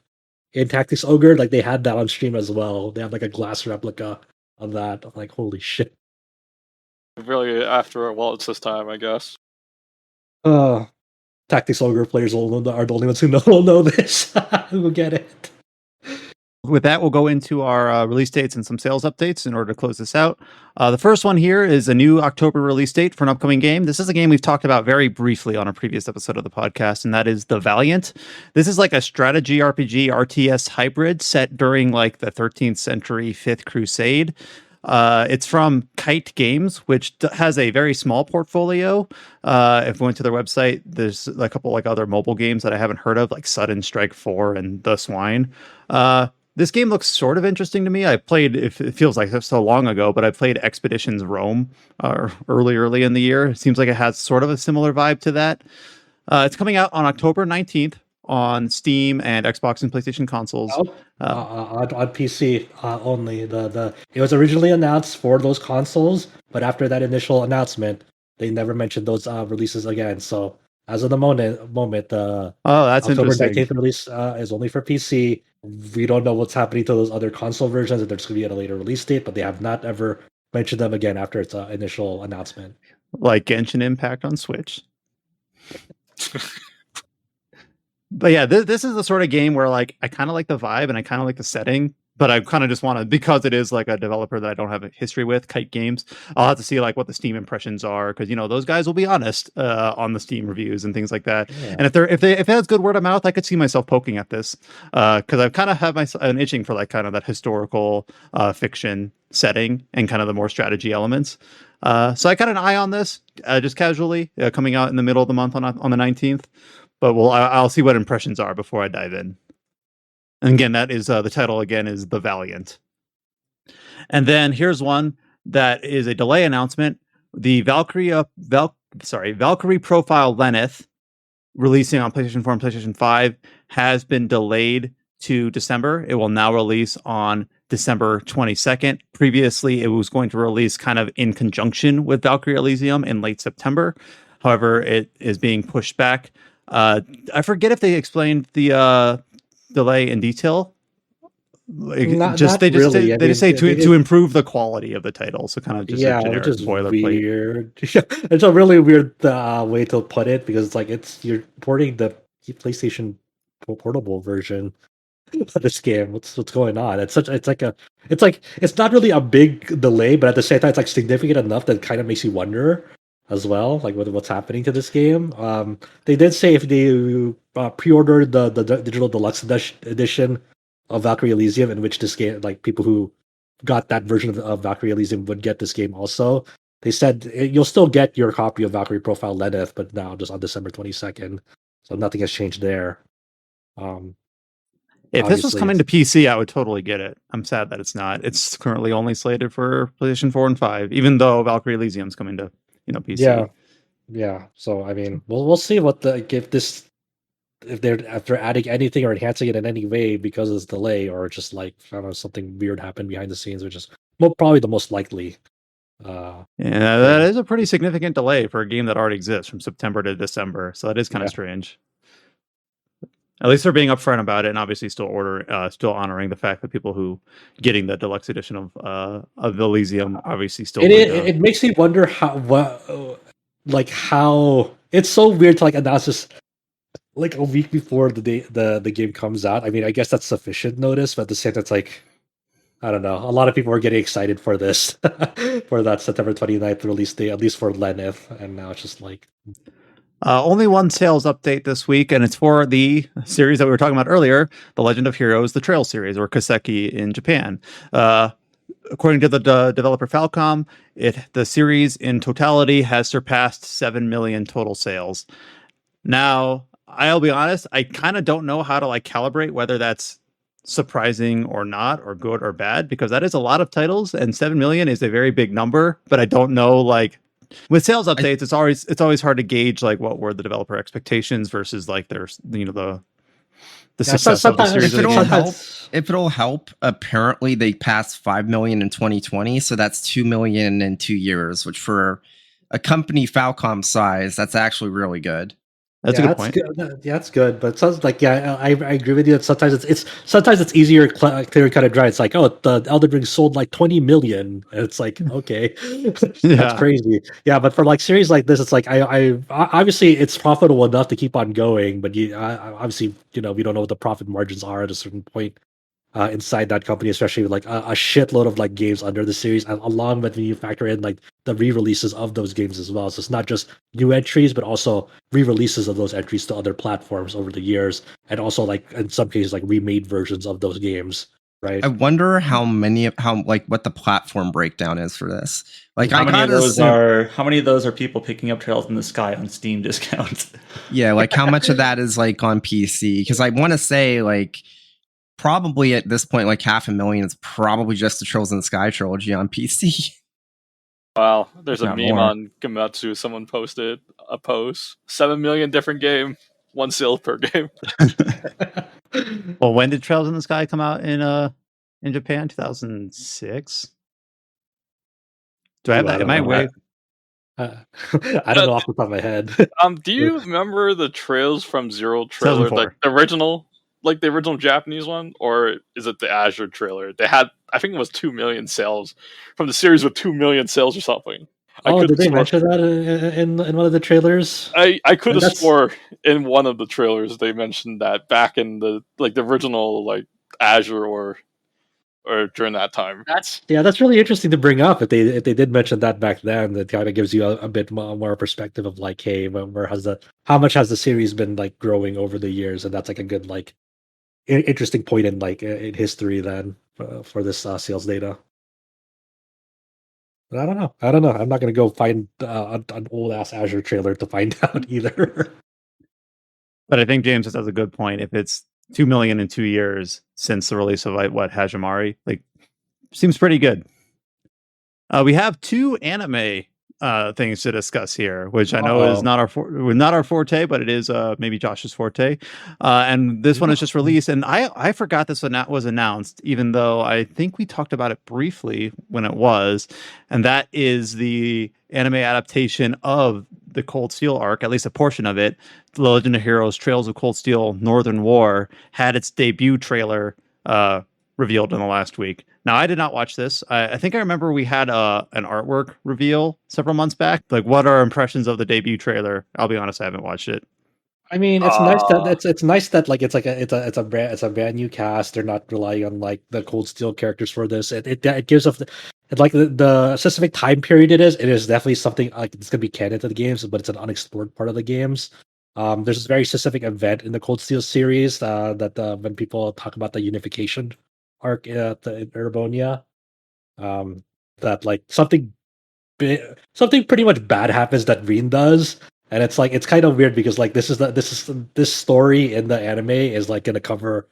in Tactics Ogre. Like they had that on stream as well. They have like a glass replica of that. I'm like, holy shit. Really, after a while, it's this time, I guess. Tactics Ogre players are the only ones who will know this. Who will get it. With that, we'll go into our release dates and some sales updates in order to close this out. The first one here is a new October release date for an upcoming game. This is a game we've talked about very briefly on a previous episode of the podcast, and that is The Valiant. This is like a strategy RPG RTS hybrid set during like the 13th century Fifth Crusade. It's from Kite Games, which has a very small portfolio. If we went to their website, there's a couple like other mobile games that I haven't heard of, like Sudden Strike 4 and The Swine. This game looks sort of interesting to me. I played, it feels like so long ago, but I played Expeditions Rome early in the year. It seems like it has sort of a similar vibe to that. It's coming out on October 19th on Steam and Xbox and PlayStation consoles. On PC only. It was originally announced for those consoles, but after that initial announcement, they never mentioned those releases again. So as of the moment, the that's October interesting. 19th release is only for PC. We don't know what's happening to those other console versions, if they're just going to be at a later release date, but they have not ever mentioned them again after its initial announcement. Like Genshin Impact on Switch. But yeah, this is the sort of game where like I kind of like the vibe and I kind of like the setting, but I kind of just want to, because it is like a developer that I don't have a history with, Kite Games. I'll have to see like what the Steam impressions are, because those guys will be honest on the Steam reviews and things like that. Yeah. And if it has good word of mouth, I could see myself poking at this, because I've kind of have an itching for like kind of that historical fiction setting and kind of the more strategy elements. So I got an eye on this just casually, coming out in the middle of the month on the 19th. But I'll see what impressions are before I dive in. And again, that is the title again is The Valiant. And then here's one that is a delay announcement. The Valkyrie Profile Lenneth, releasing on PlayStation 4 and PlayStation 5, has been delayed to December. It will now release on December 22nd. Previously, it was going to release kind of in conjunction with Valkyrie Elysium in late September. However, it is being pushed back. I forget if they explained the delay in detail. They just say to improve the quality of the title. So kind of just a generic boilerplate. Weird. It's a really weird way to put it, because it's like you're porting the PlayStation portable version of this game. What's going on? It's not really a big delay, but at the same time, it's like significant enough that it kind of makes you wonder as well, like what's happening to this game. They did say if they pre-order the digital deluxe edition of Valkyrie Elysium, in which this game, like people who got that version of Valkyrie Elysium would get this game also. They said you'll still get your copy of Valkyrie Profile Lenneth, but now just on December 22nd. So nothing has changed there. If this was coming to PC, I would totally get it. I'm sad that it's not. It's currently only slated for PlayStation 4 and 5, even though Valkyrie Elysium is coming to PC. Yeah. So I mean, we'll see if they're adding anything or enhancing it in any way because of this delay, or just like I don't know, something weird happened behind the scenes, which is probably the most likely. That is a pretty significant delay for a game that already exists from September to December. So that is kind of strange. At least they're being upfront about it, and obviously still honoring the fact that people who getting the deluxe edition of Elysium obviously still. It makes me wonder how it's so weird to like announce this like a week before the day the game comes out. I mean, I guess that's sufficient notice, but at the same time, it's like I don't know. A lot of people are getting excited for this for that September 29th release date, at least for Lenneth, and now it's just like. Only one sales update this week, and it's for the series that we were talking about earlier, The Legend of Heroes, the Trail series, or Kaseki in Japan. According to the developer Falcom, the series in totality has surpassed 7 million total sales. Now, I'll be honest, I kind of don't know how to like calibrate whether that's surprising or not, or good or bad, because that is a lot of titles, and 7 million is a very big number, but I don't know like. With sales updates, it's always hard to gauge like what were the developer expectations versus like their the the success of the series If of the it'll game. help, apparently they passed 5 million in 2020, so that's 2 million in 2 years, which for a company Falcom size, that's actually really good. That's a good point. Yeah, that's good. But it sounds like I agree with you. That sometimes it's easier, clear cut and dry. It's like, oh, the Elden Ring sold like 20 million. And it's like, okay, that's Yeah. crazy. Yeah, but for like series like this, it's like I obviously it's profitable enough to keep on going. But obviously we don't know what the profit margins are at a certain point. Inside that company, especially with like a shitload of like games under the series, and along with when you factor in like the re-releases of those games as well. So it's not just new entries, but also re-releases of those entries to other platforms over the years, and also like in some cases like remade versions of those games. Right. I wonder what the platform breakdown is for this. Like, how many of those are people picking up Trails in the Sky on Steam discounts? Yeah, like how much of that is like on PC? Because I want to say like probably at this point like 500,000 is probably just the Trails in the Sky trilogy on PC. Wow, there's a Not meme more. on Gamatsu. Someone posted a post: 7 million different game, 1 sale per game. Well, when did Trails in the Sky come out in Japan? 2006. Do I have that? Am I way? I don't know off the top of my head. Do you remember the Trails from Zero trailer, 2004. like the original Japanese one, or is it the Azure trailer? They had, I think it was 2 million sales from the series with 2 million sales or something. Did they mention that in one of the trailers? I could have That's- swore in one of the trailers they mentioned that back in the original like Azure or during that time. That's really interesting to bring up. If they did mention that back then, that kind of gives you a bit more perspective of like, hey, how much has the series been like growing over the years, and that's like a good like interesting point in like in history then for this sales data. But I don't know. I'm not gonna go find an old ass Azure trailer to find out either. But I think James has a good point. If it's 2 million in 2 years since the release of like Hajimari, like seems pretty good. We have 2 anime things to discuss here, which I know is not our forte, but it is maybe Josh's forte. And this one is just released, and I forgot this one was announced, even though I think we talked about it briefly when it was, and that is the anime adaptation of the Cold Steel arc, at least a portion of it. The Legend of Heroes: Trails of Cold Steel Northern War had its debut trailer revealed in the last week. Now, I did not watch this. I think I remember we had an artwork reveal several months back. Like, what are impressions of the debut trailer? I'll be honest, I haven't watched it. I mean, it's nice that it's nice that like it's a brand new cast. They're not relying on like the Cold Steel characters for this. It gives us like the specific time period it is definitely something like it's gonna be canon to the games, but it's an unexplored part of the games. There's this very specific event in the Cold Steel series that when people talk about the unification arc in Urbonia, that like something pretty much bad happens that Reen does, and it's like it's kind of weird because like this story in the anime is like going to cover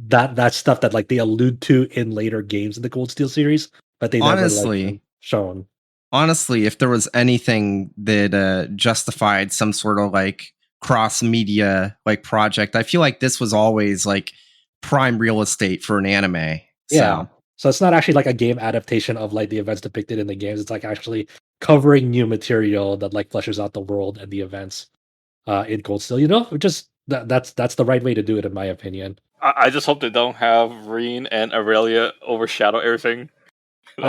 that stuff that like they allude to in later games in the Cold Steel series, but they never like, shown. Honestly, if there was anything that justified some sort of like cross media like project, I feel like this was always like prime real estate for an anime. Yeah. So it's not actually like a game adaptation of like the events depicted in the games. It's like actually covering new material that like fleshes out the world and the events in Cold Steel. Just that's the right way to do it, in my opinion. I just hope they don't have Reen and Aurelia overshadow everything. With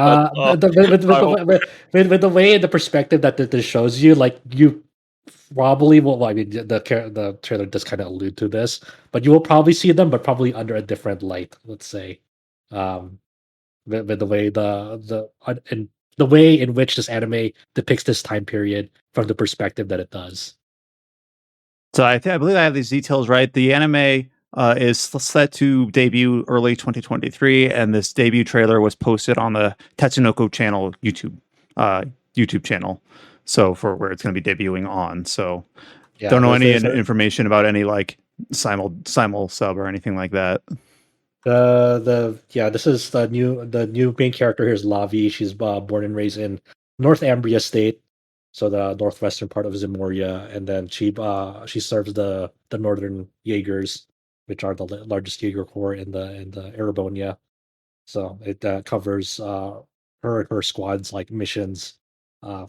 the way the perspective that this shows you, like you probably will. Well, I mean, the trailer does kind of allude to this, but you will probably see them, but probably under a different light. Let's say, with the way the way in which this anime depicts this time period from the perspective that it does. So I believe I have these details right. The anime is set to debut early 2023, and this debut trailer was posted on the Tatsunoko channel YouTube channel. So for where it's going to be debuting on. So don't know any information about any like simul sub or anything like that. This is the new main character here is Lavi. She's born and raised in North Ambria State, so the northwestern part of Zamoria, and then she serves the Northern Jaegers which are the largest Jaeger Corps in the Erebonia. So it covers her and her squad's like missions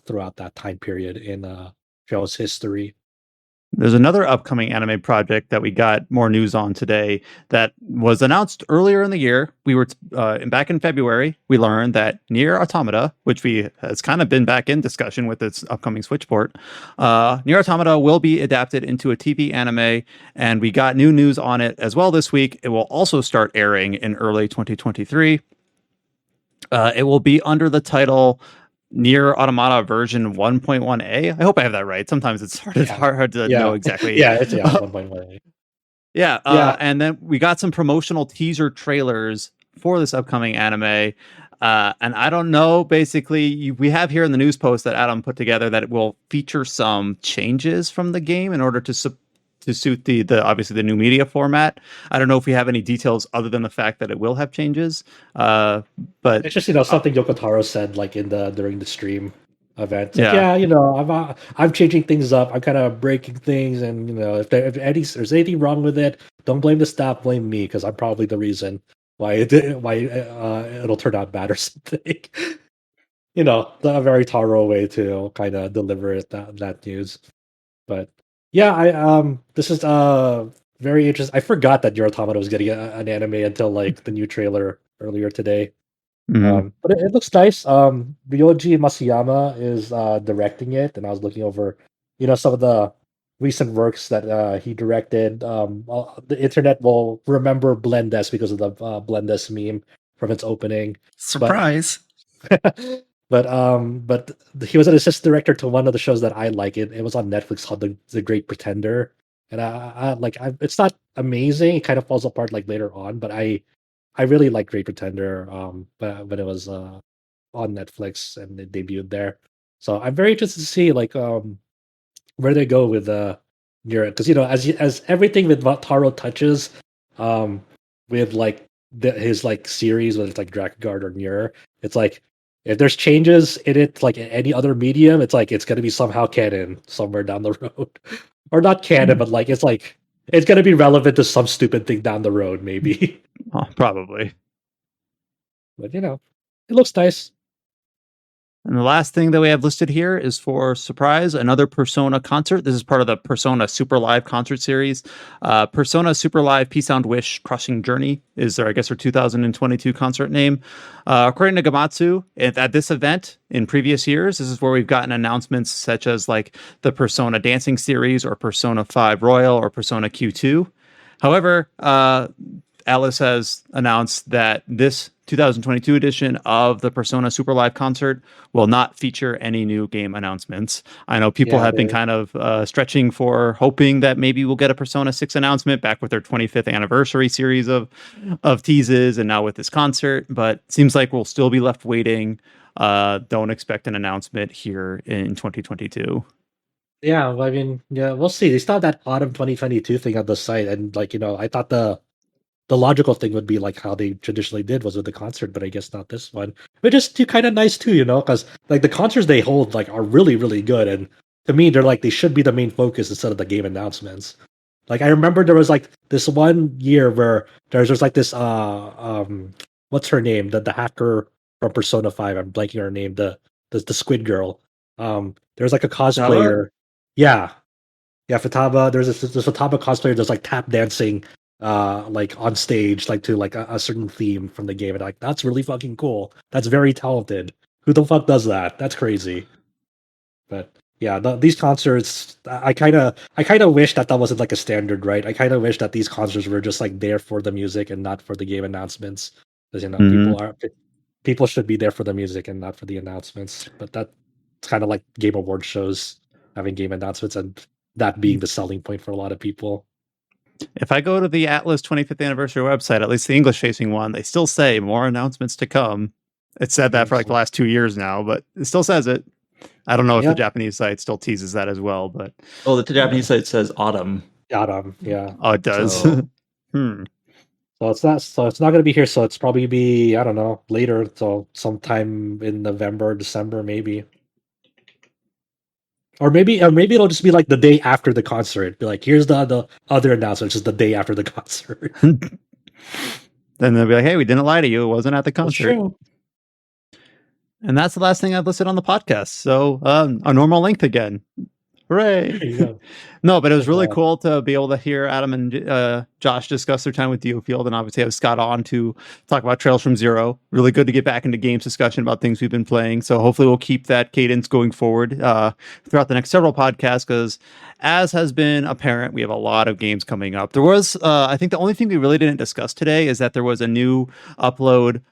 throughout that time period in show's history. There's another upcoming anime project that we got more news on today that was announced earlier in the year. We were back in February. We learned that NieR Automata, which has kind of been back in discussion with its upcoming Switch port, NieR Automata will be adapted into a TV anime, and we got new news on it as well this week. It will also start airing in early 2023. It will be under the title NieR Automata version 1.1a. I hope I have that right. Sometimes it's hard to know exactly. It's 1.1a. And then we got some promotional teaser trailers for this upcoming anime. And I don't know, basically, we have here in the news post that Adam put together that it will feature some changes from the game in order to suit the obviously the new media format. I don't know if we have any details other than the fact that it will have changes. But it's just something Yoko Taro said like during the stream event. Like, I'm changing things up. I'm kind of breaking things, and if there's anything wrong with it, don't blame the staff, blame me, because I'm probably the reason why it'll turn out bad or something. A very Taro way to kind of deliver it that news. But this is very interesting. I forgot that NieR Automata was getting an anime until like the new trailer earlier today. Mm-hmm. But it looks nice. Ryoji Masuyama is directing it, and I was looking over, some of the recent works that he directed. The internet will remember Blendes because of the Blendes meme from its opening. Surprise! But he was an assistant director to one of the shows that I like. It was on Netflix called The Great Pretender, and it's not amazing. It kind of falls apart like later on, but I really like Great Pretender. But when it was on Netflix and it debuted there, so I'm very interested to see like where they go with NieR, because as everything with Taro touches, with like his like series, whether it's like Drakengard or NieR, it's like if there's changes in it, like in any other medium, it's like it's gonna be somehow canon somewhere down the road, or not canon, but like it's gonna be relevant to some stupid thing down the road, maybe. Oh, probably. But it looks nice. And the last thing that we have listed here is for surprise, another Persona concert. This is part of the Persona Super Live concert series. Persona Super Live Peace Sound Wish Crushing Journey is their 2022 concert name. According to Gamatsu, at this event in previous years, this is where we've gotten announcements such as like the Persona Dancing series or Persona 5 Royal or Persona Q2. However, Alice has announced that this 2022 edition of the Persona Super Live concert will not feature any new game announcements. I know people have been kind of stretching for hoping that maybe we'll get a Persona 6 announcement back with their 25th anniversary series of teases, and now with this concert, but seems like we'll still be left waiting. Don't expect an announcement here in 2022. Yeah, I mean, we'll see. They still have that autumn 2022 thing on the site, and like, I thought the logical thing would be like how they traditionally did was with the concert, but I guess not this one. Which is kind of nice too, because like the concerts they hold like are really, really good, and to me they're like they should be the main focus instead of the game announcements. Like I remember there was like this one year where there's like this what's her name, the hacker from Persona 5. I'm blanking her name, the Squid Girl. There's like a cosplayer. Yeah, Futaba. There's this Futaba cosplayer that's like tap dancing like on stage, like to like a certain theme from the game, and like that's really fucking cool. That's very talented. Who the fuck does that? That's crazy. But yeah, these concerts, I kind of wish that wasn't like a standard, right? I kind of wish that these concerts were just like there for the music and not for the game announcements, because people should be there for the music and not for the announcements. But that's kind of like Game Award shows having game announcements and that being the selling point for a lot of people. If I go to the Atlas 25th anniversary website, at least the English-facing one, they still say more announcements to come. It said that for like the last 2 years now, but it still says it. I don't know if the Japanese site still teases that as well, but the Japanese site says autumn. Autumn, yeah. Oh, it does. So, So it's not going to be here. So it's probably be, I don't know, later. So sometime in November, December, maybe. Or maybe it'll just be like the day after the concert. Be like, here's the other announcement, just the day after the concert. Then they'll be like, hey, we didn't lie to you. It wasn't at the That's concert. true. And that's the last thing I've listed on the podcast. So a normal length again. Hooray. There you go. No, but it was really Yeah. cool to be able to hear Adam and Josh discuss their time with DioField, and obviously have Scott on to talk about Trails from Zero. Really good to get back into games discussion about things we've been playing. So hopefully we'll keep that cadence going forward throughout the next several podcasts, because as has been apparent, we have a lot of games coming up. There was, I think the only thing we really didn't discuss today is that there was a new upload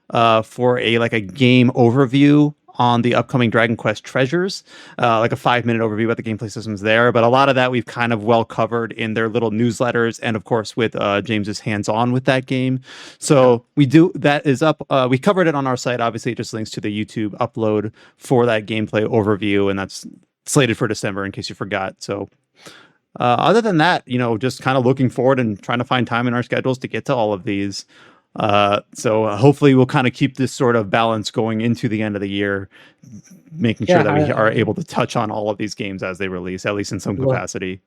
for a game overview on the upcoming Dragon Quest Treasures, like a 5-minute overview about the gameplay systems there. But a lot of that we've kind of well covered in their little newsletters, and of course with James's hands-on with that game. So that is up. We covered it on our site. Obviously, it just links to the YouTube upload for that gameplay overview, and that's slated for December in case you forgot. So other than that, just kind of looking forward and trying to find time in our schedules to get to all of these. So hopefully we'll kind of keep this sort of balance going into the end of the year, making sure that we are able to touch on all of these games as they release, at least in some capacity.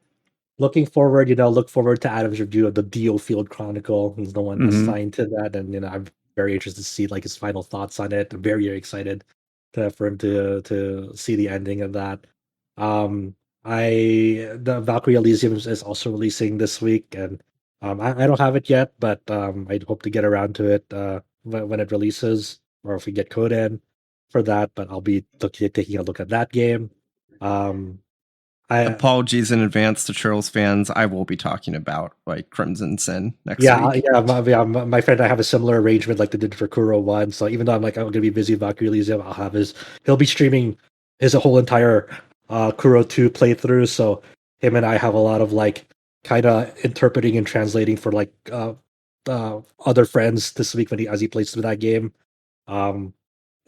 Looking forward, look forward to Adam's review of the DioField Chronicle. He's the one assigned to that, and I'm very interested to see his final thoughts on it. I'm very, very excited for him to see the ending of that. The Valkyrie Elysium is also releasing this week, and I don't have it yet, but I hope to get around to it when it releases, or if we get code in for that. But I'll be taking a look at that game. Apologies in advance to Trails fans. I will be talking about Crimson Sin next week. My friend, I have a similar arrangement like they did for Kuro 1. So even though I'm going to be busy with Valkyrie Elysium, he'll be streaming his whole entire Kuro 2 playthrough. So him and I have a lot of kind of interpreting and translating for other friends this week as he plays through that game.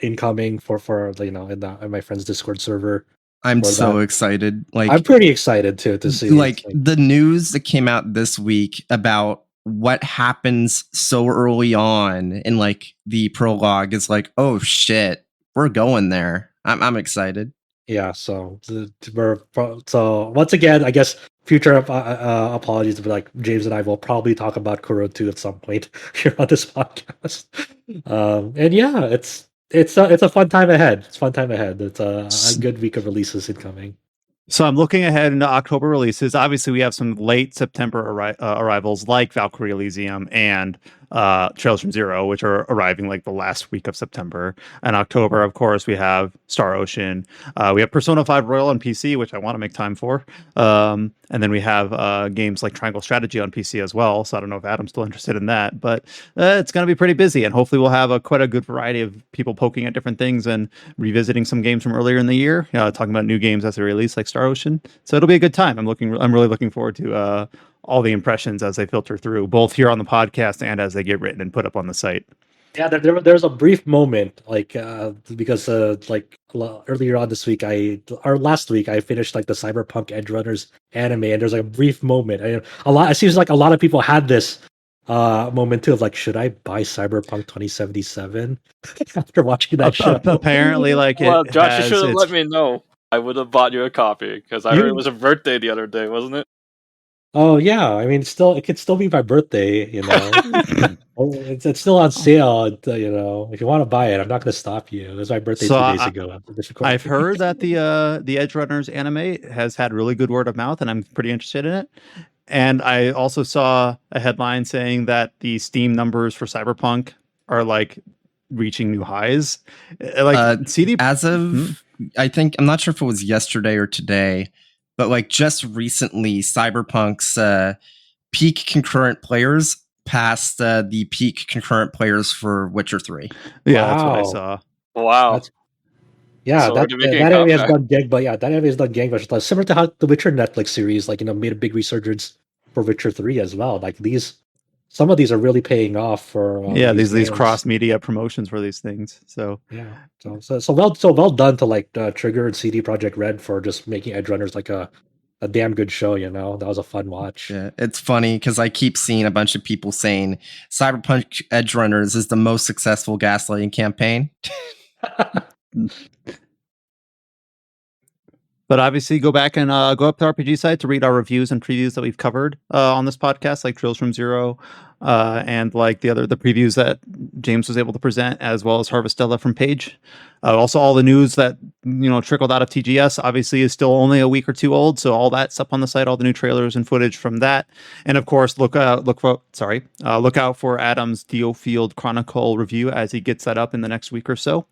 Incoming for in my friend's Discord server. I'm so excited. I'm pretty excited to see the news that came out this week about what happens so early on in the prologue is oh shit, we're going there. I'm excited. Yeah, so once again, I guess future apologies, but James and I will probably talk about Kuro 2 at some point here on this podcast. And yeah, it's a fun time ahead. It's a good week of releases incoming. So I'm looking ahead into October releases. Obviously, we have some late September arrivals like Valkyrie Elysium and Trails from Zero, which are arriving the last week of September. And October, of course, we have Star Ocean. We have Persona 5 Royal on PC, which I want to make time for. And then we have games like Triangle Strategy on PC as well. So I don't know if Adam's still interested in that, but it's going to be pretty busy. And hopefully we'll have quite a good variety of people poking at different things and revisiting some games from earlier in the year, talking about new games as they release, like Star Ocean. So it'll be a good time. I'm really looking forward to all the impressions as they filter through, both here on the podcast and as they get written and put up on the site. Yeah, there's a brief moment because earlier on this week last week I finished the Cyberpunk Edgerunners anime, and there's a brief moment. It seems like a lot of people had this moment too of should I buy Cyberpunk 2077 after watching that show? Apparently, Josh, you should have let me know. I would have bought you a copy because I heard it was a birthday the other day, wasn't it? Oh yeah, I mean, it could still be my birthday, It's still on sale, if you want to buy it, I'm not going to stop you. It was my birthday 2 days ago. I've heard that the Edge Runners anime has had really good word of mouth, and I'm pretty interested in it. And I also saw a headline saying that the Steam numbers for Cyberpunk are reaching new highs. CD as of I think, I'm not sure if it was yesterday or today, but just recently, Cyberpunk's peak concurrent players passed the peak concurrent players for Witcher 3. Yeah, wow. That's what I saw. Wow. So that area has done gangbusters. Similar to how the Witcher Netflix series, made a big resurgence for Witcher 3 as well. Some of these are really paying off for these cross media promotions for these things. So yeah, so well done to Trigger and CD Projekt Red for just making Edgerunners a damn good show. That was a fun watch. Yeah, it's funny because I keep seeing a bunch of people saying Cyberpunk Edgerunners is the most successful gaslighting campaign. But obviously, go back and go up to the RPG site to read our reviews and previews that we've covered on this podcast, like Trails from Zero, and like the previews that James was able to present, as well as Harvestella from Page. Also, all the news that trickled out of TGS obviously is still only a week or two old, so all that's up on the site, all the new trailers and footage from that. And of course, look out for Adam's DioField Chronicle review as he gets that up in the next week or so.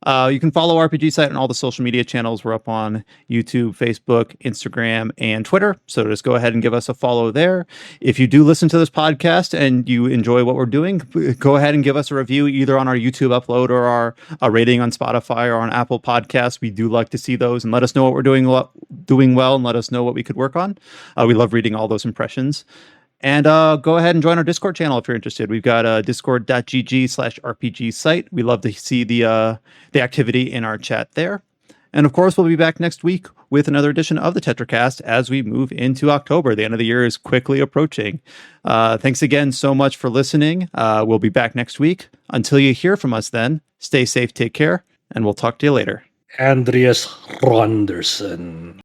You can follow RPG Site on all the social media channels. We're up on YouTube, Facebook, Instagram, and Twitter. So just go ahead and give us a follow there. If you do listen to this podcast and you enjoy what we're doing, go ahead and give us a review either on our YouTube upload or a rating on Spotify or on Apple Podcasts. We do like to see those and let us know what we're doing well and let us know what we could work on. We love reading all those impressions. And go ahead and join our Discord channel if you're interested. We've got discord.gg/RPG site. We love to see the activity in our chat there. And of course, we'll be back next week with another edition of the Tetracast as we move into October. The end of the year is quickly approaching. Thanks again so much for listening. We'll be back next week. Until you hear from us then, stay safe, take care, and we'll talk to you later. Andreas Ronderson.